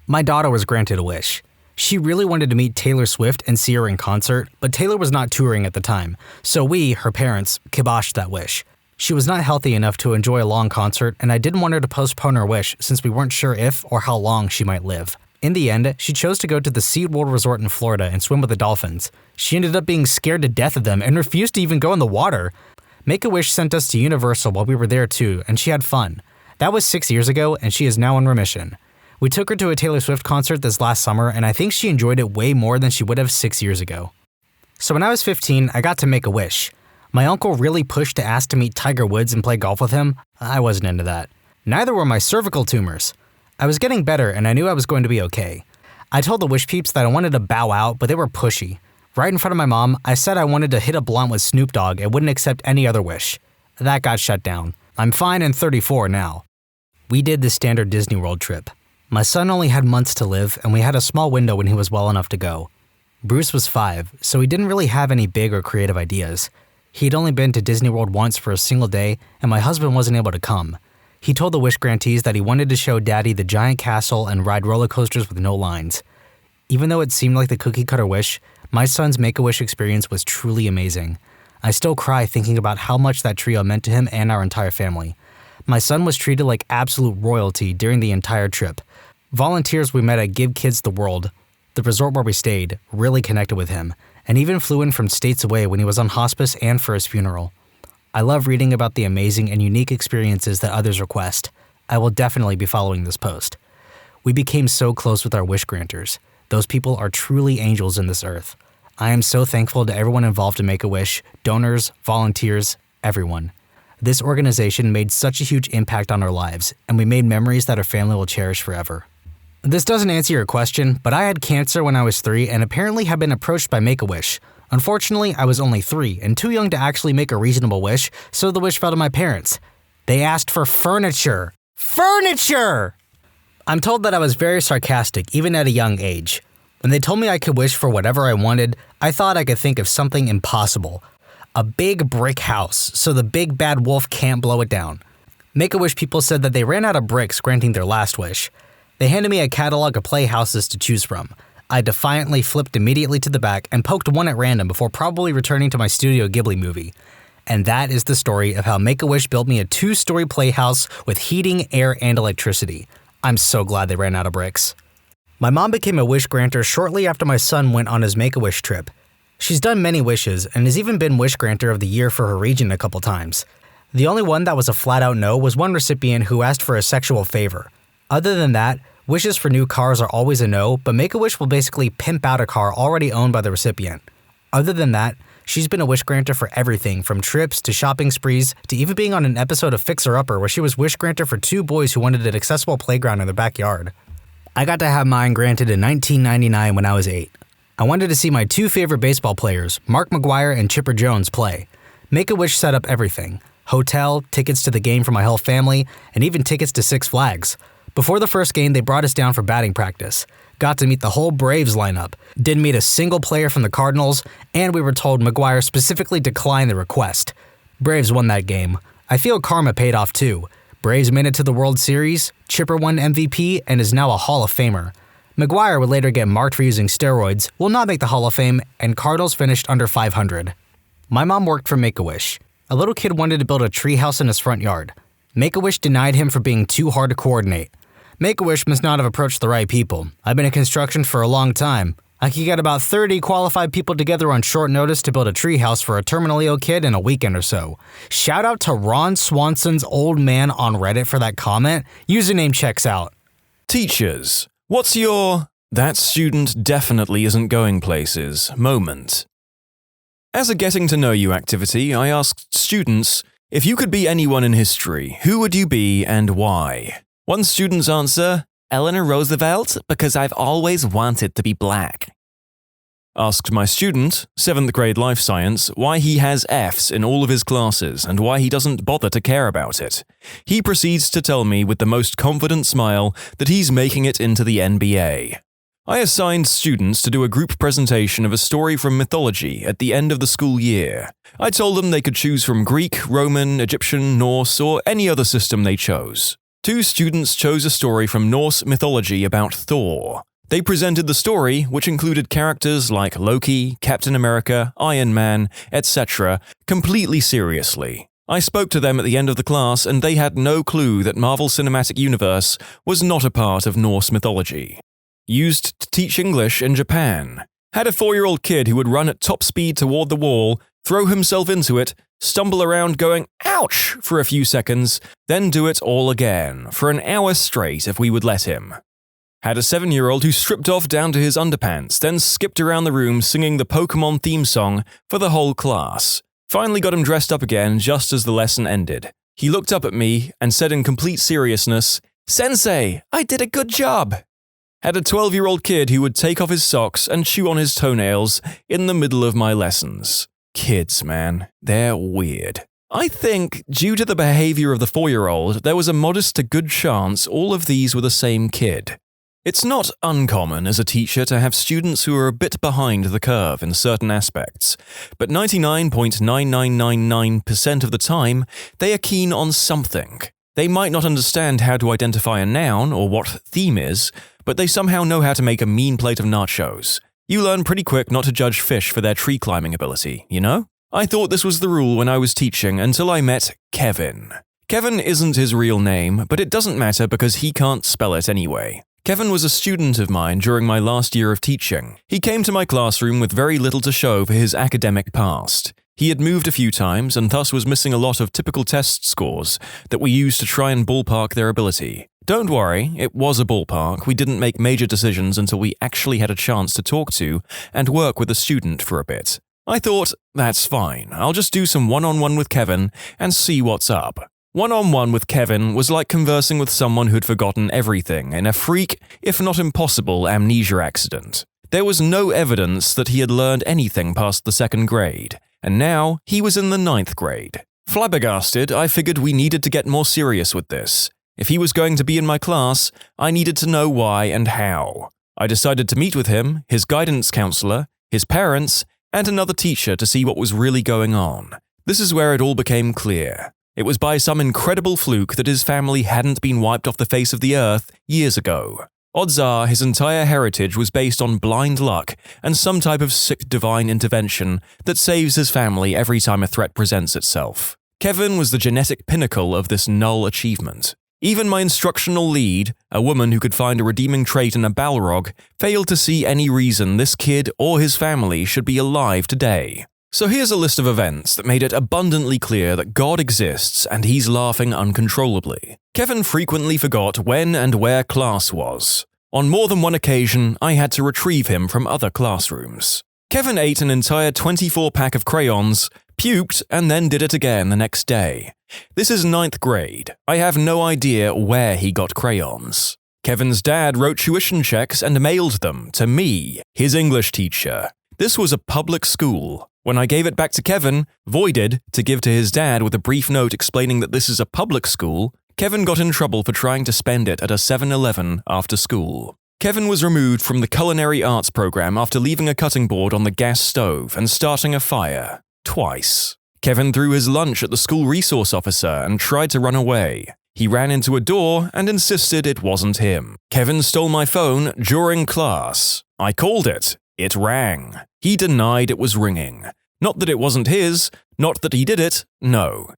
My daughter was granted a wish. She really wanted to meet Taylor Swift and see her in concert, but Taylor was not touring at the time, so we, her parents, kiboshed that wish. She was not healthy enough to enjoy a long concert, and I didn't want her to postpone her wish since we weren't sure if or how long she might live. In the end, she chose to go to the SeaWorld Resort in Florida and swim with the dolphins. She ended up being scared to death of them and refused to even go in the water. Make-A-Wish sent us to Universal while we were there too, and she had fun. That was 6 years ago, and she is now in remission. We took her to a Taylor Swift concert this last summer, and I think she enjoyed it way more than she would have 6 years ago. So when I was 15, I got to make a wish. My uncle really pushed to ask to meet Tiger Woods and play golf with him. I wasn't into that. Neither were my cervical tumors. I was getting better, and I knew I was going to be okay. I told the wish peeps that I wanted to bow out, but they were pushy. Right in front of my mom, I said I wanted to hit a blunt with Snoop Dogg and wouldn't accept any other wish. That got shut down. I'm fine and 34 now. We did the standard Disney World trip. My son only had months to live, and we had a small window when he was well enough to go. Bruce was 5, so he didn't really have any big or creative ideas. He'd only been to Disney World once for a single day, and my husband wasn't able to come. He told the wish grantees that he wanted to show Daddy the giant castle and ride roller coasters with no lines. Even though it seemed like the cookie-cutter wish, my son's Make-A-Wish experience was truly amazing. I still cry thinking about how much that trio meant to him and our entire family. My son was treated like absolute royalty during the entire trip. Volunteers we met at Give Kids the World, the resort where we stayed, really connected with him, and even flew in from states away when he was on hospice and for his funeral. I love reading about the amazing and unique experiences that others request. I will definitely be following this post. We became so close with our wish granters. Those people are truly angels in this earth. I am so thankful to everyone involved in Make-A-Wish, donors, volunteers, everyone. This organization made such a huge impact on our lives, and we made memories that our family will cherish forever. This doesn't answer your question, but I had cancer when I was 3 and apparently have been approached by Make-A-Wish. Unfortunately, I was only 3 and too young to actually make a reasonable wish, so the wish fell to my parents. They asked for furniture. Furniture! I'm told that I was very sarcastic, even at a young age. When they told me I could wish for whatever I wanted, I thought I could think of something impossible. A big brick house, so the big bad wolf can't blow it down. Make-A-Wish people said that they ran out of bricks granting their last wish. They handed me a catalog of playhouses to choose from. I defiantly flipped immediately to the back and poked one at random before probably returning to my Studio Ghibli movie. And that is the story of how Make-A-Wish built me a 2-story playhouse with heating, air, and electricity. I'm so glad they ran out of bricks. My mom became a wish granter shortly after my son went on his Make-A-Wish trip. She's done many wishes and has even been Wish Granter of the Year for her region a couple times. The only one that was a flat-out no was one recipient who asked for a sexual favor. Other than that, wishes for new cars are always a no, but Make-A-Wish will basically pimp out a car already owned by the recipient. Other than that, she's been a wish granter for everything from trips to shopping sprees to even being on an episode of Fixer Upper where she was wish granter for 2 boys who wanted an accessible playground in their backyard. I got to have mine granted in 1999 when I was 8. I wanted to see my 2 favorite baseball players, Mark McGwire and Chipper Jones, play. Make-A-Wish set up everything: hotel, tickets to the game for my whole family, and even tickets to Six Flags. Before the first game, they brought us down for batting practice. Got to meet the whole Braves lineup, didn't meet a single player from the Cardinals, and we were told McGwire specifically declined the request. Braves won that game. I feel karma paid off too. Braves made it to the World Series, Chipper won MVP, and is now a Hall of Famer. McGwire would later get marked for using steroids, will not make the Hall of Fame, and Cardinals finished under 500. My mom worked for Make-A-Wish. A little kid wanted to build a treehouse in his front yard. Make-A-Wish denied him for being too hard to coordinate. Make-A-Wish must not have approached the right people. I've been in construction for a long time. I could get about 30 qualified people together on short notice to build a treehouse for a terminally ill kid in a weekend or so. Shout out to Ron Swanson's old man on Reddit for that comment. Username checks out. Teachers, what's your "that student definitely isn't going places" moment? As a getting to know you activity, I asked students, if you could be anyone in history, who would you be and why? One student's answer: Eleanor Roosevelt, because I've always wanted to be black. Asked my student, 7th grade life science, why he has Fs in all of his classes and why he doesn't bother to care about it. He proceeds to tell me with the most confident smile that he's making it into the NBA. I assigned students to do a group presentation of a story from mythology at the end of the school year. I told them they could choose from Greek, Roman, Egyptian, Norse, or any other system they chose. 2 students chose a story from Norse mythology about Thor. They presented the story, which included characters like Loki, Captain America, Iron Man, etc., completely seriously. I spoke to them at the end of the class and they had no clue that Marvel Cinematic Universe was not a part of Norse mythology. used to teach English in Japan. Had a 4-year-old kid who would run at top speed toward the wall, throw himself into it, stumble around going, ouch, for a few seconds, then do it all again, for an hour straight if we would let him. Had a 7-year-old who stripped off down to his underpants, then skipped around the room singing the Pokemon theme song for the whole class. Finally got him dressed up again just as the lesson ended. He looked up at me and said in complete seriousness, "Sensei, I did a good job." Had a 12-year-old kid who would take off his socks and chew on his toenails in the middle of my lessons. Kids, man, they're weird. I think, due to the behavior of the 4-year-old, there was a modest to good chance all of these were the same kid. It's not uncommon as a teacher to have students who are a bit behind the curve in certain aspects, but 99.9999% of the time, they are keen on something. They might not understand how to identify a noun or what theme is, but they somehow know how to make a mean plate of nachos. You learn pretty quick not to judge fish for their tree climbing ability, you know? I thought this was the rule when I was teaching until I met Kevin. Kevin isn't his real name, but it doesn't matter because he can't spell it anyway. Kevin was a student of mine during my last year of teaching. He came to my classroom with very little to show for his academic past. He had moved a few times and thus was missing a lot of typical test scores that we used to try and ballpark their ability. Don't worry, it was a ballpark. We didn't make major decisions until we actually had a chance to talk to and work with a student for a bit. I thought, that's fine, I'll just do some one-on-one with Kevin and see what's up. One-on-one with Kevin was like conversing with someone who'd forgotten everything in a freak, if not impossible, amnesia accident. There was no evidence that he had learned anything past the 2nd grade, and now he was in the 9th grade. Flabbergasted, I figured we needed to get more serious with this. If he was going to be in my class, I needed to know why and how. I decided to meet with him, his guidance counselor, his parents, and another teacher to see what was really going on. This is where it all became clear. It was by some incredible fluke that his family hadn't been wiped off the face of the earth years ago. Odds are his entire heritage was based on blind luck and some type of sick divine intervention that saves his family every time a threat presents itself. Kevin was the genetic pinnacle of this null achievement. Even my instructional lead, a woman who could find a redeeming trait in a Balrog, failed to see any reason this kid or his family should be alive today. So here's a list of events that made it abundantly clear that God exists and he's laughing uncontrollably. Kevin frequently forgot when and where class was. On more than one occasion, I had to retrieve him from other classrooms. Kevin ate an entire 24-pack of crayons, puked, and then did it again the next day. This is 9th grade. I have no idea where he got crayons. Kevin's dad wrote tuition checks and mailed them to me, his English teacher. This was a public school. When I gave it back to Kevin, voided, to give to his dad with a brief note explaining that this is a public school, Kevin got in trouble for trying to spend it at a 7-Eleven after school. Kevin was removed from the culinary arts program after leaving a cutting board on the gas stove and starting a fire. Twice. Kevin threw his lunch at the school resource officer and tried to run away. He ran into a door and insisted it wasn't him. Kevin stole my phone during class. I called it. It rang. He denied it was ringing. Not that it wasn't his, not that he did it, no,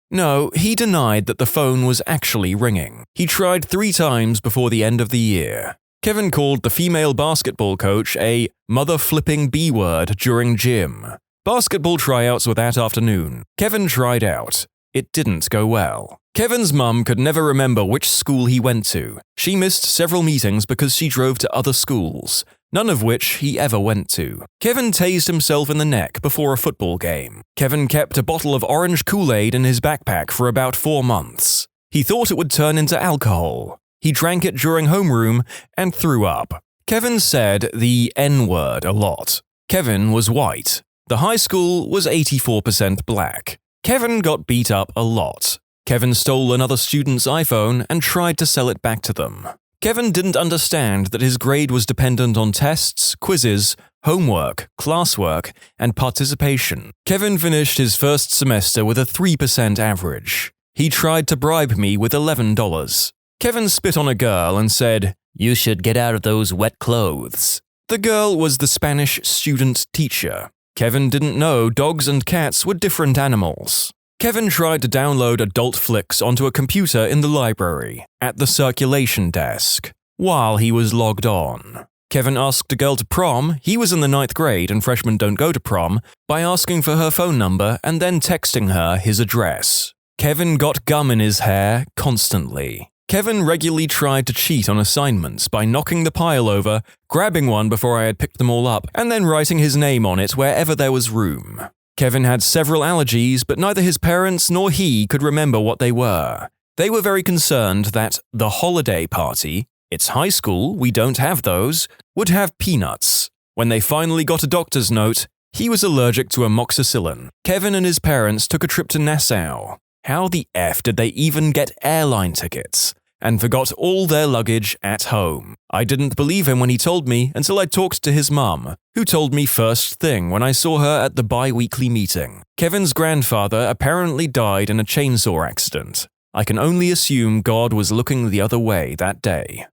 he denied that the phone was actually ringing. He tried 3 times before the end of the year. Kevin called the female basketball coach a mother-flipping B-word during gym. Basketball tryouts were that afternoon. Kevin tried out. It didn't go well. Kevin's mum could never remember which school he went to. She missed several meetings because she drove to other schools, none of which he ever went to. Kevin tased himself in the neck before a football game. Kevin kept a bottle of orange Kool-Aid in his backpack for about 4 months. He thought it would turn into alcohol. He drank it during homeroom and threw up. Kevin said the N-word a lot. Kevin was white. The high school was 84% black. Kevin got beat up a lot. Kevin stole another student's iPhone and tried to sell it back to them. Kevin didn't understand that his grade was dependent on tests, quizzes, homework, classwork, and participation. Kevin finished his first semester with a 3% average. He tried to bribe me with $11. Kevin spit on a girl and said, "You should get out of those wet clothes." The girl was the Spanish student teacher. Kevin didn't know dogs and cats were different animals. Kevin tried to download adult flicks onto a computer in the library, at the circulation desk, while he was logged on. Kevin asked a girl to prom, he was in the 9th grade and freshmen don't go to prom, by asking for her phone number and then texting her his address. Kevin got gum in his hair constantly. Kevin regularly tried to cheat on assignments by knocking the pile over, grabbing one before I had picked them all up, and then writing his name on it wherever there was room. Kevin had several allergies, but neither his parents nor he could remember what they were. They were very concerned that the holiday party, it's high school, we don't have those, would have peanuts. When they finally got a doctor's note, he was allergic to amoxicillin. Kevin and his parents took a trip to Nassau. How the F did they even get airline tickets? And forgot all their luggage at home. I didn't believe him when he told me until I talked to his mum, who told me first thing when I saw her at the bi-weekly meeting. Kevin's grandfather apparently died in a chainsaw accident. I can only assume God was looking the other way that day.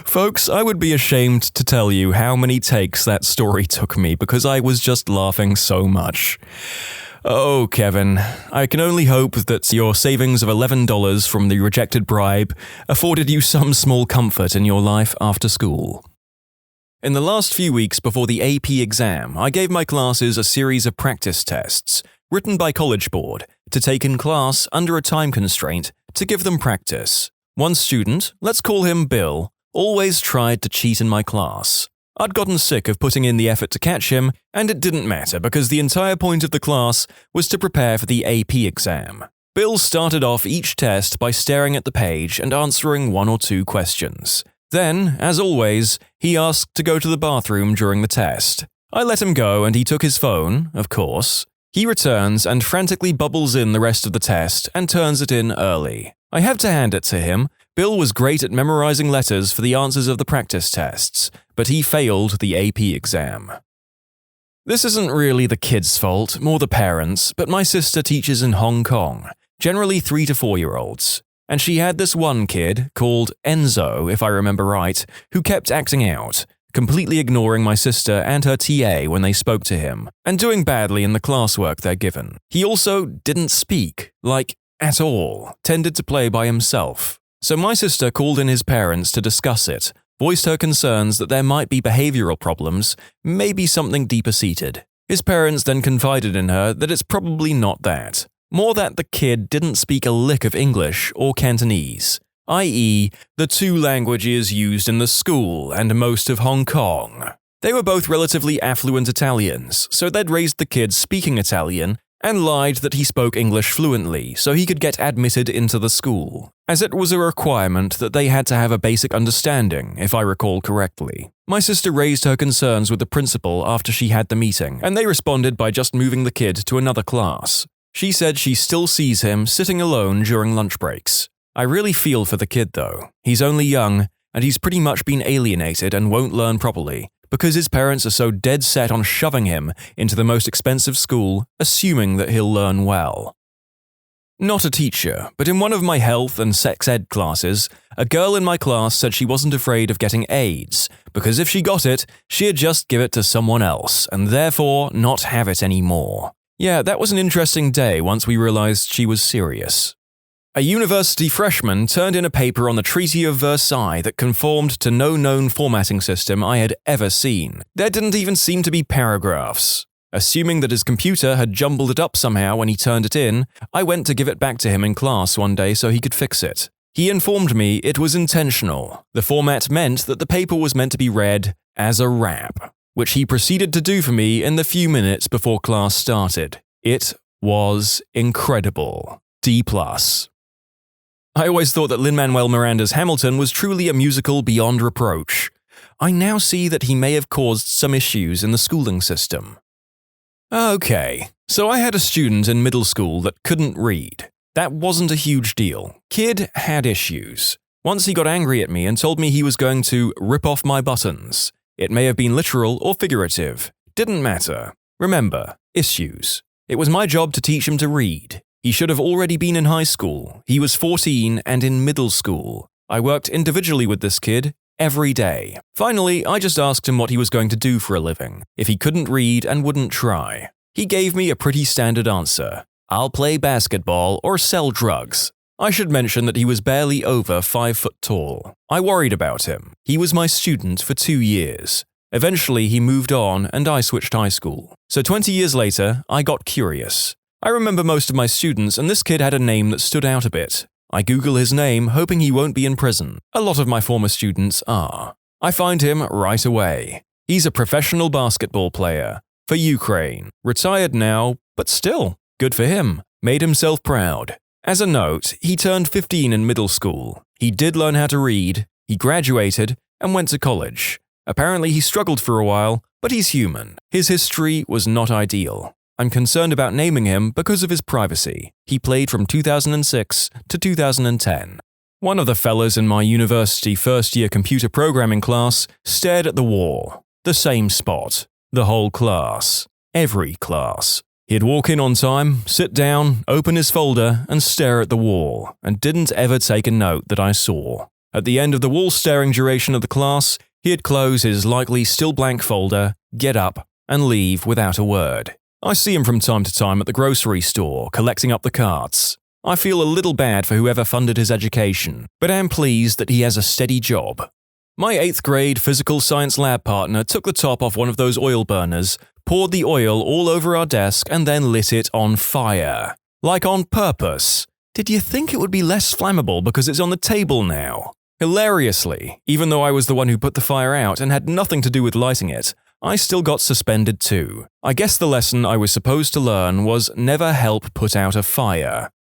Folks, I would be ashamed to tell you how many takes that story took me because I was just laughing so much. Oh, Kevin, I can only hope that your savings of $11 from the rejected bribe afforded you some small comfort in your life after school. In the last few weeks before the AP exam, I gave my classes a series of practice tests, written by College Board, to take in class under a time constraint to give them practice. One student, let's call him Bill, always tried to cheat in my class. I'd gotten sick of putting in the effort to catch him, and it didn't matter because the entire point of the class was to prepare for the AP exam. Bill started off each test by staring at the page and answering 1 or 2 questions. Then, as always, he asked to go to the bathroom during the test. I let him go and he took his phone, of course. He returns and frantically bubbles in the rest of the test and turns it in early. I have to hand it to him. Bill was great at memorizing letters for the answers of the practice tests, but he failed the AP exam. This isn't really the kid's fault, more the parents', but my sister teaches in Hong Kong, generally 3 to 4-year-olds. And she had this one kid, called Enzo, if I remember right, who kept acting out, completely ignoring my sister and her TA when they spoke to him, and doing badly in the classwork they're given. He also didn't speak, at all, tended to play by himself. So my sister called in his parents to discuss it, voiced her concerns that there might be behavioral problems, maybe something deeper seated. His parents then confided in her that it's probably not that. More that the kid didn't speak a lick of English or Cantonese, i.e., the 2 languages used in the school and most of Hong Kong. They were both relatively affluent Italians, so they'd raised the kid speaking Italian and lied that he spoke English fluently so he could get admitted into the school, as it was a requirement that they had to have a basic understanding, if I recall correctly. My sister raised her concerns with the principal after she had the meeting, and they responded by just moving the kid to another class. She said she still sees him sitting alone during lunch breaks. I really feel for the kid though. He's only young, and he's pretty much been alienated and won't learn properly, because his parents are so dead set on shoving him into the most expensive school, assuming that he'll learn well. Not a teacher, but in one of my health and sex ed classes, a girl in my class said she wasn't afraid of getting AIDS, because if she got it, she'd just give it to someone else, and therefore not have it anymore. Yeah, that was an interesting day once we realized she was serious. A university freshman turned in a paper on the Treaty of Versailles that conformed to no known formatting system I had ever seen. There didn't even seem to be paragraphs. Assuming that his computer had jumbled it up somehow when he turned it in, I went to give it back to him in class one day so he could fix it. He informed me it was intentional. The format meant that the paper was meant to be read as a rap, which he proceeded to do for me in the few minutes before class started. It was incredible. D+. I always thought that Lin-Manuel Miranda's Hamilton was truly a musical beyond reproach. I now see that he may have caused some issues in the schooling system. Okay, so I had a student in middle school that couldn't read. That wasn't a huge deal. Kid had issues. Once he got angry at me and told me he was going to rip off my buttons. It may have been literal or figurative. Didn't matter. Remember, issues. It was my job to teach him to read. He should have already been in high school. He was 14 and in middle school. I worked individually with this kid every day. Finally, I just asked him what he was going to do for a living, if he couldn't read and wouldn't try. He gave me a pretty standard answer. I'll play basketball or sell drugs. I should mention that he was barely over 5 foot tall. I worried about him. He was my student for 2 years. Eventually, he moved on and I switched high school. So 20 years later, I got curious. I remember most of my students, and this kid had a name that stood out a bit. I Google his name, hoping he won't be in prison. A lot of my former students are. I find him right away. He's a professional basketball player. For Ukraine. Retired now, but still, good for him. Made himself proud. As a note, he turned 15 in middle school. He did learn how to read, he graduated, and went to college. Apparently he struggled for a while, but he's human. His history was not ideal. I'm concerned about naming him because of his privacy. He played from 2006 to 2010. One of the fellas in my university first-year computer programming class stared at the wall. The same spot. The whole class. Every class. He'd walk in on time, sit down, open his folder, and stare at the wall, and didn't ever take a note that I saw. At the end of the wall-staring duration of the class, he'd close his likely still blank folder, get up, and leave without a word. I see him from time to time at the grocery store, collecting up the carts. I feel a little bad for whoever funded his education, but am pleased that he has a steady job. My 8th grade physical science lab partner took the top off one of those oil burners, poured the oil all over our desk, and then lit it on fire. Like on purpose. Did you think it would be less flammable because it's on the table now? Hilariously, even though I was the one who put the fire out and had nothing to do with lighting it, I still got suspended too. I guess the lesson I was supposed to learn was never help put out a fire.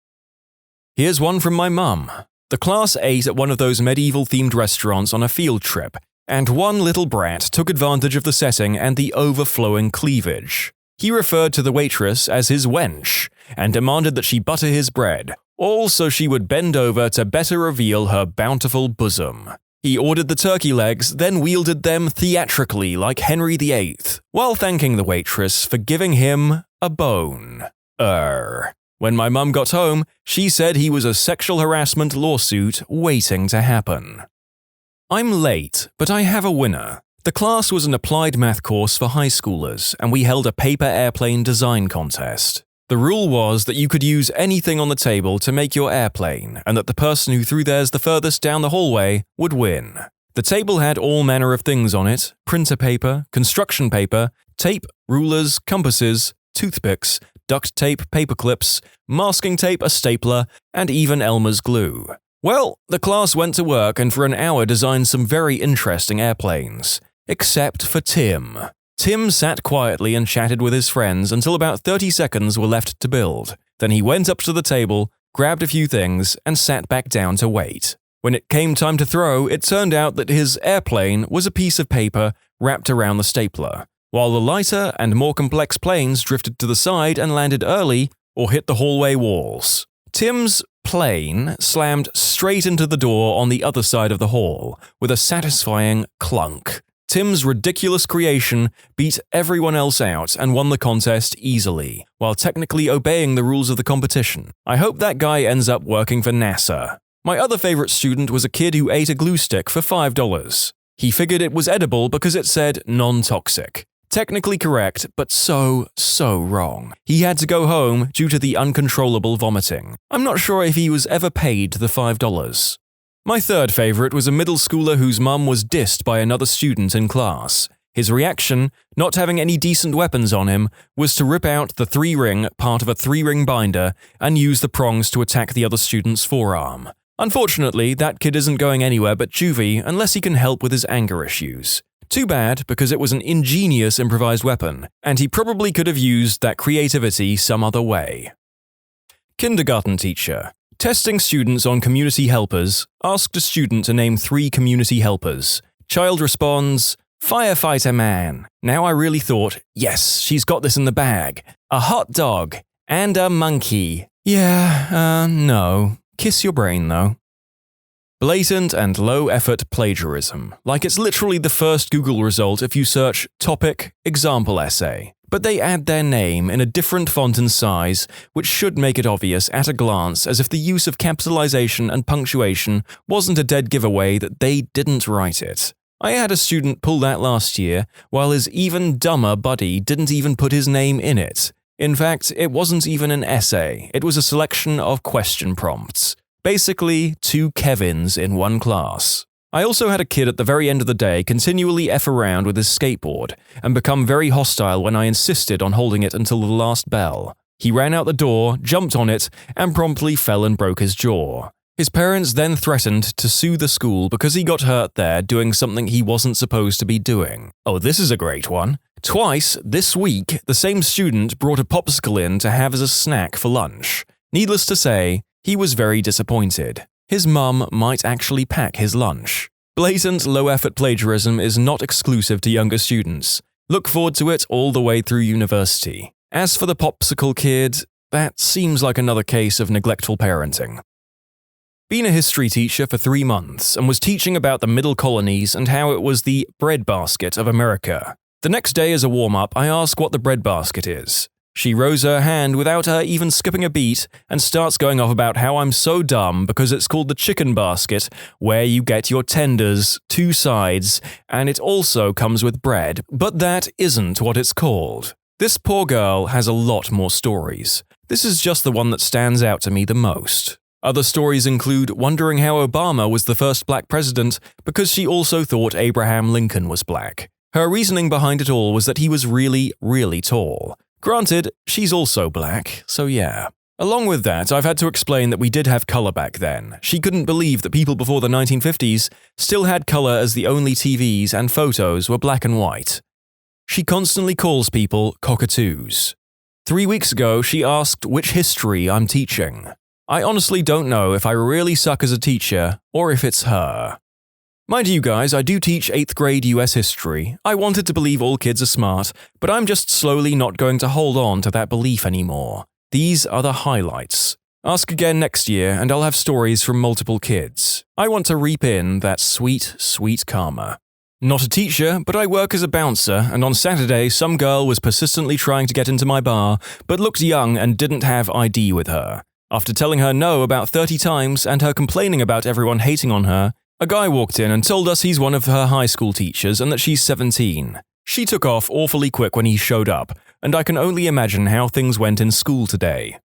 Here's one from my mum. The class ate at one of those medieval-themed restaurants on a field trip, and one little brat took advantage of the setting and the overflowing cleavage. He referred to the waitress as his wench, and demanded that she butter his bread, all so she would bend over to better reveal her bountiful bosom. He ordered the turkey legs, then wielded them theatrically like Henry VIII, while thanking the waitress for giving him a bone. When my mum got home, she said he was a sexual harassment lawsuit waiting to happen. I'm late, but I have a winner. The class was an applied math course for high schoolers, and we held a paper airplane design contest. The rule was that you could use anything on the table to make your airplane, and that the person who threw theirs the furthest down the hallway would win. The table had all manner of things on it: printer paper, construction paper, tape, rulers, compasses, toothpicks, duct tape, paper clips, masking tape, a stapler, and even Elmer's glue. Well, the class went to work and for an hour designed some very interesting airplanes. Except for Tim. Tim sat quietly and chatted with his friends until about 30 seconds were left to build. Then he went up to the table, grabbed a few things, and sat back down to wait. When it came time to throw, it turned out that his airplane was a piece of paper wrapped around the stapler, while the lighter and more complex planes drifted to the side and landed early or hit the hallway walls. Tim's plane slammed straight into the door on the other side of the hall, with a satisfying clunk. Tim's ridiculous creation beat everyone else out and won the contest easily, while technically obeying the rules of the competition. I hope that guy ends up working for NASA. My other favorite student was a kid who ate a glue stick for $5. He figured it was edible because it said non-toxic. Technically correct, but so wrong. He had to go home due to the uncontrollable vomiting. I'm not sure if he was ever paid the $5. My third favorite was a middle schooler whose mum was dissed by another student in class. His reaction, not having any decent weapons on him, was to rip out the 3-ring part of a 3-ring binder and use the prongs to attack the other student's forearm. Unfortunately, that kid isn't going anywhere but juvie unless he can help with his anger issues. Too bad, because it was an ingenious improvised weapon, and he probably could have used that creativity some other way. Kindergarten teacher. Testing students on community helpers, asked a student to name 3 community helpers. Child responds, "Firefighter man." Now I really thought, yes, she's got this in the bag. A hot dog. And a monkey. No. Kiss your brain, though. Blatant and low-effort plagiarism. Like it's literally the first Google result if you search topic, example essay. But they add their name in a different font and size, which should make it obvious at a glance, as if the use of capitalization and punctuation wasn't a dead giveaway that they didn't write it. I had a student pull that last year, while his even dumber buddy didn't even put his name in it. In fact, it wasn't even an essay, it was a selection of question prompts. Basically, 2 Kevins in one class. I also had a kid at the very end of the day continually F around with his skateboard and become very hostile when I insisted on holding it until the last bell. He ran out the door, jumped on it, and promptly fell and broke his jaw. His parents then threatened to sue the school because he got hurt there doing something he wasn't supposed to be doing. Oh, this is a great one. Twice this week, the same student brought a popsicle in to have as a snack for lunch. Needless to say, he was very disappointed. His mum might actually pack his lunch. Blatant, low-effort plagiarism is not exclusive to younger students. Look forward to it all the way through university. As for the popsicle kid, that seems like another case of neglectful parenting. Been a history teacher for 3 months and was teaching about the middle colonies and how it was the breadbasket of America. The next day as a warm-up, I ask what the breadbasket is. She rose her hand without her even skipping a beat and starts going off about how I'm so dumb because it's called the chicken basket, where you get your tenders, 2 sides, and it also comes with bread, but that isn't what it's called. This poor girl has a lot more stories. This is just the one that stands out to me the most. Other stories include wondering how Obama was the first black president because she also thought Abraham Lincoln was black. Her reasoning behind it all was that he was really, really tall. Granted, she's also black, so yeah. Along with that, I've had to explain that we did have color back then. She couldn't believe that people before the 1950s still had color as the only TVs and photos were black and white. She constantly calls people cockatoos. 3 weeks ago, she asked which history I'm teaching. I honestly don't know if I really suck as a teacher or if it's her. Mind you guys, I do teach 8th grade US history. I wanted to believe all kids are smart, but I'm just slowly not going to hold on to that belief anymore. These are the highlights. Ask again next year and I'll have stories from multiple kids. I want to reap in that sweet, sweet karma. Not a teacher, but I work as a bouncer, and on Saturday some girl was persistently trying to get into my bar, but looked young and didn't have ID with her. After telling her no about 30 times and her complaining about everyone hating on her, a guy walked in and told us he's one of her high school teachers and that she's 17. She took off awfully quick when he showed up, and I can only imagine how things went in school today.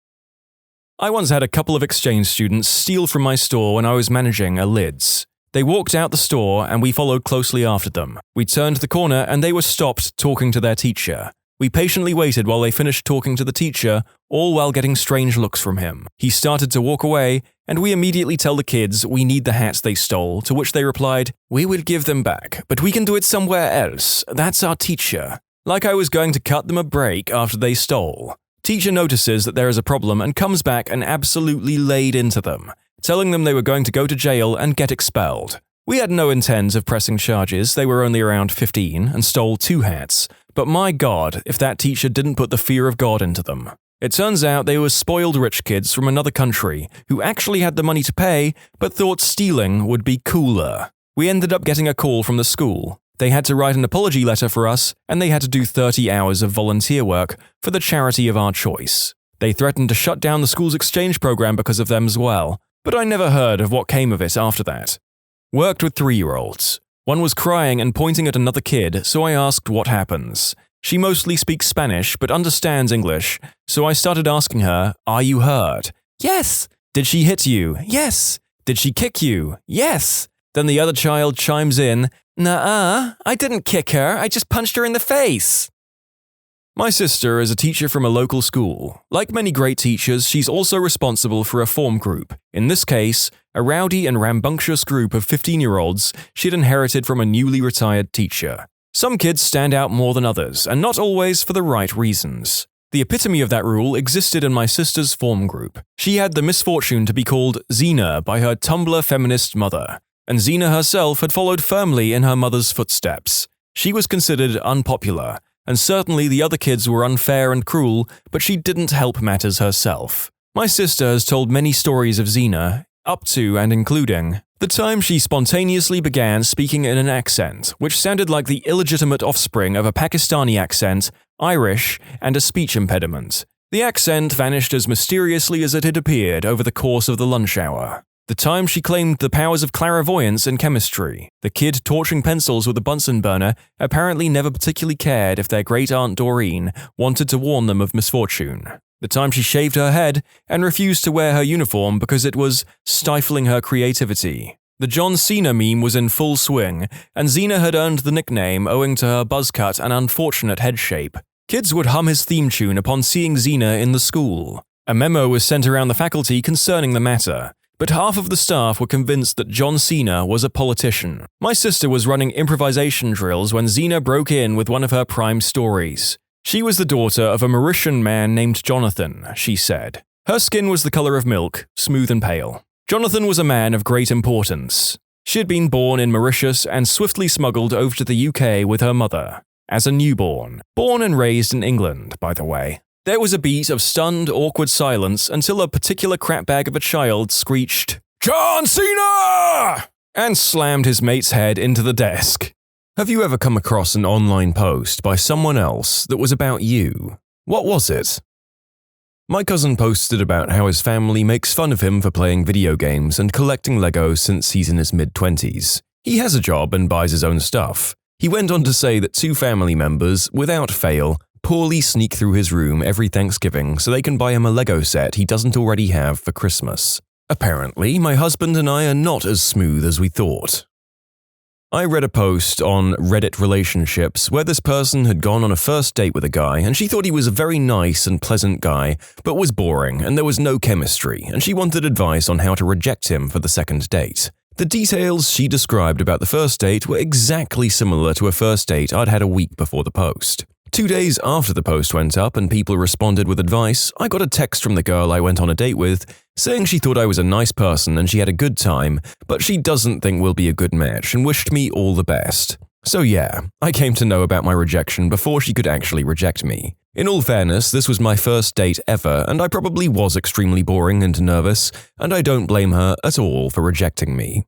I once had a couple of exchange students steal from my store when I was managing a Lids. They walked out the store and we followed closely after them. We turned the corner and they were stopped talking to their teacher. We patiently waited while they finished talking to the teacher, all while getting strange looks from him. He started to walk away, and we immediately tell the kids we need the hats they stole, to which they replied, "We will give them back, but we can do it somewhere else. That's our teacher." Like I was going to cut them a break after they stole. Teacher notices that there is a problem and comes back and absolutely laid into them, telling them they were going to go to jail and get expelled. We had no intent of pressing charges, they were only around 15 and stole 2 hats, but my God, if that teacher didn't put the fear of God into them. It turns out they were spoiled rich kids from another country who actually had the money to pay but thought stealing would be cooler. We ended up getting a call from the school. They had to write an apology letter for us and they had to do 30 hours of volunteer work for the charity of our choice. They threatened to shut down the school's exchange program because of them as well, but I never heard of what came of it after that. Worked with 3-year-olds. One was crying and pointing at another kid, so I asked what happens. She mostly speaks Spanish but understands English, so I started asking her, "Are you hurt?" "Yes." "Did she hit you?" "Yes." "Did she kick you?" "Yes." Then the other child chimes in, "Nuh-uh, I didn't kick her, I just punched her in the face." My sister is a teacher from a local school. Like many great teachers, she's also responsible for a form group. In this case, a rowdy and rambunctious group of 15-year-olds she'd inherited from a newly retired teacher. Some kids stand out more than others, and not always for the right reasons. The epitome of that rule existed in my sister's form group. She had the misfortune to be called Xena by her Tumblr feminist mother, and Xena herself had followed firmly in her mother's footsteps. She was considered unpopular, and certainly the other kids were unfair and cruel, but she didn't help matters herself. My sister has told many stories of Xena, up to and including the time she spontaneously began speaking in an accent, which sounded like the illegitimate offspring of a Pakistani accent, Irish, and a speech impediment. The accent vanished as mysteriously as it had appeared over the course of the lunch hour. The time she claimed the powers of clairvoyance in chemistry. The kid torching pencils with a Bunsen burner apparently never particularly cared if their great-aunt Doreen wanted to warn them of misfortune. the time she shaved her head and refused to wear her uniform because it was stifling her creativity. The John Cena meme was in full swing, and Xena had earned the nickname owing to her buzz cut and unfortunate head shape. Kids would hum his theme tune upon seeing Xena in the school. A memo was sent around the faculty concerning the matter, but half of the staff were convinced that John Cena was a politician. My sister was running improvisation drills when Xena broke in with one of her prime stories. She was the daughter of a Mauritian man named Jonathan, she said. Her skin was the color of milk, smooth and pale. Jonathan was a man of great importance. She had been born in Mauritius and swiftly smuggled over to the UK with her mother, as a newborn. Born and raised in England, by the way. There was a beat of stunned, awkward silence until a particular crapbag of a child screeched, "John Cena!" and slammed his mate's head into the desk. Have you ever come across an online post by someone else that was about you? What was it? My cousin posted about how his family makes fun of him for playing video games and collecting Legos since he's in his mid-20s. He has a job and buys his own stuff. He went on to say that 2 family members, without fail, poorly sneak through his room every Thanksgiving so they can buy him a Lego set he doesn't already have for Christmas. Apparently, my husband and I are not as smooth as we thought. I read a post on Reddit relationships where this person had gone on a first date with a guy and she thought he was a very nice and pleasant guy, but was boring and there was no chemistry, and she wanted advice on how to reject him for the second date. The details she described about the first date were exactly similar to a first date I'd had a week before the post. 2 days after the post went up and people responded with advice, I got a text from the girl I went on a date with saying she thought I was a nice person and she had a good time, but she doesn't think we'll be a good match and wished me all the best. So yeah, I came to know about my rejection before she could actually reject me. In all fairness, this was my first date ever and I probably was extremely boring and nervous, and I don't blame her at all for rejecting me.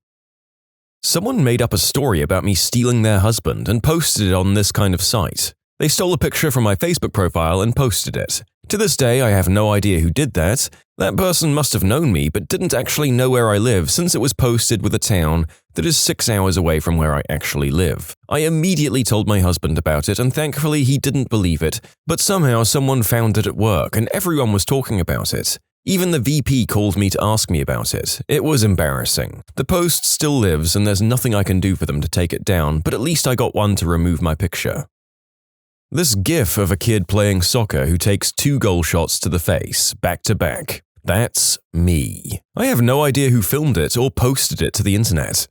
Someone made up a story about me stealing their husband and posted it on this kind of site. They stole a picture from my Facebook profile and posted it. To this day, I have no idea who did that. That person must have known me but didn't actually know where I live since it was posted with a town that is 6 hours away from where I actually live. I immediately told my husband about it and thankfully he didn't believe it, but somehow someone found it at work and everyone was talking about it. Even the VP called me to ask me about it. It was embarrassing. The post still lives and there's nothing I can do for them to take it down, but at least I got one to remove my picture. This gif of a kid playing soccer who takes 2 goal shots to the face, back to back. That's me. I have no idea who filmed it or posted it to the internet.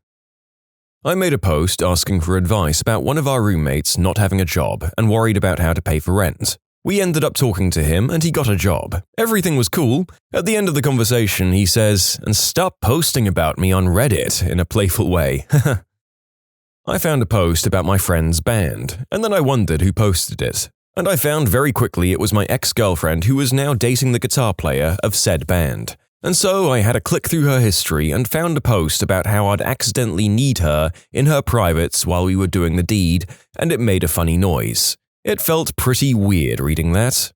I made a post asking for advice about one of our roommates not having a job and worried about how to pay for rent. We ended up talking to him and he got a job. Everything was cool. At the end of the conversation, he says, "And stop posting about me on Reddit," in a playful way. I found a post about my friend's band, and then I wondered who posted it. And I found very quickly it was my ex-girlfriend who was now dating the guitar player of said band. And so I had a click through her history and found a post about how I'd accidentally kneed her in her privates while we were doing the deed, and it made a funny noise. It felt pretty weird reading that.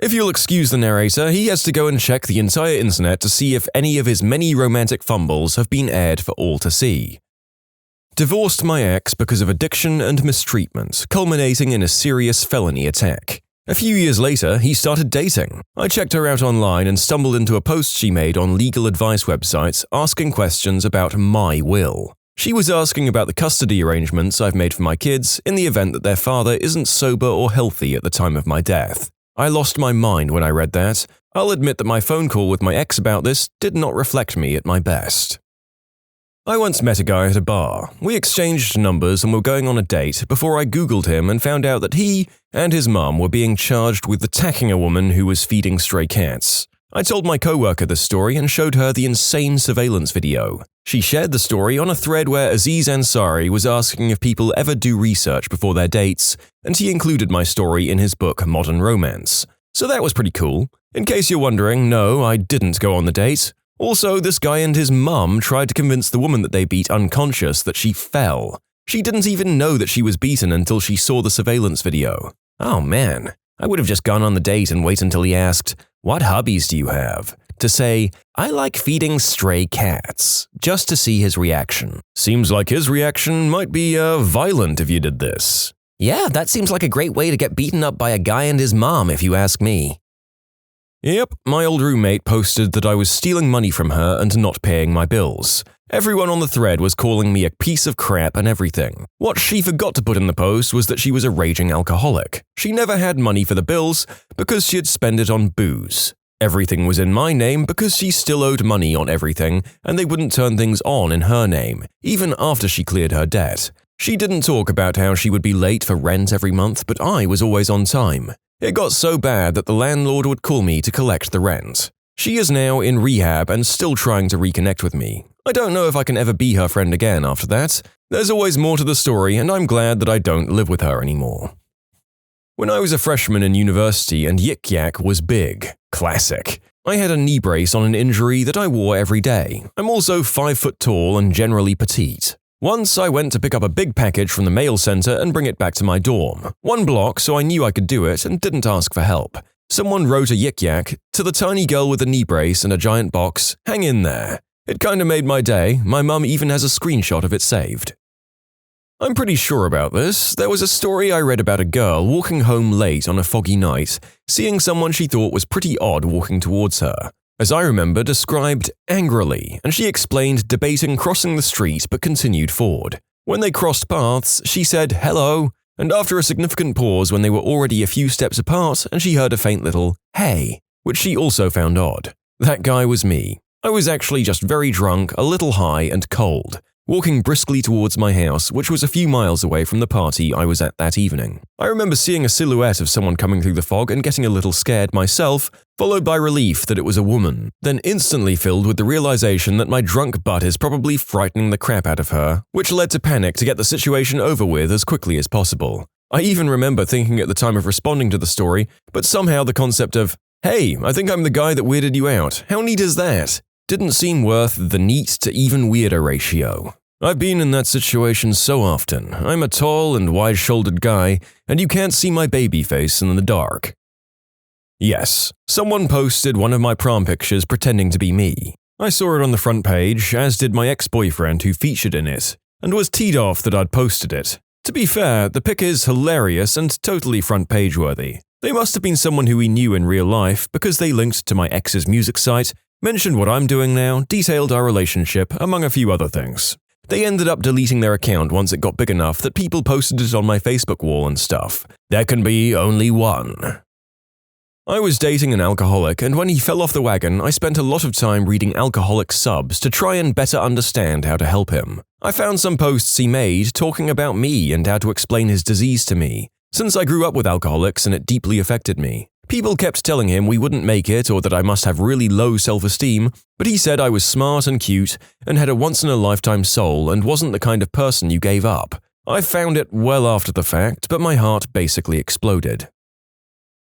If you'll excuse the narrator, he has to go and check the entire internet to see if any of his many romantic fumbles have been aired for all to see. Divorced my ex because of addiction and mistreatment, culminating in a serious felony attack. A few years later, he started dating. I checked her out online and stumbled into a post she made on legal advice websites asking questions about my will. She was asking about the custody arrangements I've made for my kids in the event that their father isn't sober or healthy at the time of my death. I lost my mind when I read that. I'll admit that my phone call with my ex about this did not reflect me at my best. I once met a guy at a bar. We exchanged numbers and were going on a date before I googled him and found out that he and his mum were being charged with attacking a woman who was feeding stray cats. I told my coworker the story and showed her the insane surveillance video. She shared the story on a thread where Aziz Ansari was asking if people ever do research before their dates, and he included my story in his book Modern Romance. So that was pretty cool. In case you're wondering, no, I didn't go on the date. Also, this guy and his mum tried to convince the woman that they beat unconscious that she fell. She didn't even know that she was beaten until she saw the surveillance video. Oh man, I would have just gone on the date and waited until he asked, "What hobbies do you have?" to say, "I like feeding stray cats," just to see his reaction. Seems like his reaction might be violent if you did this. Yeah, that seems like a great way to get beaten up by a guy and his mom if you ask me. Yep, my old roommate posted that I was stealing money from her and not paying my bills. Everyone on the thread was calling me a piece of crap and everything. What she forgot to put in the post was that she was a raging alcoholic. She never had money for the bills because she'd spend it on booze. Everything was in my name because she still owed money on everything and they wouldn't turn things on in her name, even after she cleared her debt. She didn't talk about how she would be late for rent every month, but I was always on time. It got so bad that the landlord would call me to collect the rent. She is now in rehab and still trying to reconnect with me. I don't know if I can ever be her friend again after that. There's always more to the story, and I'm glad that I don't live with her anymore. When I was a freshman in university and Yik Yak was big. Classic. I had a knee brace on an injury that I wore every day. I'm also 5 foot tall and generally petite. Once I went to pick up a big package from the mail center and bring it back to my dorm. 1 block, so I knew I could do it and didn't ask for help. Someone wrote a Yik Yak to the tiny girl with a knee brace and a giant box, hang in there. It kinda made my day. My mum even has a screenshot of it saved. I'm pretty sure about this. There was a story I read about a girl walking home late on a foggy night, seeing someone she thought was pretty odd walking towards her. As I remember, described angrily, and she explained debating crossing the street but continued forward. When they crossed paths, she said hello, and after a significant pause when they were already a few steps apart and she heard a faint little hey, which she also found odd. That guy was me. I was actually just very drunk, a little high and cold, walking briskly towards my house, which was a few miles away from the party I was at that evening. I remember seeing a silhouette of someone coming through the fog and getting a little scared myself, followed by relief that it was a woman, then instantly filled with the realization that my drunk butt is probably frightening the crap out of her, which led to panic to get the situation over with as quickly as possible. I even remember thinking at the time of responding to the story, but somehow the concept of, hey, I think I'm the guy that weirded you out, how neat is that? Didn't seem worth the neat to even weirder ratio. I've been in that situation so often. I'm a tall and wide-shouldered guy, and you can't see my baby face in the dark. Yes, someone posted one of my prom pictures pretending to be me. I saw it on the front page, as did my ex-boyfriend who featured in it, and was teed off that I'd posted it. To be fair, the pic is hilarious and totally front-page worthy. They must have been someone who we knew in real life because they linked to my ex's music site, mentioned what I'm doing now, detailed our relationship, among a few other things. They ended up deleting their account once it got big enough that people posted it on my Facebook wall and stuff. There can be only one. I was dating an alcoholic, and when he fell off the wagon, I spent a lot of time reading alcoholic subs to try and better understand how to help him. I found some posts he made talking about me and how to explain his disease to me, since I grew up with alcoholics and it deeply affected me. People kept telling him we wouldn't make it or that I must have really low self-esteem, but he said I was smart and cute and had a once-in-a-lifetime soul and wasn't the kind of person you gave up. I found it well after the fact, but my heart basically exploded.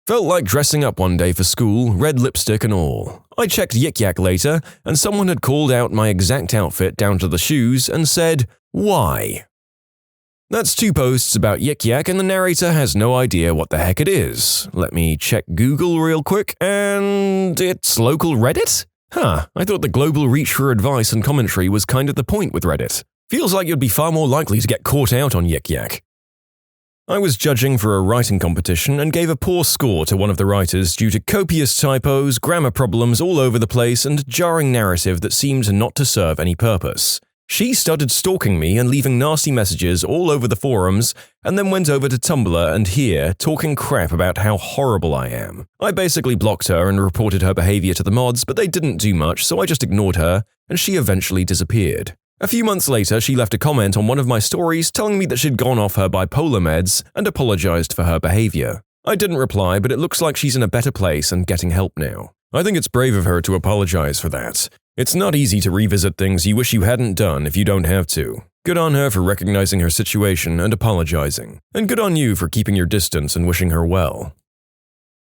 Felt like dressing up one day for school, red lipstick and all. I checked Yik Yak later, and someone had called out my exact outfit down to the shoes and said, why? That's 2 posts about Yik Yak and the narrator has no idea what the heck it is. Let me check Google real quick, and it's local Reddit? Huh, I thought the global reach for advice and commentary was kind of the point with Reddit. Feels like you'd be far more likely to get caught out on Yik Yak. I was judging for a writing competition and gave a poor score to one of the writers due to copious typos, grammar problems all over the place, and jarring narrative that seemed not to serve any purpose. She started stalking me and leaving nasty messages all over the forums, and then went over to Tumblr and here talking crap about how horrible I am. I basically blocked her and reported her behavior to the mods, but they didn't do much, so I just ignored her, and she eventually disappeared. A few months later, she left a comment on one of my stories telling me that she'd gone off her bipolar meds and apologized for her behavior. I didn't reply, but it looks like she's in a better place and getting help now. I think it's brave of her to apologize for that. It's not easy to revisit things you wish you hadn't done if you don't have to. Good on her for recognizing her situation and apologizing. And good on you for keeping your distance and wishing her well.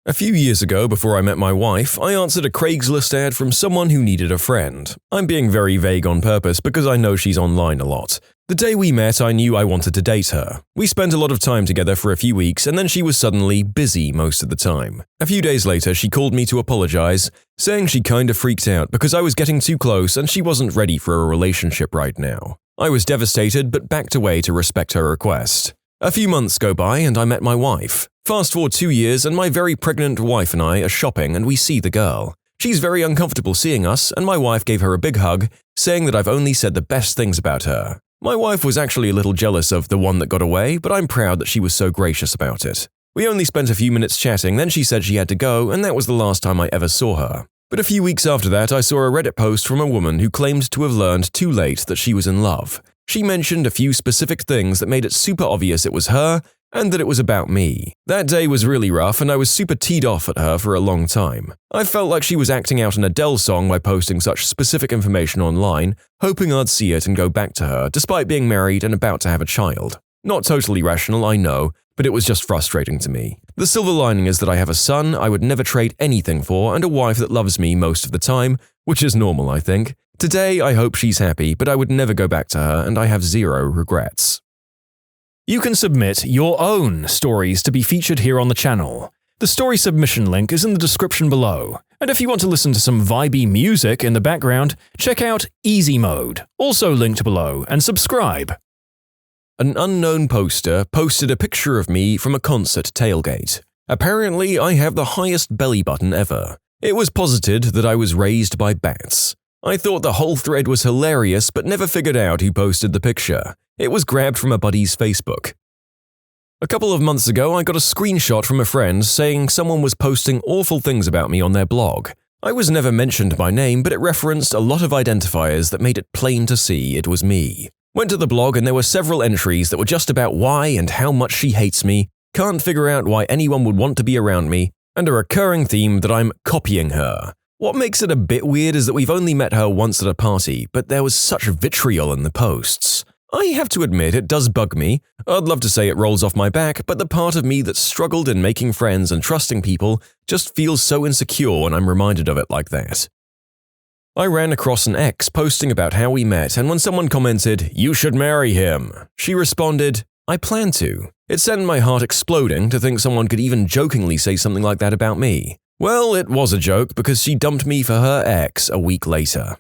A few years ago, before I met my wife, I answered a Craigslist ad from someone who needed a friend. I'm being very vague on purpose because I know she's online a lot. The day we met, I knew I wanted to date her. We spent a lot of time together for a few weeks, and then she was suddenly busy most of the time. A few days later, she called me to apologize, saying she kinda freaked out because I was getting too close and she wasn't ready for a relationship right now. I was devastated but backed away to respect her request. A few months go by and I met my wife. Fast forward 2 years and my very pregnant wife and I are shopping and we see the girl. She's very uncomfortable seeing us and my wife gave her a big hug, saying that I've only said the best things about her. My wife was actually a little jealous of the one that got away, but I'm proud that she was so gracious about it. We only spent a few minutes chatting, then she said she had to go, and that was the last time I ever saw her. But a few weeks after that, I saw a Reddit post from a woman who claimed to have learned too late that she was in love. She mentioned a few specific things that made it super obvious it was her, and that it was about me. That day was really rough, and I was super teed off at her for a long time. I felt like she was acting out an Adele song by posting such specific information online, hoping I'd see it and go back to her, despite being married and about to have a child. Not totally rational, I know, but it was just frustrating to me. The silver lining is that I have a son I would never trade anything for and a wife that loves me most of the time, which is normal, I think. Today, I hope she's happy, but I would never go back to her and I have zero regrets. You can submit your own stories to be featured here on the channel. The story submission link is in the description below. And if you want to listen to some vibey music in the background, check out easymode, also linked below, and subscribe. An unknown poster posted a picture of me from a concert tailgate. Apparently, I have the highest belly button ever. It was posited that I was raised by bats. I thought the whole thread was hilarious but never figured out who posted the picture. It was grabbed from a buddy's Facebook. A couple of months ago, I got a screenshot from a friend saying someone was posting awful things about me on their blog. I was never mentioned by name, but it referenced a lot of identifiers that made it plain to see it was me. Went to the blog and there were several entries that were just about why and how much she hates me, can't figure out why anyone would want to be around me, and a recurring theme that I'm copying her. What makes it a bit weird is that we've only met her once at a party, but there was such vitriol in the posts. I have to admit it does bug me. I'd love to say it rolls off my back, but the part of me that struggled in making friends and trusting people just feels so insecure when I'm reminded of it like that. I ran across an ex posting about how we met, and when someone commented, "You should marry him," she responded, "I plan to." It sent my heart exploding to think someone could even jokingly say something like that about me. Well, it was a joke because she dumped me for her ex a week later.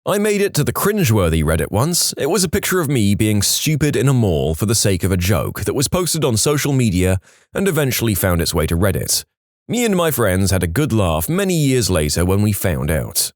I made it to the cringeworthy Reddit once. It was a picture of me being stupid in a mall for the sake of a joke that was posted on social media and eventually found its way to Reddit. Me and my friends had a good laugh many years later when we found out.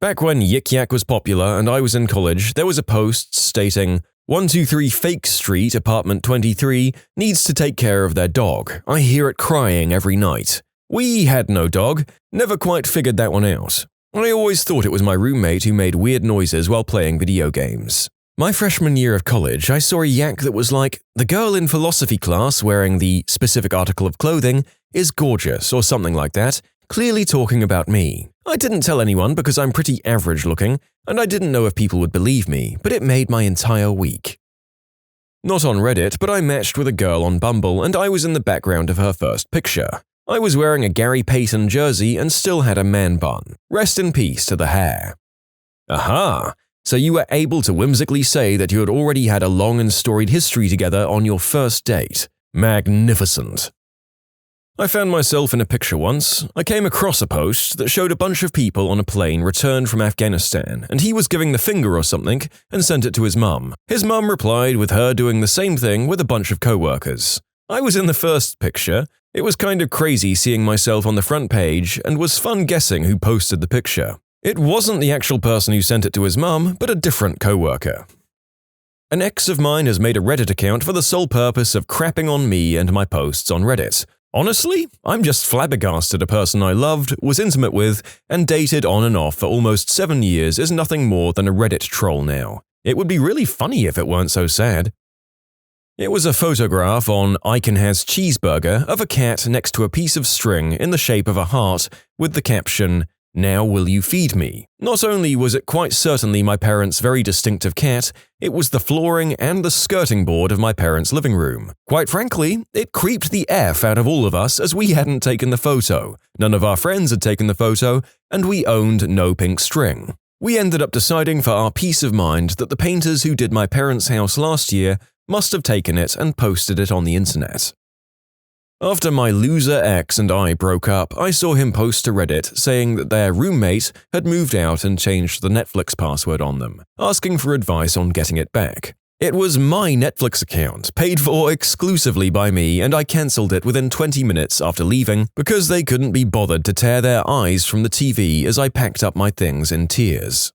Back when Yik Yak was popular and I was in college, there was a post stating, 123 Fake Street, apartment 23, needs to take care of their dog. I hear it crying every night. We had no dog, never quite figured that one out. I always thought it was my roommate who made weird noises while playing video games. My freshman year of college, I saw a yak that was like, the girl in philosophy class wearing the specific article of clothing is gorgeous or something like that, clearly talking about me. I didn't tell anyone because I'm pretty average looking, and I didn't know if people would believe me, but it made my entire week. Not on Reddit, but I matched with a girl on Bumble and I was in the background of her first picture. I was wearing a Gary Payton jersey and still had a man bun. Rest in peace to the hair. Aha! So you were able to whimsically say that you had already had a long and storied history together on your first date. Magnificent. I found myself in a picture once. I came across a post that showed a bunch of people on a plane returned from Afghanistan, and he was giving the finger or something and sent it to his mum. His mum replied with her doing the same thing with a bunch of co-workers. I was in the first picture. It was kind of crazy seeing myself on the front page and was fun guessing who posted the picture. It wasn't the actual person who sent it to his mum, but a different co-worker. An ex of mine has made a Reddit account for the sole purpose of crapping on me and my posts on Reddit. Honestly, I'm just flabbergasted a person I loved, was intimate with, and dated on and off for almost 7 years is nothing more than a Reddit troll now. It would be really funny if it weren't so sad. It was a photograph on I Can Has Cheeseburger of a cat next to a piece of string in the shape of a heart with the caption, "Now will you feed me?" Not only was it quite certainly my parents' very distinctive cat, it was the flooring and the skirting board of my parents' living room. Quite frankly, it creeped the F out of all of us as we hadn't taken the photo, none of our friends had taken the photo, and we owned no pink string. We ended up deciding for our peace of mind that the painters who did my parents' house last year must have taken it and posted it on the internet. After my loser ex and I broke up, I saw him post to Reddit saying that their roommate had moved out and changed the Netflix password on them, asking for advice on getting it back. It was my Netflix account, paid for exclusively by me, and I cancelled it within 20 minutes after leaving because they couldn't be bothered to tear their eyes from the TV as I packed up my things in tears.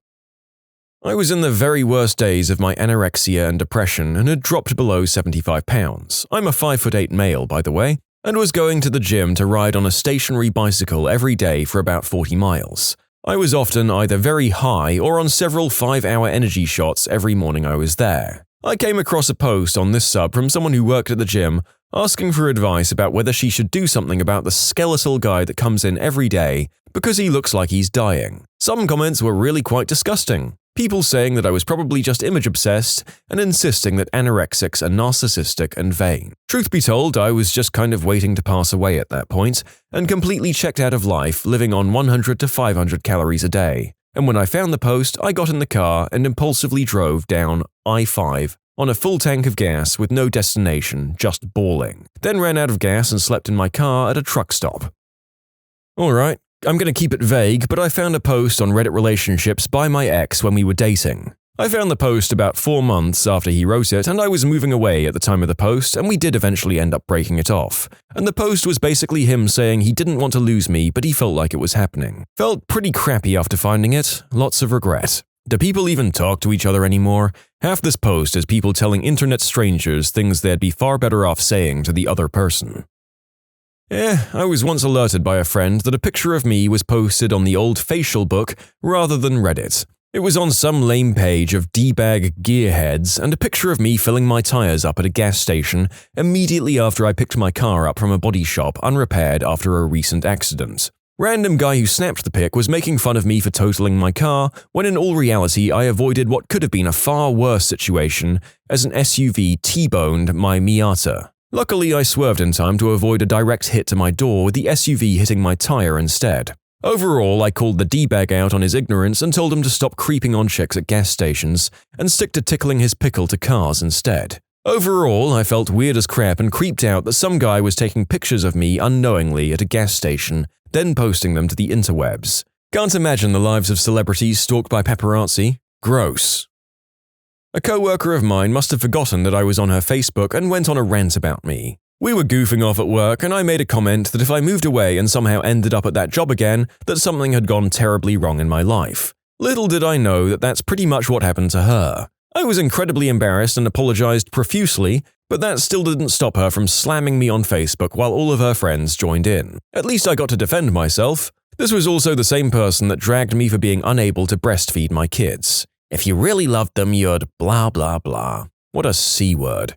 I was in the very worst days of my anorexia and depression and had dropped below 75 pounds. I'm a 5'8" male, by the way, and was going to the gym to ride on a stationary bicycle every day for about 40 miles. I was often either very high or on several 5-hour energy shots every morning I was there. I came across a post on this sub from someone who worked at the gym asking for advice about whether she should do something about the skeletal guy that comes in every day because he looks like he's dying. Some comments were really quite disgusting. People saying that I was probably just image-obsessed and insisting that anorexics are narcissistic and vain. Truth be told, I was just kind of waiting to pass away at that point and completely checked out of life, living on 100 to 500 calories a day. And when I found the post, I got in the car and impulsively drove down I-5 on a full tank of gas with no destination, just bawling. Then ran out of gas and slept in my car at a truck stop. Alright. I'm going to keep it vague, but I found a post on Reddit relationships by my ex when we were dating. I found the post about 4 months after he wrote it, and I was moving away at the time of the post, and we did eventually end up breaking it off. And the post was basically him saying he didn't want to lose me, but he felt like it was happening. Felt pretty crappy after finding it, lots of regret. Do people even talk to each other anymore? Half this post is people telling internet strangers things they'd be far better off saying to the other person. I was once alerted by a friend that a picture of me was posted on the old facial book rather than Reddit. It was on some lame page of D-bag gearheads and a picture of me filling my tires up at a gas station immediately after I picked my car up from a body shop unrepaired after a recent accident. Random guy who snapped the pic was making fun of me for totaling my car, when in all reality I avoided what could have been a far worse situation as an SUV T-boned my Miata. Luckily, I swerved in time to avoid a direct hit to my door with the SUV hitting my tire instead. Overall, I called the D-bag out on his ignorance and told him to stop creeping on chicks at gas stations and stick to tickling his pickle to cars instead. Overall, I felt weird as crap and creeped out that some guy was taking pictures of me unknowingly at a gas station, then posting them to the interwebs. Can't imagine the lives of celebrities stalked by paparazzi. Gross. A co-worker of mine must have forgotten that I was on her Facebook and went on a rant about me. We were goofing off at work and I made a comment that if I moved away and somehow ended up at that job again, that something had gone terribly wrong in my life. Little did I know that that's pretty much what happened to her. I was incredibly embarrassed and apologized profusely, but that still didn't stop her from slamming me on Facebook while all of her friends joined in. At least I got to defend myself. This was also the same person that dragged me for being unable to breastfeed my kids. If you really loved them, you'd blah blah blah. What a C-word.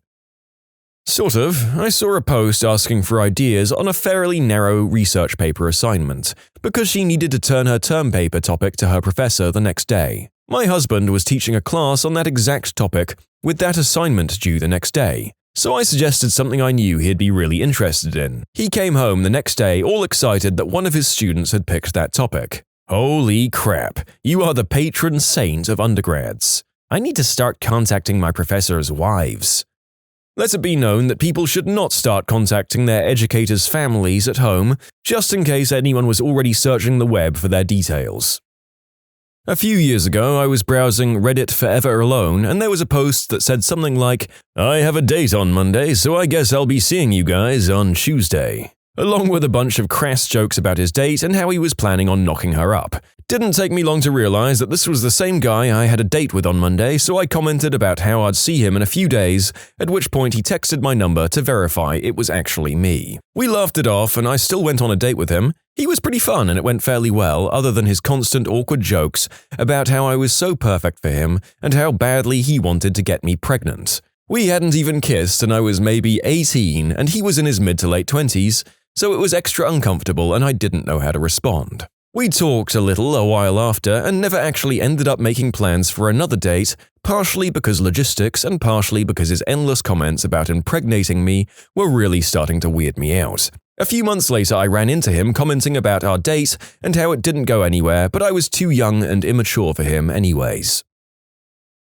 Sort of. I saw a post asking for ideas on a fairly narrow research paper assignment, because she needed to turn her term paper topic to her professor the next day. My husband was teaching a class on that exact topic, with that assignment due the next day. So I suggested something I knew he'd be really interested in. He came home the next day all excited that one of his students had picked that topic. Holy crap, you are the patron saint of undergrads. I need to start contacting my professors' wives. Let it be known that people should not start contacting their educators' families at home, just in case anyone was already searching the web for their details. A few years ago, I was browsing Reddit Forever Alone, and there was a post that said something like, "I have a date on Monday, so I guess I'll be seeing you guys on Tuesday," along with a bunch of crass jokes about his date and how he was planning on knocking her up. Didn't take me long to realize that this was the same guy I had a date with on Monday, so I commented about how I'd see him in a few days, at which point he texted my number to verify it was actually me. We laughed it off and I still went on a date with him. He was pretty fun and it went fairly well, other than his constant awkward jokes about how I was so perfect for him and how badly he wanted to get me pregnant. We hadn't even kissed and I was maybe 18 and he was in his mid to late 20s, so it was extra uncomfortable and I didn't know how to respond. We talked a little a while after and never actually ended up making plans for another date, partially because logistics and partially because his endless comments about impregnating me were really starting to weird me out. A few months later, I ran into him commenting about our date and how it didn't go anywhere, but I was too young and immature for him anyways.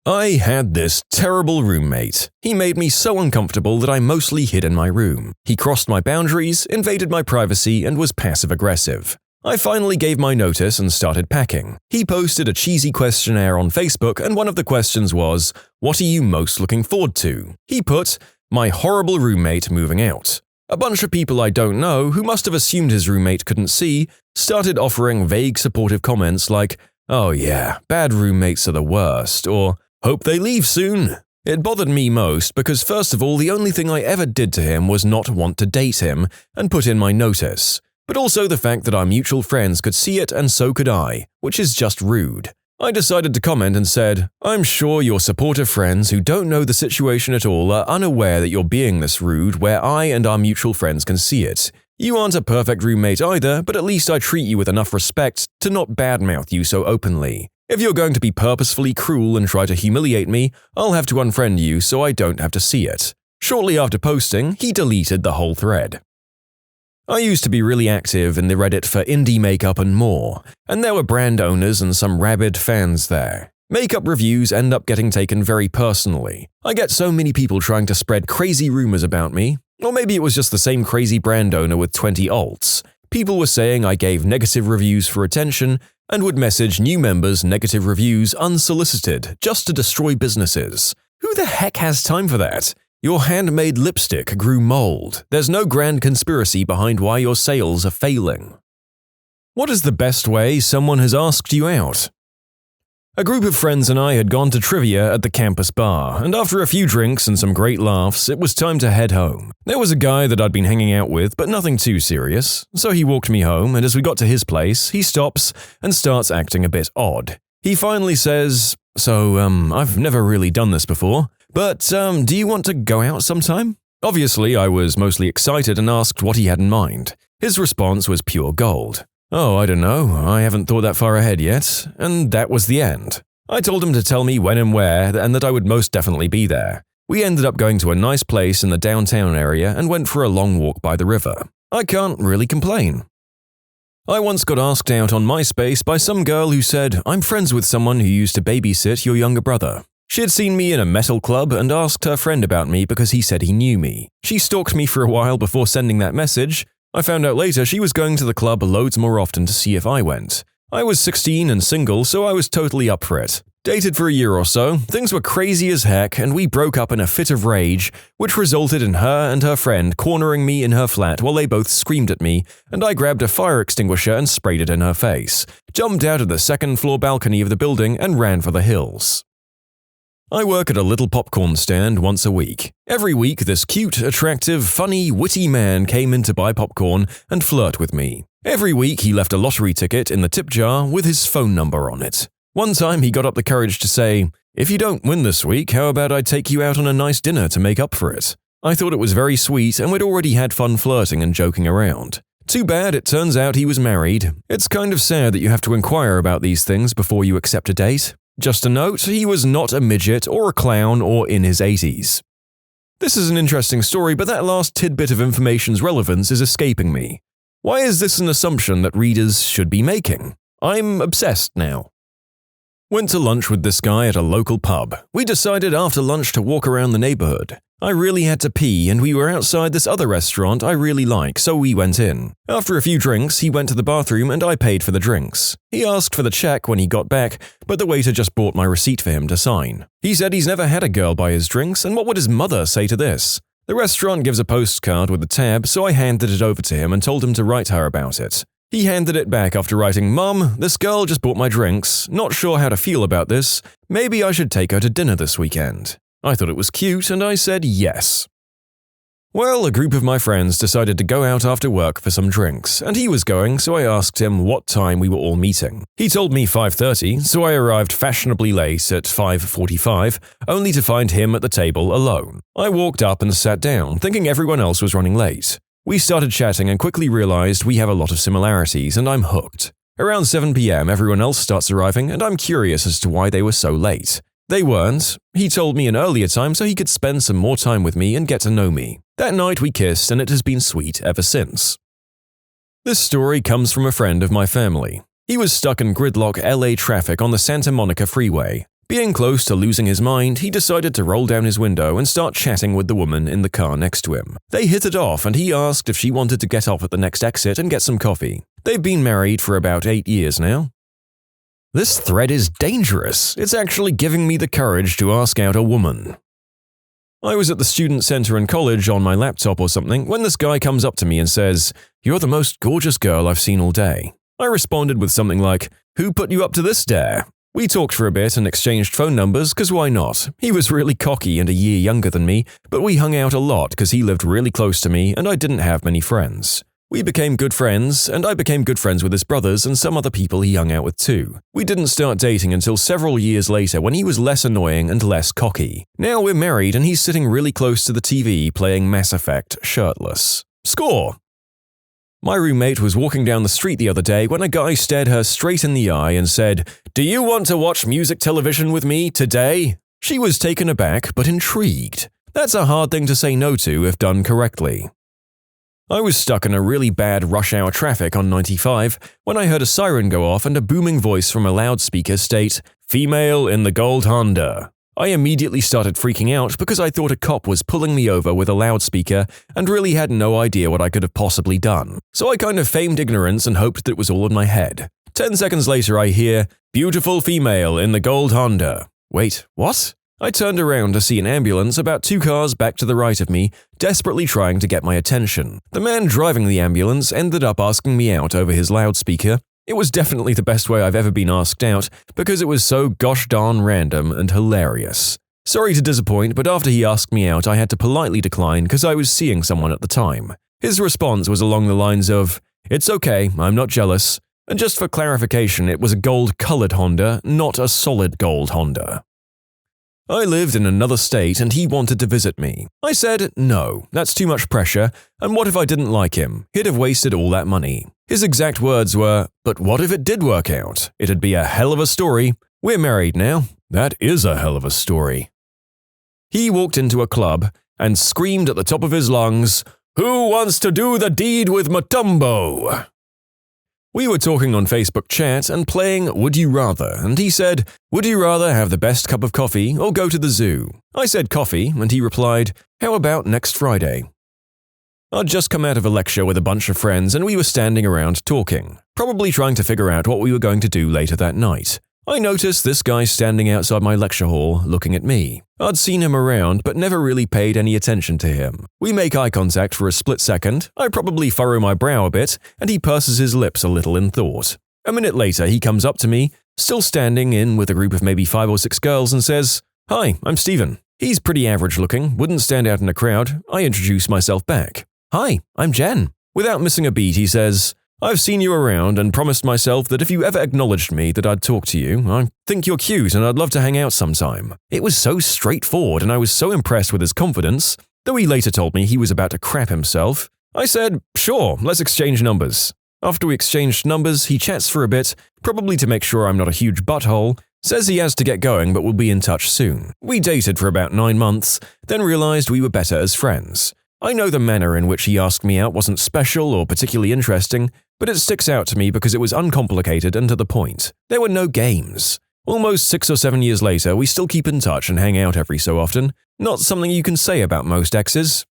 I had this terrible roommate. He made me so uncomfortable that I mostly hid in my room. He crossed my boundaries, invaded my privacy, and was passive-aggressive. I finally gave my notice and started packing. He posted a cheesy questionnaire on Facebook, and one of the questions was, "What are you most looking forward to?" He put, "My horrible roommate moving out." A bunch of people I don't know, who must have assumed his roommate couldn't see, started offering vague supportive comments like, "Oh yeah, bad roommates are the worst," or "Hope they leave soon." It bothered me most because, first of all, the only thing I ever did to him was not want to date him and put in my notice, but also the fact that our mutual friends could see it and so could I, which is just rude. I decided to comment and said, "I'm sure your supportive friends who don't know the situation at all are unaware that you're being this rude where I and our mutual friends can see it. You aren't a perfect roommate either, but at least I treat you with enough respect to not badmouth you so openly. If you're going to be purposefully cruel and try to humiliate me, I'll have to unfriend you so I don't have to see it." Shortly after posting, he deleted the whole thread. I used to be really active in the Reddit for indie makeup and more, and there were brand owners and some rabid fans there. Makeup reviews end up getting taken very personally. I get so many people trying to spread crazy rumors about me, or maybe it was just the same crazy brand owner with 20 alts. People were saying I gave negative reviews for attention and would message new members negative reviews unsolicited just to destroy businesses. Who the heck has time for that? Your handmade lipstick grew mold. There's no grand conspiracy behind why your sales are failing. What is the best way someone has asked you out? A group of friends and I had gone to trivia at the campus bar, and after a few drinks and some great laughs, it was time to head home. There was a guy that I'd been hanging out with, but nothing too serious, so he walked me home, and as we got to his place, he stops and starts acting a bit odd. He finally says, "So, I've never really done this before, but, do you want to go out sometime?" Obviously, I was mostly excited and asked what he had in mind. His response was pure gold. "Oh, I don't know, I haven't thought that far ahead yet," and that was the end. I told him to tell me when and where, and that I would most definitely be there. We ended up going to a nice place in the downtown area and went for a long walk by the river. I can't really complain. I once got asked out on MySpace by some girl who said, "I'm friends with someone who used to babysit your younger brother." She had seen me in a metal club and asked her friend about me because he said he knew me. She stalked me for a while before sending that message. I found out later she was going to the club loads more often to see if I went. I was 16 and single, so I was totally up for it. Dated for a year or so, things were crazy as heck, and we broke up in a fit of rage, which resulted in her and her friend cornering me in her flat while they both screamed at me, and I grabbed a fire extinguisher and sprayed it in her face, jumped out of the second-floor balcony of the building, and ran for the hills. I work at a little popcorn stand once a week. Every week, this cute, attractive, funny, witty man came in to buy popcorn and flirt with me. Every week, he left a lottery ticket in the tip jar with his phone number on it. One time, he got up the courage to say, "If you don't win this week, how about I take you out on a nice dinner to make up for it?" I thought it was very sweet, and we'd already had fun flirting and joking around. Too bad it turns out he was married. It's kind of sad that you have to inquire about these things before you accept a date. Just a note, he was not a midget or a clown or in his 80s. This is an interesting story, but that last tidbit of information's relevance is escaping me. Why is this an assumption that readers should be making? I'm obsessed now. Went to lunch with this guy at a local pub. We decided after lunch to walk around the neighborhood. I really had to pee, and we were outside this other restaurant I really like, so we went in. After a few drinks, he went to the bathroom and I paid for the drinks. He asked for the check when he got back, but the waiter just brought my receipt for him to sign. He said he's never had a girl buy his drinks, and what would his mother say to this? The restaurant gives a postcard with a tab, so I handed it over to him and told him to write her about it. He handed it back after writing, "Mum, this girl just bought my drinks. Not sure how to feel about this. Maybe I should take her to dinner this weekend." I thought it was cute, and I said yes. Well, a group of my friends decided to go out after work for some drinks, and he was going, so I asked him what time we were all meeting. He told me 5:30, so I arrived fashionably late at 5:45, only to find him at the table alone. I walked up and sat down, thinking everyone else was running late. We started chatting and quickly realized we have a lot of similarities, and I'm hooked. Around 7 p.m., everyone else starts arriving, and I'm curious as to why they were so late. They weren't. He told me an earlier time so he could spend some more time with me and get to know me. That night we kissed, and it has been sweet ever since. This story comes from a friend of my family. He was stuck in gridlock LA traffic on the Santa Monica freeway. Being close to losing his mind, he decided to roll down his window and start chatting with the woman in the car next to him. They hit it off, and he asked if she wanted to get off at the next exit and get some coffee. They've been married for about 8 years now. This thread is dangerous. It's actually giving me the courage to ask out a woman. I was at the student center in college on my laptop or something when this guy comes up to me and says, "You're the most gorgeous girl I've seen all day." I responded with something like, "Who put you up to this dare?" We talked for a bit and exchanged phone numbers because why not? He was really cocky and a year younger than me, but we hung out a lot because he lived really close to me and I didn't have many friends. We became good friends, and I became good friends with his brothers and some other people he hung out with too. We didn't start dating until several years later when he was less annoying and less cocky. Now we're married and he's sitting really close to the TV playing Mass Effect shirtless. Score! My roommate was walking down the street the other day when a guy stared her straight in the eye and said, "Do you want to watch music television with me today?" She was taken aback but intrigued. That's a hard thing to say no to if done correctly. I was stuck in a really bad rush hour traffic on 95 when I heard a siren go off and a booming voice from a loudspeaker state, "Female in the gold Honda." I immediately started freaking out because I thought a cop was pulling me over with a loudspeaker and really had no idea what I could have possibly done. So I kind of feigned ignorance and hoped that it was all in my head. 10 seconds later I hear, "Beautiful female in the gold Honda." Wait, what? I turned around to see an ambulance about 2 cars back to the right of me, desperately trying to get my attention. The man driving the ambulance ended up asking me out over his loudspeaker. It was definitely the best way I've ever been asked out because it was so gosh darn random and hilarious. Sorry to disappoint, but after he asked me out, I had to politely decline because I was seeing someone at the time. His response was along the lines of, "It's okay, I'm not jealous." And just for clarification, it was a gold-colored Honda, not a solid gold Honda. I lived in another state and he wanted to visit me. I said, no, that's too much pressure, and what if I didn't like him? He'd have wasted all that money. His exact words were, "But what if it did work out? It'd be a hell of a story. We're married now. That is a hell of a story." He walked into a club and screamed at the top of his lungs, "Who wants to do the deed with Matumbo?" We were talking on Facebook chat and playing Would You Rather, and he said, "Would you rather have the best cup of coffee or go to the zoo?" I said coffee, and he replied, "How about next Friday?" I'd just come out of a lecture with a bunch of friends and we were standing around talking, probably trying to figure out what we were going to do later that night. I noticed this guy standing outside my lecture hall looking at me. I'd seen him around but never really paid any attention to him. We make eye contact for a split second, I probably furrow my brow a bit, and he purses his lips a little in thought. A minute later he comes up to me, still standing in with a group of maybe 5 or 6 girls and says, "Hi, I'm Steven." He's pretty average looking, wouldn't stand out in a crowd. I introduce myself back. "Hi, I'm Jen." Without missing a beat he says, "I've seen you around and promised myself that if you ever acknowledged me that I'd talk to you. I think you're cute and I'd love to hang out sometime." It was so straightforward and I was so impressed with his confidence, though he later told me he was about to crap himself. I said, "Sure, let's exchange numbers." After we exchanged numbers, he chats for a bit, probably to make sure I'm not a huge butthole, says he has to get going but will be in touch soon. We dated for about 9 months, then realized we were better as friends. I know the manner in which he asked me out wasn't special or particularly interesting, but it sticks out to me because it was uncomplicated and to the point. There were no games. Almost 6 or 7 years later, we still keep in touch and hang out every so often. Not something you can say about most exes.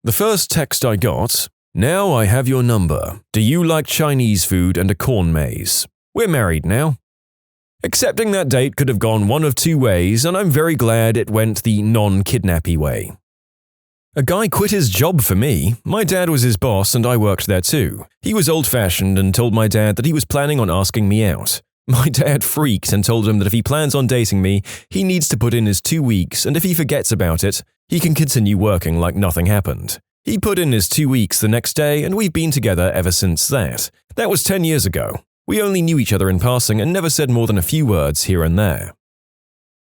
The first text I got, "Now I have your number. Do you like Chinese food and a corn maze? We're married now." Accepting that date could have gone one of 2 ways, and I'm very glad it went the non-kidnappy way. A guy quit his job for me. My dad was his boss and I worked there too. He was old-fashioned and told my dad that he was planning on asking me out. My dad freaked and told him that if he plans on dating me, he needs to put in his 2 weeks, and if he forgets about it, he can continue working like nothing happened. He put in his 2 weeks the next day and we've been together ever since that. That was 10 years ago. We only knew each other in passing and never said more than a few words here and there.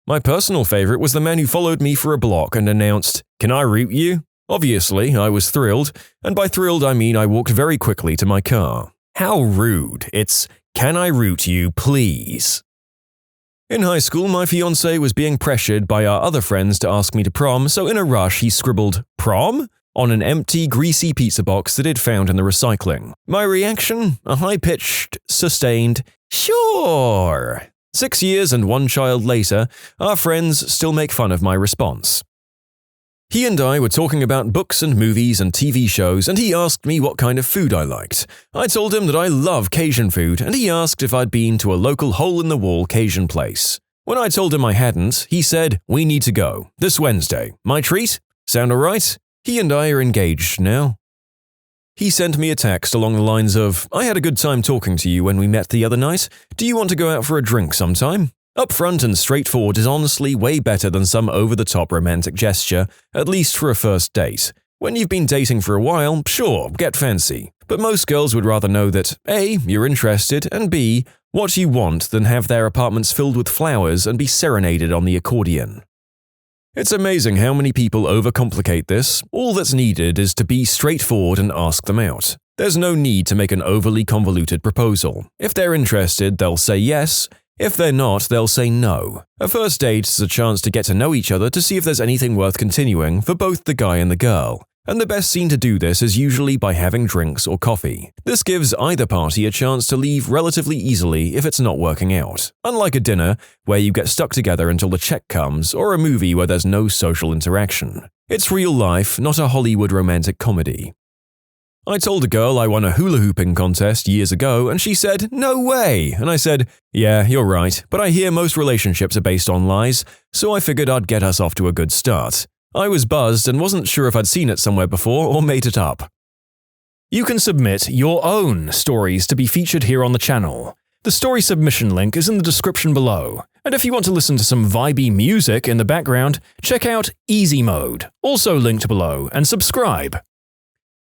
My personal favorite was the man who followed me for a block and announced, "Can I root you?" Obviously, I was thrilled, and by thrilled I mean I walked very quickly to my car. How rude. It's, "Can I root you, please?" In high school, my fiancé was being pressured by our other friends to ask me to prom, so in a rush he scribbled, "Prom?" on an empty, greasy pizza box that he'd found in the recycling. My reaction? A high-pitched, sustained, "Sure." 6 years and 1 child later, our friends still make fun of my response. He and I were talking about books and movies and TV shows, and he asked me what kind of food I liked. I told him that I love Cajun food, and he asked if I'd been to a local hole-in-the-wall Cajun place. When I told him I hadn't, he said, "We need to go. This Wednesday. My treat? Sound alright?" He and I are engaged now. He sent me a text along the lines of, "I had a good time talking to you when we met the other night. Do you want to go out for a drink sometime?" Upfront and straightforward is honestly way better than some over-the-top romantic gesture, at least for a first date. When you've been dating for a while, sure, get fancy. But most girls would rather know that A, you're interested, and B, what you want than have their apartments filled with flowers and be serenaded on the accordion. It's amazing how many people overcomplicate this. All that's needed is to be straightforward and ask them out. There's no need to make an overly convoluted proposal. If they're interested, they'll say yes. If they're not, they'll say no. A first date is a chance to get to know each other to see if there's anything worth continuing for both the guy and the girl. And the best scene to do this is usually by having drinks or coffee. This gives either party a chance to leave relatively easily if it's not working out, unlike a dinner where you get stuck together until the check comes, or a movie where there's no social interaction. It's real life, not a Hollywood romantic comedy. I told a girl I won a hula hooping contest years ago, and she said, "No way!" And I said, "Yeah, you're right, but I hear most relationships are based on lies, so I figured I'd get us off to a good start." I was buzzed and wasn't sure if I'd seen it somewhere before or made it up. You can submit your own stories to be featured here on the channel. The story submission link is in the description below. And if you want to listen to some vibey music in the background, check out easymode, also linked below, and subscribe.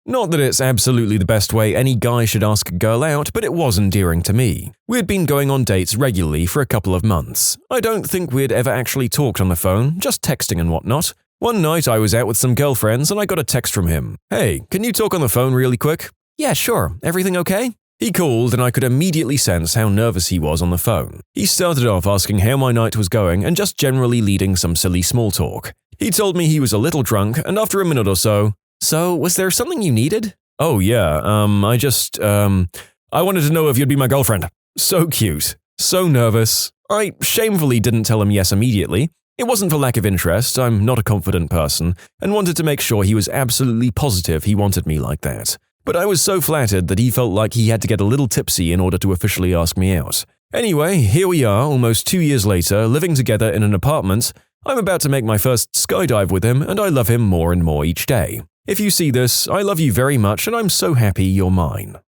Not that it's absolutely the best way any guy should ask a girl out, but it was endearing to me. We had been going on dates regularly for a couple of months. I don't think we'd ever actually talked on the phone, just texting and whatnot. One night I was out with some girlfriends and I got a text from him. "Hey, can you talk on the phone really quick?" "Yeah, sure. Everything okay?" He called and I could immediately sense how nervous he was on the phone. He started off asking how my night was going and just generally leading some silly small talk. He told me he was a little drunk, and after a minute or so, "So, was there something you needed?" "Oh yeah, I wanted to know if you'd be my girlfriend." So cute. So nervous. I shamefully didn't tell him yes immediately. It wasn't for lack of interest, I'm not a confident person, and wanted to make sure he was absolutely positive he wanted me like that. But I was so flattered that he felt like he had to get a little tipsy in order to officially ask me out. Anyway, here we are, almost 2 years later, living together in an apartment. I'm about to make my first skydive with him, and I love him more and more each day. If you see this, I love you very much, and I'm so happy you're mine.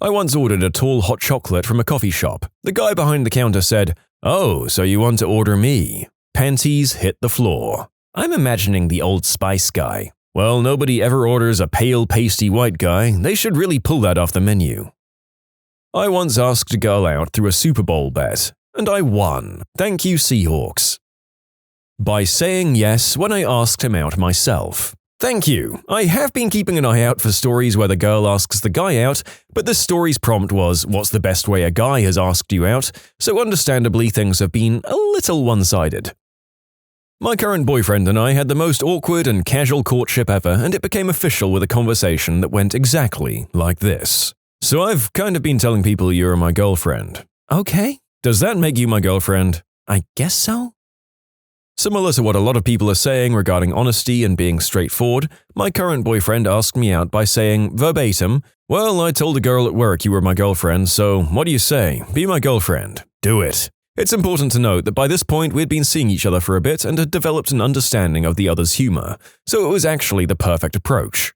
I once ordered a tall hot chocolate from a coffee shop. The guy behind the counter said, "Oh, so you want to order me?" Panties hit the floor. I'm imagining the Old Spice guy. Well, nobody ever orders a pale, pasty white guy. They should really pull that off the menu. I once asked a girl out through a Super Bowl bet, and I won. Thank you, Seahawks. By saying yes when I asked him out myself. Thank you. I have been keeping an eye out for stories where the girl asks the guy out, but this story's prompt was, "What's the best way a guy has asked you out?" So understandably, things have been a little one-sided. My current boyfriend and I had the most awkward and casual courtship ever, and it became official with a conversation that went exactly like this. "So I've kind of been telling people you're my girlfriend." "Okay. Does that make you my girlfriend?" "I guess so." Similar to what a lot of people are saying regarding honesty and being straightforward, my current boyfriend asked me out by saying, verbatim, "Well, I told a girl at work you were my girlfriend, so what do you say? Be my girlfriend. Do it." It's important to note that by this point we'd been seeing each other for a bit and had developed an understanding of the other's humor, so it was actually the perfect approach.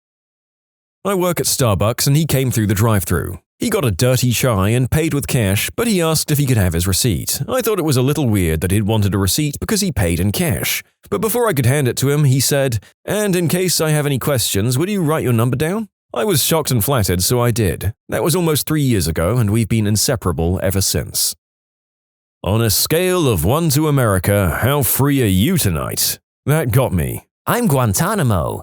I work at Starbucks and he came through the drive-thru. He got a dirty chai and paid with cash, but he asked if he could have his receipt. I thought it was a little weird that he'd wanted a receipt because he paid in cash. But before I could hand it to him, he said, "And in case I have any questions, would you write your number down?" I was shocked and flattered, so I did. That was almost 3 years ago, and we've been inseparable ever since. On a scale of 1 to America, how free are you tonight? That got me. I'm Guantanamo.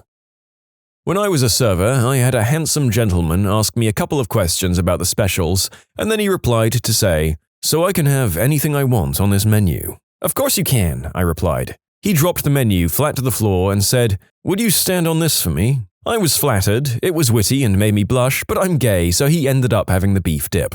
When I was a server, I had a handsome gentleman ask me a couple of questions about the specials, and then he replied to say, "So I can have anything I want on this menu?" "Of course you can," I replied. He dropped the menu flat to the floor and said, "Would you stand on this for me?" I was flattered, it was witty and made me blush, but I'm gay, so he ended up having the beef dip.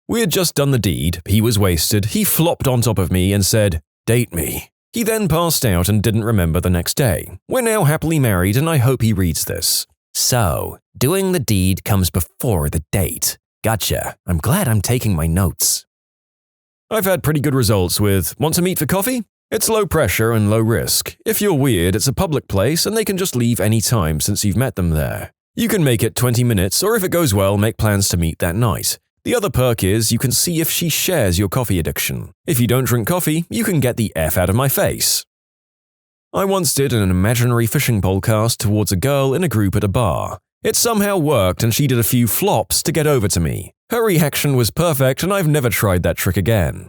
We had just done the deed, he was wasted, he flopped on top of me and said, "Date me." He then passed out and didn't remember the next day. We're now happily married and I hope he reads this. So, doing the deed comes before the date. Gotcha. I'm glad I'm taking my notes. I've had pretty good results with want to meet for coffee? It's low pressure and low risk. If you're weird, it's a public place and they can just leave any time since you've met them there. You can make it 20 minutes or if it goes well, make plans to meet that night. The other perk is you can see if she shares your coffee addiction. If you don't drink coffee, you can get the F out of my face. I once did an imaginary fishing pole cast towards a girl in a group at a bar. It somehow worked and she did a few flops to get over to me. Her reaction was perfect and I've never tried that trick again.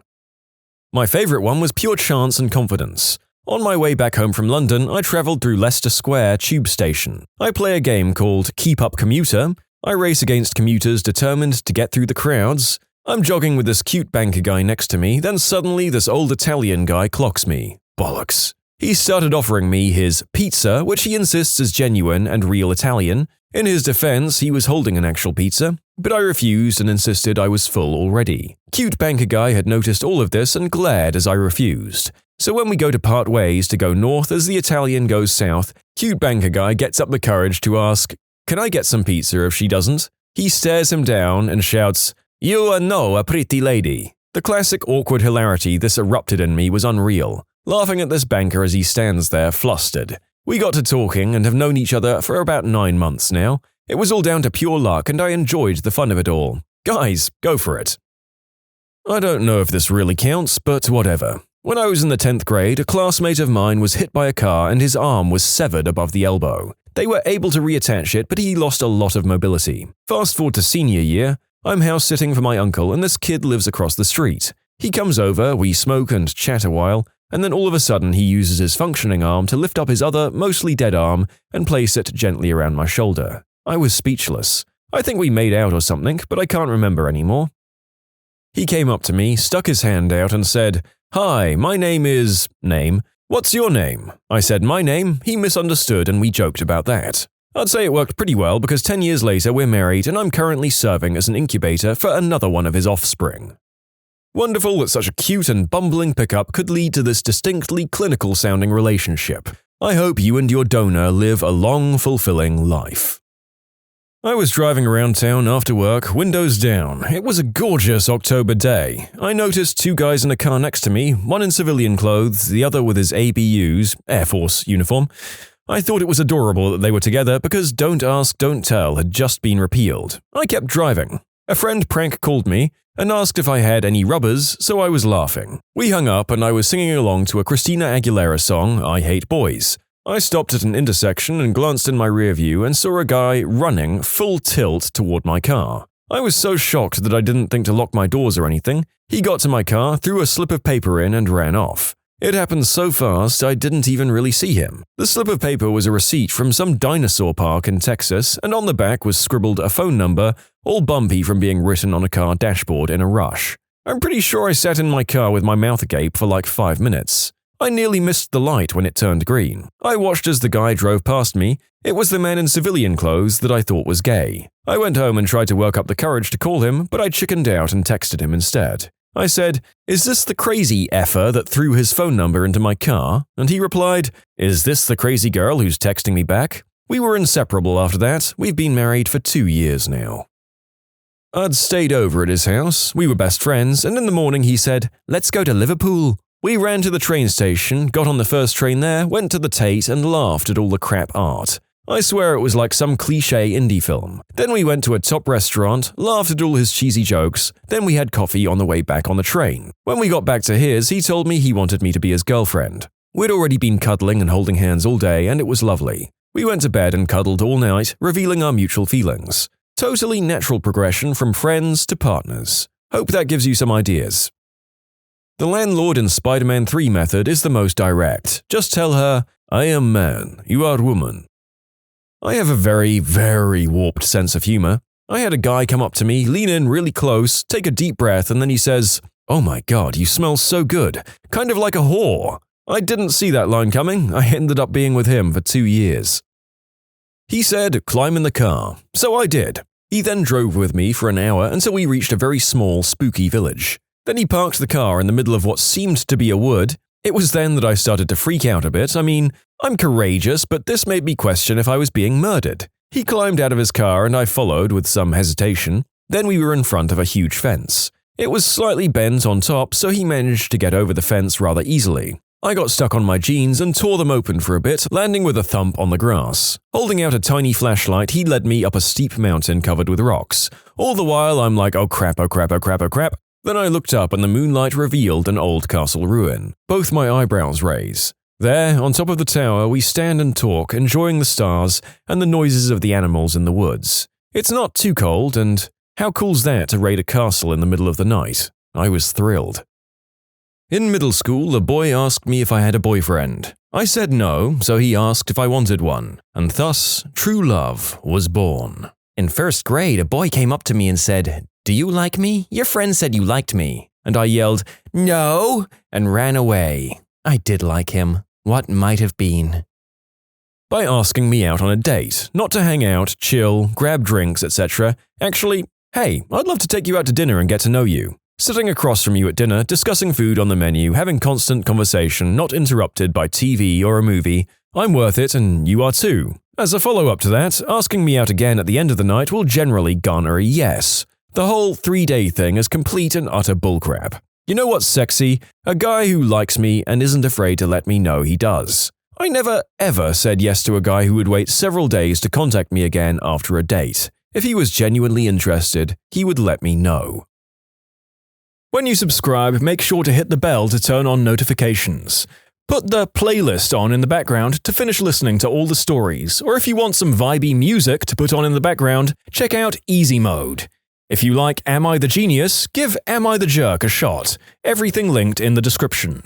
My favorite one was pure chance and confidence. On my way back home from London, I travelled through Leicester Square tube station. I play a game called Keep Up Commuter. I race against commuters determined to get through the crowds. I'm jogging with this cute banker guy next to me, then suddenly this old Italian guy clocks me. Bollocks. He started offering me his pizza, which he insists is genuine and real Italian. In his defense, he was holding an actual pizza, but I refused and insisted I was full already. Cute banker guy had noticed all of this and glared as I refused. So when we go to part ways to go north as the Italian goes south, cute banker guy gets up the courage to ask, "Can I get some pizza if she doesn't?" He stares him down and shouts, "You know a pretty lady." The classic awkward hilarity this erupted in me was unreal, laughing at this banker as he stands there flustered. We got to talking and have known each other for about 9 months now. It was all down to pure luck and I enjoyed the fun of it all. Guys, go for it. I don't know if this really counts, but whatever. When I was in the 10th grade, a classmate of mine was hit by a car and his arm was severed above the elbow. They were able to reattach it, but he lost a lot of mobility. Fast forward to senior year, I'm house sitting for my uncle and this kid lives across the street. He comes over, we smoke and chat a while, and then all of a sudden he uses his functioning arm to lift up his other, mostly dead arm and place it gently around my shoulder. I was speechless. I think we made out or something, but I can't remember anymore. He came up to me, stuck his hand out and said, "Hi, my name is… name. What's your name?" I said my name, he misunderstood and we joked about that. I'd say it worked pretty well because 10 years later we're married and I'm currently serving as an incubator for another one of his offspring. Wonderful that such a cute and bumbling pickup could lead to this distinctly clinical-sounding relationship. I hope you and your donor live a long, fulfilling life. I was driving around town after work, windows down. It was a gorgeous October day. I noticed 2 guys in a car next to me, one in civilian clothes, the other with his ABU's, Air Force uniform. I thought it was adorable that they were together because Don't Ask, Don't Tell had just been repealed. I kept driving. A friend prank called me and asked if I had any rubbers, so I was laughing. We hung up and I was singing along to a Christina Aguilera song, I Hate Boys. I stopped at an intersection and glanced in my rear view and saw a guy running full tilt toward my car. I was so shocked that I didn't think to lock my doors or anything. He got to my car, threw a slip of paper in and ran off. It happened so fast I didn't even really see him. The slip of paper was a receipt from some dinosaur park in Texas, and on the back was scribbled a phone number, all bumpy from being written on a car dashboard in a rush. I'm pretty sure I sat in my car with my mouth agape for like 5 minutes. I nearly missed the light when it turned green. I watched as the guy drove past me. It was the man in civilian clothes that I thought was gay. I went home and tried to work up the courage to call him, but I chickened out and texted him instead. I said, "Is this the crazy effer that threw his phone number into my car?" And he replied, "Is this the crazy girl who's texting me back?" We were inseparable after that. We've been married for 2 years now. I'd stayed over at his house. We were best friends, and in the morning he said, "Let's go to Liverpool." We ran to the train station, got on the first train there, went to the Tate and laughed at all the crap art. I swear it was like some cliché indie film. Then we went to a top restaurant, laughed at all his cheesy jokes, then we had coffee on the way back on the train. When we got back to his, he told me he wanted me to be his girlfriend. We'd already been cuddling and holding hands all day and it was lovely. We went to bed and cuddled all night, revealing our mutual feelings. Totally natural progression from friends to partners. Hope that gives you some ideas. The landlord in Spider-Man 3 method is the most direct. Just tell her, "I am man, you are woman." I have a very, very warped sense of humor. I had a guy come up to me, lean in really close, take a deep breath, and then he says, "Oh my god, you smell so good. Kind of like a whore." I didn't see that line coming. I ended up being with him for 2 years. He said, "Climb in the car." So I did. He then drove with me for an hour until we reached a very small, spooky village. Then he parked the car in the middle of what seemed to be a wood. It was then that I started to freak out a bit. I mean, I'm courageous, but this made me question if I was being murdered. He climbed out of his car and I followed with some hesitation. Then we were in front of a huge fence. It was slightly bent on top, so he managed to get over the fence rather easily. I got stuck on my jeans and tore them open for a bit, landing with a thump on the grass. Holding out a tiny flashlight, he led me up a steep mountain covered with rocks. All the while, I'm like, oh crap, oh crap, oh crap, oh crap. Then I looked up and the moonlight revealed an old castle ruin. Both my eyebrows raise. There, on top of the tower, we stand and talk, enjoying the stars and the noises of the animals in the woods. It's not too cold, and how cool's that to raid a castle in the middle of the night? I was thrilled. In middle school, a boy asked me if I had a boyfriend. I said no, so he asked if I wanted one, and thus, true love was born. In first grade, a boy came up to me and said, "Do you like me? Your friend said you liked me." And I yelled, "No," and ran away. I did like him. What might have been? By asking me out on a date, not to hang out, chill, grab drinks, etc. Actually, hey, I'd love to take you out to dinner and get to know you. Sitting across from you at dinner, discussing food on the menu, having constant conversation, not interrupted by TV or a movie. I'm worth it and you are too. As a follow-up to that, asking me out again at the end of the night will generally garner a yes. The whole 3-day thing is complete and utter bullcrap. You know what's sexy? A guy who likes me and isn't afraid to let me know he does. I never ever said yes to a guy who would wait several days to contact me again after a date. If he was genuinely interested, he would let me know. When you subscribe, make sure to hit the bell to turn on notifications. Put the playlist on in the background to finish listening to all the stories, or if you want some vibey music to put on in the background, check out easymode. If you like Am I the Genius, give Am I the Jerk a shot. Everything linked in the description.